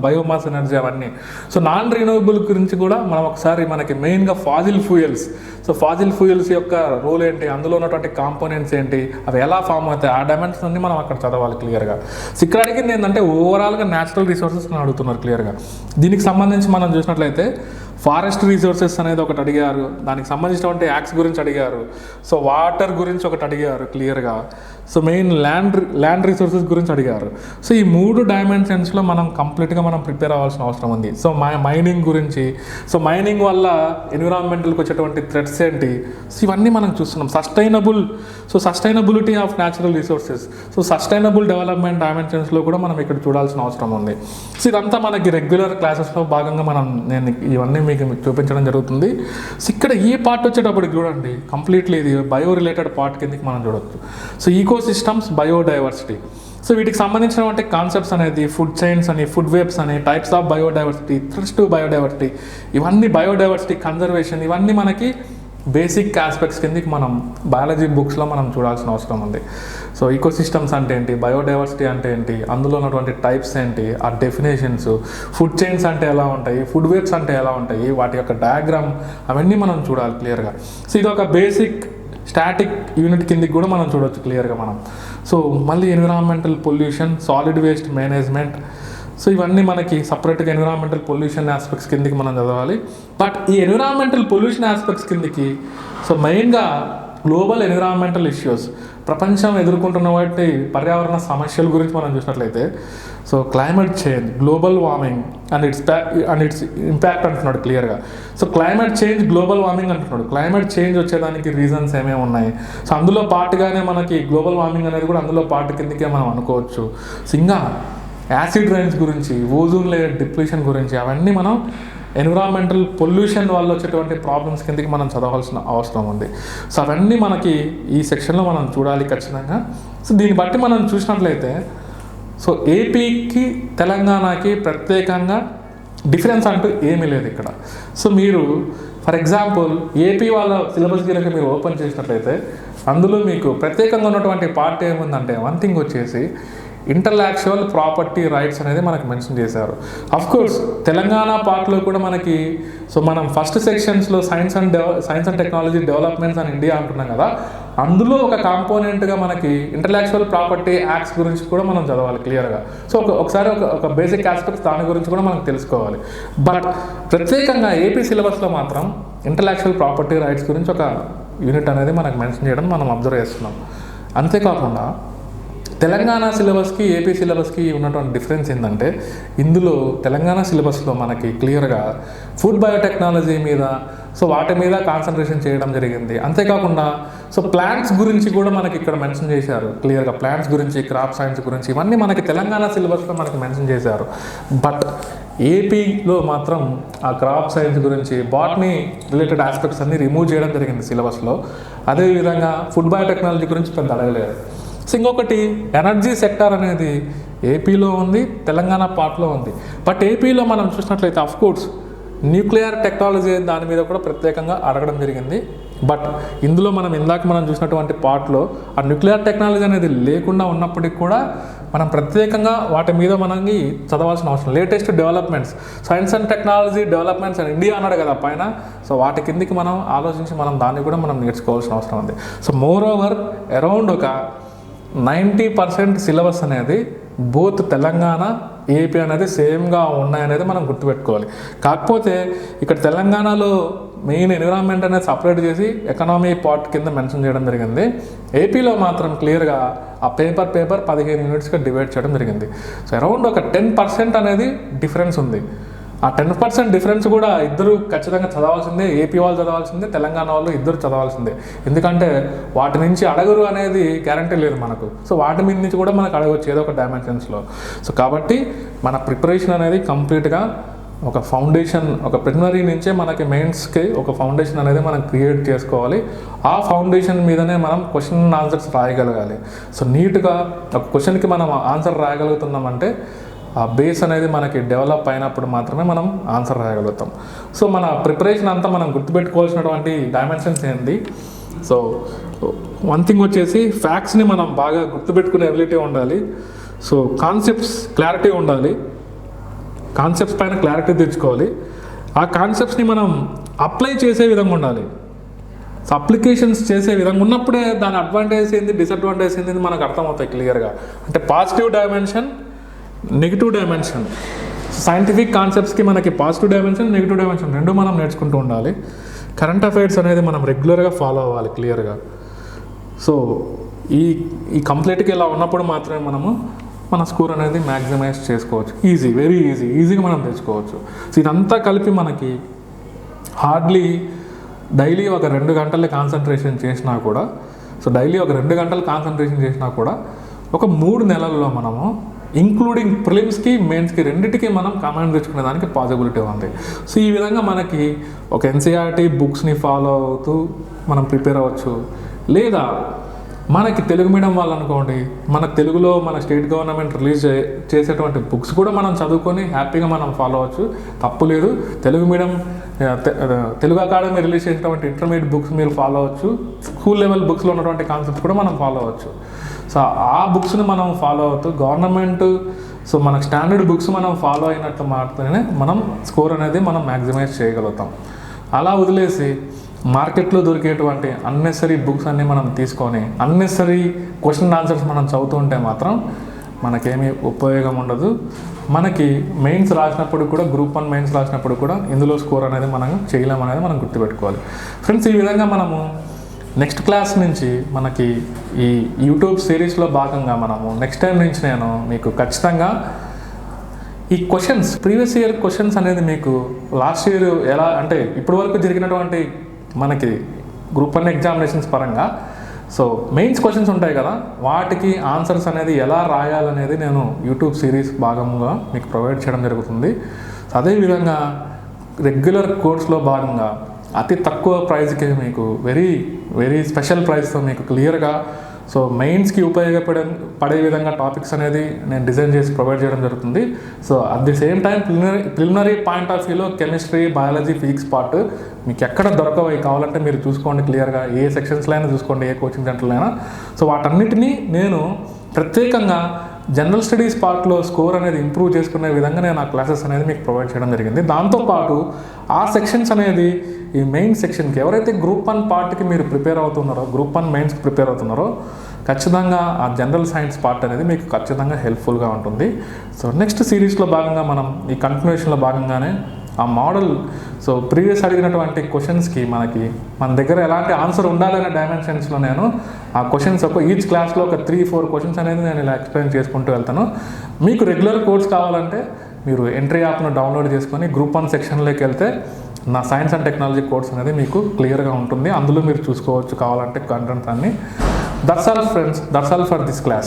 బయోమాస్ ఎనర్జీ అవన్నీ. సో నాన్ రీన్యూవబుల్ గురించి కూడా మనం ఒకసారి మనకి మెయిన్గా fossil fuels. So fossil fuels యొక్క రోల్ ఏంటి, అందులో ఉన్నటువంటి కాంపోనెంట్స్ ఏంటి, అవి ఎలా ఫామ్ అవుతాయి, ఆ డైమెన్షన్స్ అన్ని మనం అక్కడ చదవాలి క్లియర్గా. సో ఇక్కడ అడిగింది ఏంటంటే ఓవరాల్గా న్యాచురల్ రిసోర్సెస్ అని అడుగుతున్నారు క్లియర్గా. దీనికి సంబంధించి మనం చూసినట్లయితే ఫారెస్ట్ రిసోర్సెస్ అనేది ఒకటి అడిగారు, దానికి సంబంధించినటువంటి యాక్ట్స్ గురించి అడిగారు. సో వాటర్ గురించి ఒకటి అడిగారు క్లియర్గా. సో మెయిన్ ల్యాండ్ రిసోర్సెస్ గురించి అడిగారు. సో ఈ 3 డైమెన్షన్స్లో మనం కంప్లీట్గా మనం ప్రిపేర్ అవ్వాల్సిన అవసరం ఉంది. సో మైనింగ్ గురించి, సో మైనింగ్ వల్ల ఎన్విరాన్మెంటల్కి వచ్చేటువంటి థ్రెట్స్ ఏంటి, సో ఇవన్నీ మనం చూస్తున్నాం. Sustainability of natural resources, so sustainable development డైమెన్షన్స్లో కూడా మనం ఇక్కడ చూడాల్సిన అవసరం ఉంది. సో ఇదంతా మనకి రెగ్యులర్ క్లాసెస్లో భాగంగా నేను ఇవన్నీ మీకు చూపించడం జరుగుతుంది. సో ఇక్కడ ఈ పార్ట్ వచ్చేటప్పటికి చూడండి కంప్లీట్లీ ఇది బయో రిలేటెడ్ పార్ట్ కిందకి మనం చూడవచ్చు. So ecosystems, biodiversity. So వీటికి సంబంధించినటువంటి కాన్సెప్ట్స్ అనేది ఫుడ్ చైన్స్ అని, ఫుడ్ వెబ్స్ అని, types of biodiversity, threats to biodiversity, ఇవన్నీ బయోడైవర్సిటీ కన్జర్వేషన్, ఇవన్నీ మనకి బేసిక్ ఆస్పెక్ట్స్ కిందకి మనం బయాలజీ బుక్స్లో మనం చూడాల్సిన అవసరం ఉంది. సో ఈకో సిస్టమ్స్ అంటే ఏంటి, బయోడైవర్సిటీ అంటే ఏంటి, అందులో ఉన్నటువంటి టైప్స్ ఏంటి, ఆ డెఫినేషన్స్, ఫుడ్ చైన్స్ అంటే ఎలా ఉంటాయి, ఫుడ్ వెబ్స్ అంటే ఎలా ఉంటాయి, వాటి యొక్క డయాగ్రామ్ అవన్నీ మనం చూడాలి క్లియర్గా. సో ఇది ఒక బేసిక్ స్టాటిక్ యూనిట్ కిందకి కూడా మనం చూడవచ్చు క్లియర్గా మనం. సో మళ్ళీ environmental pollution, solid waste management, so ఇవన్నీ మనకి సపరేట్గా ఎన్విరాన్మెంటల్ పొల్యూషన్ ఆస్పెక్ట్స్ కిందకి మనం చదవాలి. బట్ ఈ ఎన్విరాన్మెంటల్ పొల్యూషన్ ఆస్పెక్ట్స్ కిందకి సో మెయిన్గా గ్లోబల్ ఎన్విరాన్మెంటల్ ఇష్యూస్, ప్రపంచం ఎదుర్కొంటున్న వాటి పర్యావరణ సమస్యల గురించి మనం చూసినట్లయితే so climate change, global warming and it's impact అంటున్నాడు క్లియర్గా. So climate change, global warming అంటున్నాడు. క్లైమేట్ చేంజ్ వచ్చేదానికి రీజన్స్ ఏమేమి ఉన్నాయి, సో అందులో పార్ట్గానే మనకి గ్లోబల్ వార్మింగ్ అనేది కూడా అందులో పార్ట్ కిందకే మనం అనుకోవచ్చు. సో ఇంకా యాసిడ్ రైన్స్ గురించి, ఓజోన్ లేయర్ డిప్లీషన్ గురించి, అవన్నీ మనం ఎన్విరాన్మెంటల్ పొల్యూషన్ వల్ల వచ్చేటువంటి ప్రాబ్లమ్స్ కిందకి మనం చదవాల్సిన అవసరం ఉంది. సో అవన్నీ మనకి ఈ సెక్షన్లో మనం చూడాలి ఖచ్చితంగా. సో దీన్ని బట్టి మనం చూసినట్లయితే సో ఏపీకి తెలంగాణకి ప్రత్యేకంగా డిఫరెన్స్ అంటూ ఏమీ లేదు ఇక్కడ. సో మీరు ఫర్ ఎగ్జాంపుల్ ఏపీ వాళ్ళ సిలబస్ కనుక మీరు ఓపెన్ చేసినట్లయితే అందులో మీకు ప్రత్యేకంగా ఉన్నటువంటి పార్ట్ ఏముందంటే వన్ థింగ్ వచ్చేసి ఇంటలెక్చువల్ ప్రాపర్టీ రైట్స్ అనేది మనకు మెన్షన్ చేశారు. అఫ్కోర్స్ తెలంగాణ పార్ట్లో కూడా మనకి సో మనం ఫస్ట్ సెక్షన్స్లో science and technology developments and India అంటున్నాం కదా, అందులో ఒక కాంపోనెంట్గా మనకి ఇంటలెక్చువల్ ప్రాపర్టీ యాక్ట్స్ గురించి కూడా మనం చదవాలి క్లియర్గా. సో ఒకసారి ఒక బేసిక్ ఆస్పెక్ట్స్ దాని గురించి కూడా మనం తెలుసుకోవాలి. బట్ ప్రత్యేకంగా ఏపీ సిలబస్లో మాత్రం ఇంటలెక్చువల్ ప్రాపర్టీ రైట్స్ గురించి ఒక యూనిట్ అనేది మనకు మెన్షన్ చేయడం మనం అబ్జర్వ్ చేస్తున్నాం. అంతేకాకుండా తెలంగాణ సిలబస్కి ఏపీ సిలబస్కి ఉన్నటువంటి డిఫరెన్స్ ఏంటంటే ఇందులో తెలంగాణ సిలబస్లో మనకి క్లియర్గా ఫుడ్ బయోటెక్నాలజీ మీద సో వాటి మీద కాన్సన్ట్రేషన్ చేయడం జరిగింది. అంతేకాకుండా సో ప్లాంట్స్ గురించి కూడా మనకి ఇక్కడ మెన్షన్ చేశారు క్లియర్గా. ప్లాంట్స్ గురించి, క్రాప్ సైన్స్ గురించి ఇవన్నీ మనకి తెలంగాణ సిలబస్లో మనకి మెన్షన్ చేశారు. బట్ ఏపీలో మాత్రం ఆ క్రాప్ సైన్స్ గురించి, బాటనీ రిలేటెడ్ ఆస్పెక్ట్స్ అన్నీ రిమూవ్ చేయడం జరిగింది సిలబస్లో. అదేవిధంగా ఫుడ్ బయోటెక్నాలజీ గురించి పెద్ద అడగలేదు. సో ఇంకొకటి ఎనర్జీ సెక్టార్ అనేది ఏపీలో ఉంది, తెలంగాణ పార్ట్లో ఉంది. బట్ ఏపీలో మనం చూసినట్లయితే అఫ్కోర్స్ న్యూక్లియర్ టెక్నాలజీ దాని మీద కూడా ప్రత్యేకంగా అడగడం జరిగింది. బట్ ఇందులో మనం చూసినటువంటి పార్ట్లో ఆ న్యూక్లియర్ టెక్నాలజీ అనేది లేకుండా ఉన్నప్పటికీ కూడా మనం ప్రత్యేకంగా వాటి మీద మనకి చదవాల్సిన అవసరం. Latest developments, science and technology developments and India అన్నాడు కదా పైన, సో వాటి కిందికి మనం ఆలోచించి దాన్ని కూడా మనం నేర్చుకోవాల్సిన అవసరం ఉంది. సో మోర్ ఓవర్ అరౌండ్ ఒక 90% సిలబస్ అనేది బోత్ తెలంగాణ ఏపీ అనేది సేమ్గా ఉన్నాయనేది మనం గుర్తుపెట్టుకోవాలి. కాకపోతే ఇక్కడ తెలంగాణలో మెయిన్ ఎన్విరాన్మెంట్ అనేది సపరేట్ చేసి ఎకనామీ పార్ట్ కింద మెన్షన్ చేయడం జరిగింది. ఏపీలో మాత్రం క్లియర్గా ఆ పేపర్ 15 యూనిట్స్గా డివైడ్ చేయడం జరిగింది. సో అరౌండ్ ఒక 10% అనేది డిఫరెన్స్ ఉంది. ఆ 10% డిఫరెన్స్ కూడా ఇద్దరు ఖచ్చితంగా చదవాల్సిందే. ఏపీ వాళ్ళు చదవాల్సిందే, తెలంగాణ వాళ్ళు ఇద్దరు చదవాల్సిందే. ఎందుకంటే వాటి నుంచి అడగరు అనేది గ్యారంటీ లేదు మనకు. సో వాటి మీద నుంచి కూడా మనకు అడగవచ్చు ఏదో ఒక డైమెన్షన్స్లో. సో కాబట్టి మన ప్రిపరేషన్ అనేది కంప్లీట్గా ఒక ఫౌండేషన్, ఒక ప్రిలిమినరీ నుంచే మనకి మెయిన్స్కి ఒక ఫౌండేషన్ అనేది మనం క్రియేట్ చేసుకోవాలి. ఆ ఫౌండేషన్ మీదనే మనం క్వశ్చన్ ఆన్సర్స్ రాయగలగాలి. సో నీట్గా ఒక క్వశ్చన్కి మనం ఆన్సర్ రాయగలుగుతున్నామంటే ఆ బేస్ అనేది మనకి డెవలప్ అయినప్పుడు మాత్రమే మనం ఆన్సర్ రాయగలుగుతాం. సో మన ప్రిపరేషన్ అంతా మనం గుర్తుపెట్టుకోవాల్సినటువంటి డైమెన్షన్స్ ఏంటి? సో వన్ థింగ్ వచ్చేసి ఫ్యాక్ట్స్ని మనం బాగా గుర్తుపెట్టుకునే ఎబిలిటీ ఉండాలి. సో కాన్సెప్ట్స్ క్లారిటీ ఉండాలి. కాన్సెప్ట్స్ పైన క్లారిటీ తెచ్చుకోవాలి. ఆ కాన్సెప్ట్స్ని మనం అప్లై చేసే విధంగా ఉండాలి. సో అప్లికేషన్స్ చేసే విధంగా ఉన్నప్పుడే దాని అడ్వాంటేజ్ ఏంది, డిసడ్వాంటేజ్ ఏంది మనకు అర్థమవుతాయి క్లియర్గా. అంటే positive dimension, negative dimension. Scientific కాన్సెప్ట్స్కి మనకి పాజిటివ్ డైమెన్షన్, నెగిటివ్ డైమెన్షన్ రెండు మనం నేర్చుకుంటూ ఉండాలి. కరెంట్ అఫైర్స్ అనేది మనం రెగ్యులర్గా ఫాలో అవ్వాలి క్లియర్గా. సో ఈ కంప్లీట్గా ఇలా ఉన్నప్పుడు మాత్రమే మనము మన స్కోర్ అనేది మ్యాక్సిమైజ్ చేసుకోవచ్చు. ఈజీ, వెరీ ఈజీగా మనం తెచ్చుకోవచ్చు. సో ఇదంతా కలిపి మనకి హార్డ్లీ డైలీ ఒక 2 గంటలు కాన్సన్ట్రేషన్ చేసినా కూడా, సో డైలీ ఒక 2 గంటలు కాన్సన్ట్రేషన్ చేసినా కూడా ఒక 3 నెలల్లో మనము ఇంక్లూడింగ్ ప్రిలిమ్స్కి, మెయిన్స్కి రెండింటికి మనం కమాండ్ తెచ్చుకునే దానికి పాసిబిలిటీ ఉంది. సో ఈ విధంగా మనకి ఒక ఎన్సీఆర్టీ బుక్స్ని ఫాలో అవుతూ మనం ప్రిపేర్ అవ్వచ్చు. లేదా మనకి తెలుగు మీడియం వాళ్ళు అనుకోండి, మన తెలుగులో మన స్టేట్ గవర్నమెంట్ రిలీజ్ చేసేటువంటి బుక్స్ కూడా మనం చదువుకొని హ్యాపీగా మనం ఫాలో అవ్వచ్చు, తప్పు లేదు. Telugu medium Telugu academy release చేసినటువంటి ఇంటర్మీడియట్ బుక్స్ మీరు ఫాలో అవ్వచ్చు. స్కూల్ లెవెల్ బుక్స్లో ఉన్నటువంటి కాన్సెప్ట్స్ కూడా మనం ఫాలో అవ్వచ్చు. సో ఆ బుక్స్ని మనం ఫాలో అవుతూ గవర్నమెంట్, సో మనకు స్టాండర్డ్ బుక్స్ మనం ఫాలో అయినట్టు మాత్రమే మనం స్కోర్ అనేది మనం మ్యాక్సిమైజ్ చేయగలుగుతాం. అలా వదిలేసి మార్కెట్లో దొరికేటువంటి అన్నెసరీ బుక్స్ అన్నీ మనం తీసుకొని అన్నెసరీ క్వశ్చన్ ఆన్సర్స్ మనం చదువుతూ ఉంటే మాత్రం మనకేమీ ఉపయోగం ఉండదు. మనకి మెయిన్స్ రాసినప్పుడు కూడా, గ్రూప్ 1 మెయిన్స్ రాసినప్పుడు కూడా ఇందులో స్కోర్ అనేది మనం చేయలేమనేది మనం గుర్తుపెట్టుకోవాలి. ఫ్రెండ్స్, ఈ విధంగా మనము నెక్స్ట్ క్లాస్ నుంచి మనకి ఈ యూట్యూబ్ సిరీస్లో భాగంగా మనము నెక్స్ట్ టైం నుంచి నేను మీకు ఖచ్చితంగా ఈ క్వశ్చన్స్, ప్రీవియస్ ఇయర్ క్వశ్చన్స్ అనేది మీకు లాస్ట్ ఇయర్ ఎలా అంటే ఇప్పటి వరకు జరిగినటువంటి మనకి గ్రూప్ 1 ఎగ్జామినేషన్స్ పరంగా సో మెయిన్స్ క్వశ్చన్స్ ఉంటాయి కదా, వాటికి ఆన్సర్స్ అనేది ఎలా రాయాలనేది నేను యూట్యూబ్ సిరీస్ భాగంగా మీకు ప్రొవైడ్ చేయడం జరుగుతుంది. అదేవిధంగా రెగ్యులర్ కోర్స్లో భాగంగా అతి తక్కువ ప్రైస్కి మీకు వెరీ స్పెషల్ ప్రైస్తో మీకు క్లియర్గా సో మెయిన్స్కి పడే విధంగా టాపిక్స్ అనేది నేను డిజైన్ చేసి ప్రొవైడ్ చేయడం జరుగుతుంది. So at the same time preliminary point of వ్యూలో కెమిస్ట్రీ, బయాలజీ, ఫిజిక్స్ పార్ట్ మీకు ఎక్కడ దొరకవు, కావాలంటే మీరు చూసుకోండి క్లియర్గా. ఏ సెక్షన్స్లో అయినా చూసుకోండి, ఏ కోచింగ్ సెంటర్లో అయినా. సో వాటన్నిటినీ నేను ప్రత్యేకంగా జనరల్ స్టడీస్ పార్ట్లో స్కోర్ అనేది ఇంప్రూవ్ చేసుకునే విధంగా నేను ఆ క్లాసెస్ అనేది మీకు ప్రొవైడ్ చేయడం జరిగింది. దాంతోపాటు ఆ సెక్షన్స్ అనేది ఈ మెయిన్ సెక్షన్కి ఎవరైతే గ్రూప్ 1 పార్ట్కి మీరు ప్రిపేర్ అవుతున్నారో, గ్రూప్ 1 మెయిన్స్కి ప్రిపేర్ అవుతున్నారో ఖచ్చితంగా ఆ జనరల్ సైన్స్ పార్ట్ అనేది మీకు ఖచ్చితంగా హెల్ప్ఫుల్గా ఉంటుంది. సో నెక్స్ట్ సిరీస్లో భాగంగా మనం ఈ కంటిన్యూషన్లో భాగంగానే ఆ మోడల్, సో ప్రీవియస్ అడిగినటువంటి క్వశ్చన్స్కి మన దగ్గర ఎలాంటి ఆన్సర్ ఉండాలనే డైమెన్షన్స్లో నేను ఆ క్వశ్చన్స్ ఈచ్ క్లాస్లో ఒక 3-4 క్వశ్చన్స్ అనేది నేను ఇలా ఎక్స్ప్లెయిన్ చేసుకుంటూ వెళ్తాను. మీకు రెగ్యులర్ కోర్స్ కావాలంటే మీరు ఎంట్రీ యాప్ను డౌన్లోడ్ చేసుకొని గ్రూప్ 1 సెక్షన్లోకి వెళ్తే నా సైన్స్ అండ్ టెక్నాలజీ కోర్స్ అనేది మీకు క్లియర్గా ఉంటుంది. అందులో మీరు చూసుకోవచ్చు కావాలంటే కంటెంట్ అన్ని. That's all friends, that's all for this class.